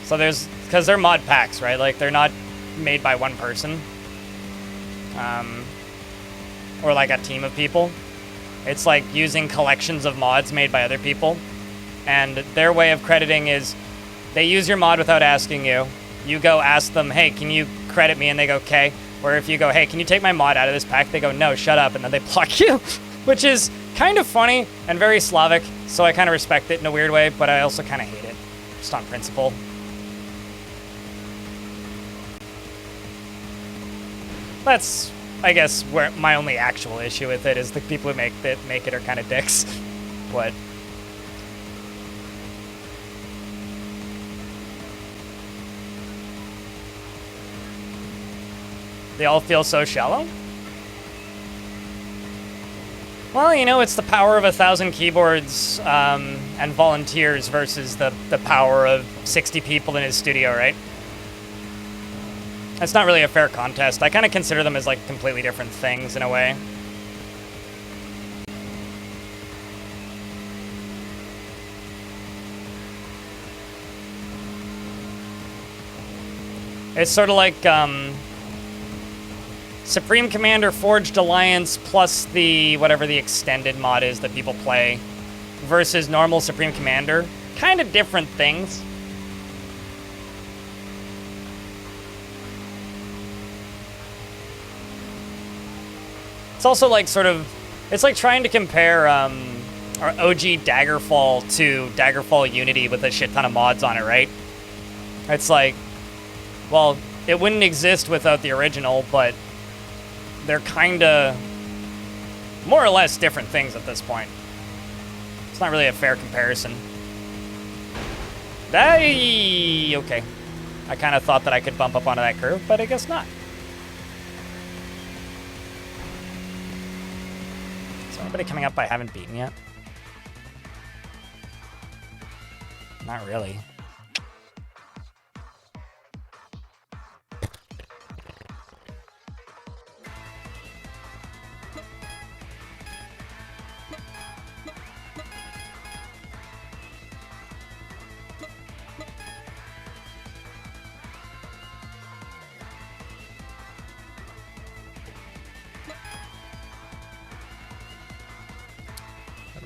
So because they're mod packs, right? Like, they're not made by one person, or like a team of people. It's like using collections of mods made by other people, and their way of crediting is they use your mod without asking you. You go ask them, hey, can you credit me? And they go, okay. Or if you go, hey, can you take my mod out of this pack? They go, no, shut up. And then they block you, which is kind of funny and very Slavic. So I kind of respect it in a weird way, but I also kind of hate it, just on principle. That's, I guess, where my only actual issue with it is the people who make it are kind of dicks. But they all feel so shallow? Well, you know, it's the power of 1,000 keyboards and volunteers versus the power of 60 people in his studio, right? It's not really a fair contest. I kind of consider them as, like, completely different things in a way. It's sort of like, Supreme Commander Forged Alliance plus whatever the extended mod is that people play versus normal Supreme Commander. Kind of different things. It's also like it's like trying to compare our OG Daggerfall to Daggerfall Unity with a shit ton of mods on it, right? It's like, well, it wouldn't exist without the original, but they're kind of more or less different things at this point. It's not really a fair comparison. Okay. I kind of thought that I could bump up onto that curve, but I guess not. Is there anybody coming up I haven't beaten yet? Not really.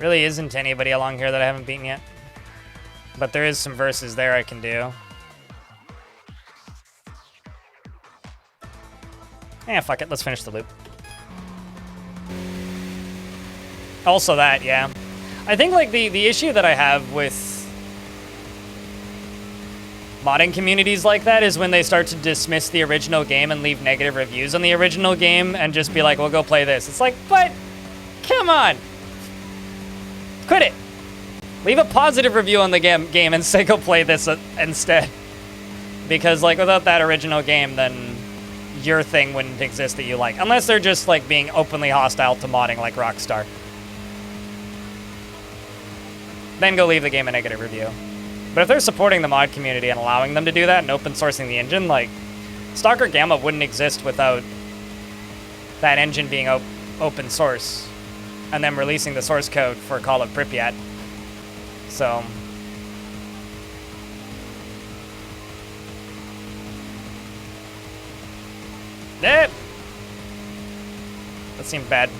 Really isn't anybody along here that I haven't beaten yet. But there is some verses there I can do. Eh, fuck it. Let's finish the loop. Also that, yeah. I think, like, the issue that I have with modding communities like that is when they start to dismiss the original game and leave negative reviews on the original game and just be like, well, go play this. It's like, but come on. Quit it. Leave a positive review on the game and say go play this instead. Because, like, without that original game, then your thing wouldn't exist that you like. Unless they're just, like, being openly hostile to modding like Rockstar. Then go leave the game a negative review. But if they're supporting the mod community and allowing them to do that and open sourcing the engine, like, Stalker Gamma wouldn't exist without that engine being open source and them releasing the source code for Call of Pripyat. So, that seemed bad.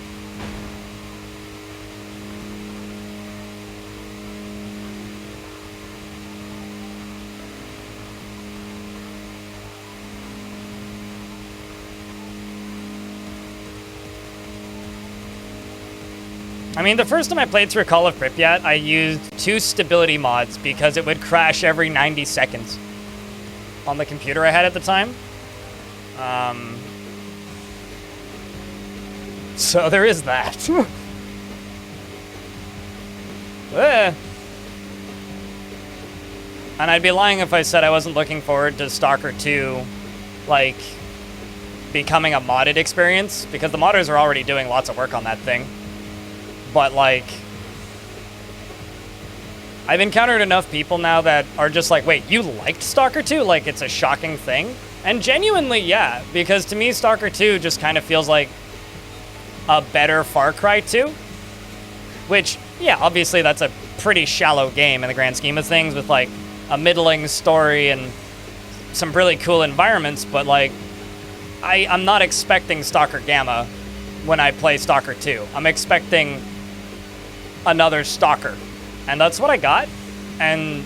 I mean, the first time I played through Call of Pripyat, I used 2 stability mods because it would crash every 90 seconds on the computer I had at the time. So there is that. And I'd be lying if I said I wasn't looking forward to Stalker 2, like, becoming a modded experience, because the modders are already doing lots of work on that thing. But, like, I've encountered enough people now that are just like, wait, you liked Stalker 2? Like, it's a shocking thing? And genuinely, yeah, because to me, Stalker 2 just kind of feels like a better Far Cry 2. Which, yeah, obviously that's a pretty shallow game in the grand scheme of things with, like, a middling story and some really cool environments, but, like, I'm not expecting Stalker Gamma when I play Stalker 2. I'm expecting another Stalker. And that's what I got. And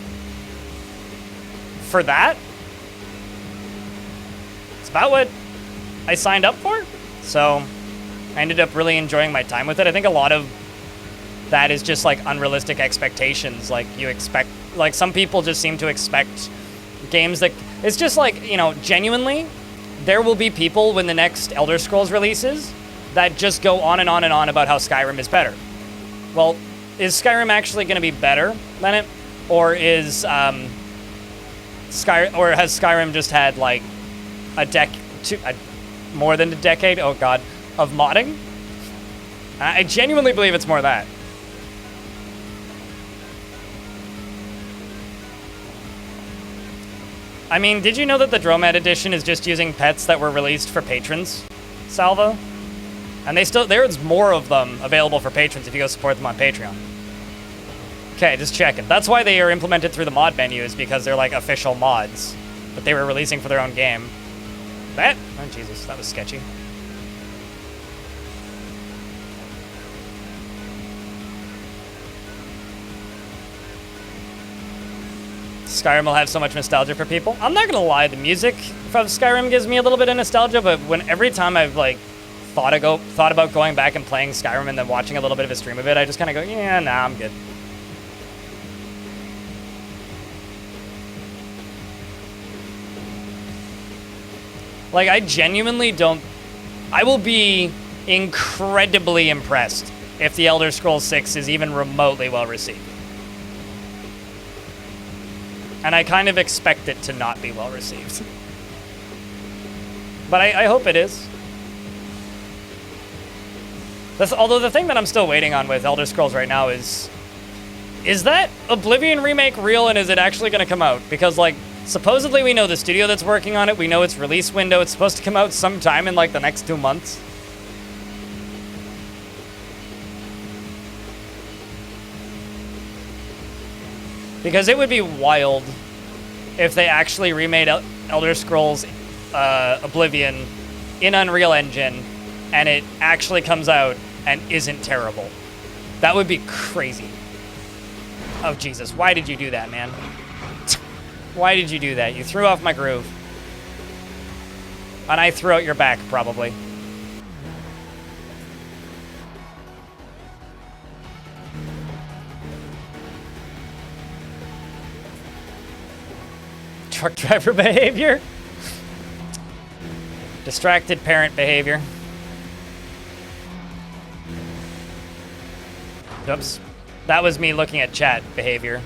for that, it's about what I signed up for. So I ended up really enjoying my time with it. I think a lot of that is just like unrealistic expectations. Like you expect, like some people just seem to expect games that, it's just like, you know, genuinely, there will be people when the next Elder Scrolls releases that just go on and on and on about how Skyrim is better. Well, is Skyrim actually going to be better than it, or is has Skyrim just had like more than a decade? Oh god, of modding? I genuinely believe it's more that. I mean, did you know that the Dromad edition is just using pets that were released for patrons, Salvo? And there's more of them available for patrons if you go support them on Patreon. Okay, just checking. That's why they are implemented through the mod menu, is because they're like official mods that they were releasing for their own game. Oh Jesus, that was sketchy. Skyrim will have so much nostalgia for people. I'm not gonna lie, the music of Skyrim gives me a little bit of nostalgia, but every time I've like thought about going back and playing Skyrim and then watching a little bit of a stream of it, I just kind of go, yeah, nah, I'm good. Like, I genuinely don't... I will be incredibly impressed if the Elder Scrolls 6 is even remotely well received. And I kind of expect it to not be well received. But I hope it is. Although the thing that I'm still waiting on with Elder Scrolls right now is that Oblivion remake real, and is it actually going to come out? Because, like, supposedly we know the studio that's working on it, we know its release window, it's supposed to come out sometime in, like, the next 2 months. Because it would be wild if they actually remade Elder Scrolls Oblivion in Unreal Engine, and it actually comes out and isn't terrible. That would be crazy. Oh, Jesus. Why did you do that, man? Why did you do that? You threw off my groove. And I threw out your back, probably. Truck driver behavior. Distracted parent behavior. Oops. That was me looking at chat behavior.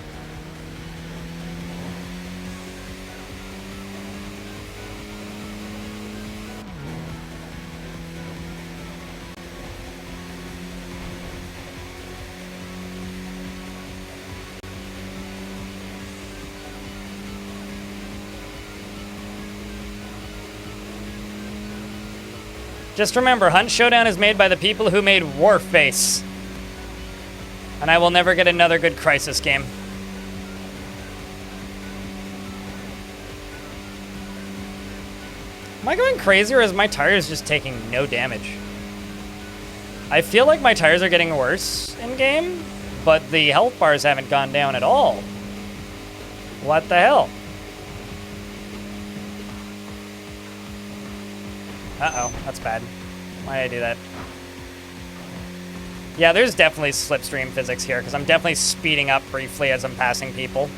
Just remember, Hunt Showdown is made by the people who made Warface. And I will never get another good Crysis game. Am I going crazy, or is my tires just taking no damage? I feel like my tires are getting worse in-game, but the health bars haven't gone down at all. What the hell? Uh-oh, that's bad. Why did I do that? Yeah, there's definitely slipstream physics here, because I'm definitely speeding up briefly as I'm passing people.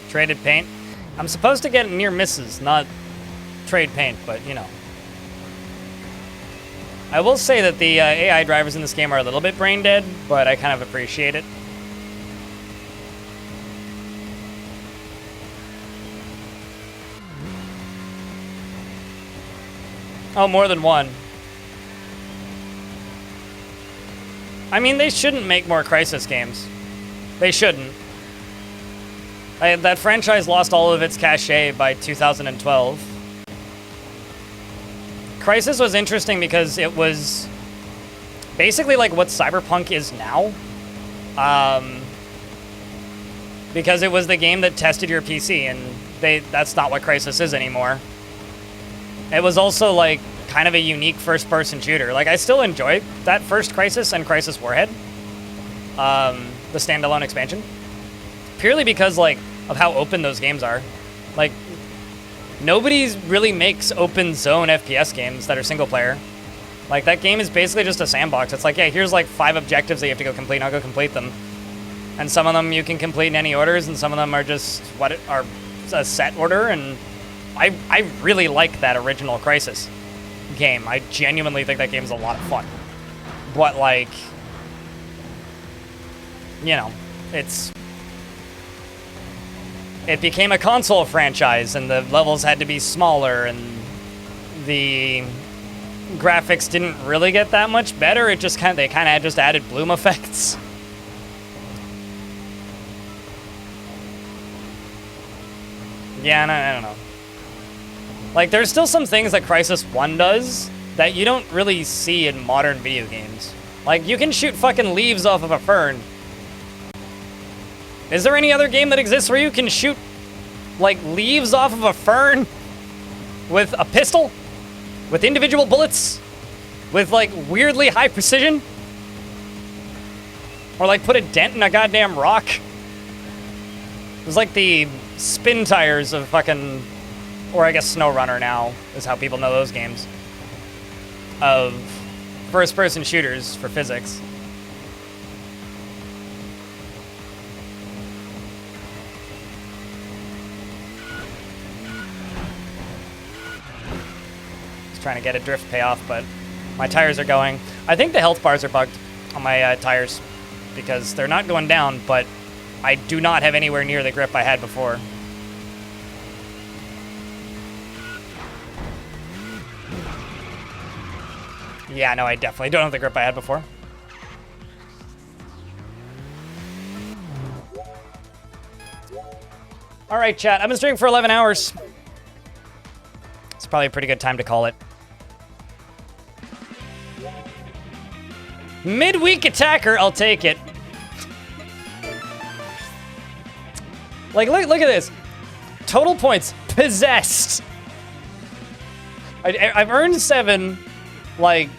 Traded paint. I'm supposed to get near misses, not trade paint, but you know. I will say that the AI drivers in this game are a little bit brain dead, but I kind of appreciate it. Oh, more than one. I mean, they shouldn't make more Crysis games. They shouldn't. That franchise lost all of its cachet by 2012. Crysis was interesting because it was basically like what Cyberpunk is now. Because it was the game that tested your PC, and that's not what Crysis is anymore. It was also like kind of a unique first-person shooter. Like, I still enjoy that first Crysis and Crysis Warhead, the standalone expansion, purely because like of how open those games are. Like, nobody really makes open zone FPS games that are single player. Like, that game is basically just a sandbox. It's like, yeah, here's like 5 objectives that you have to go complete, and I'll go complete them. And some of them you can complete in any orders, and some of them are just what are a set order, and I really like that original Crysis game. I genuinely think that game's a lot of fun. But like, you know, it became a console franchise, and the levels had to be smaller, and the graphics didn't really get that much better. It just they kind of just added bloom effects. Yeah, I don't know. Like, there's still some things that Crysis 1 does that you don't really see in modern video games. Like, you can shoot fucking leaves off of a fern. Is there any other game that exists where you can shoot, like, leaves off of a fern with a pistol? With individual bullets? With, like, weirdly high precision? Or, like, put a dent in a goddamn rock? It was like the spin tires of fucking... Or I guess SnowRunner now is how people know those games. Of first-person shooters for physics. Trying to get a drift payoff, but my tires are going. I think the health bars are bugged on my tires because they're not going down, but I do not have anywhere near the grip I had before. Yeah, no, I definitely don't have the grip I had before. All right, chat. I've been streaming for 11 hours. It's probably a pretty good time to call it. Midweek attacker, I'll take it. Like, look at this. Total points. Possessed. I've earned 7, like,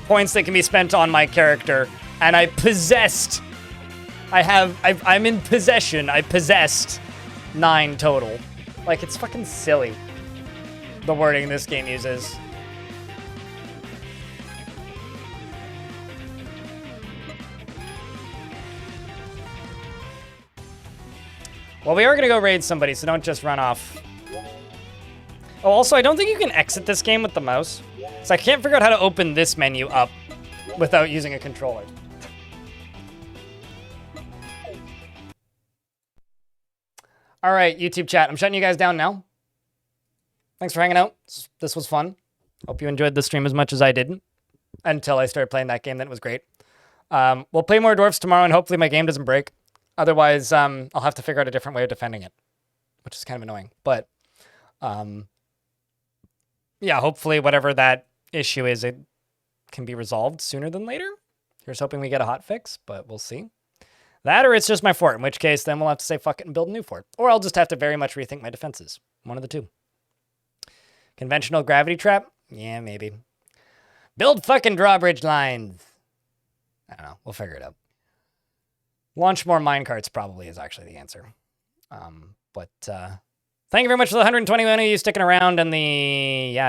points that can be spent on my character, and I possessed. I'm in possession. I possessed 9 total. Like, it's fucking silly, the wording this game uses. Well, we are going to go raid somebody, so don't just run off. Oh, also, I don't think you can exit this game with the mouse. So I can't figure out how to open this menu up without using a controller. All right, YouTube chat. I'm shutting you guys down now. Thanks for hanging out. This was fun. Hope you enjoyed the stream as much as I did. Until I started playing that game, then it was great. We'll play more Dwarfs tomorrow, and hopefully my game doesn't break. Otherwise, I'll have to figure out a different way of defending it, which is kind of annoying. But, yeah, hopefully whatever that issue is, it can be resolved sooner than later. Here's hoping we get a hot fix, but we'll see. That or it's just my fort, in which case then we'll have to say fuck it and build a new fort. Or I'll just have to very much rethink my defenses. One of the two. Conventional gravity trap? Yeah, maybe. Build fucking drawbridge lines. I don't know. We'll figure it out. Launch more minecarts probably is actually the answer. Thank you very much for the 121 of you sticking around and the, yeah,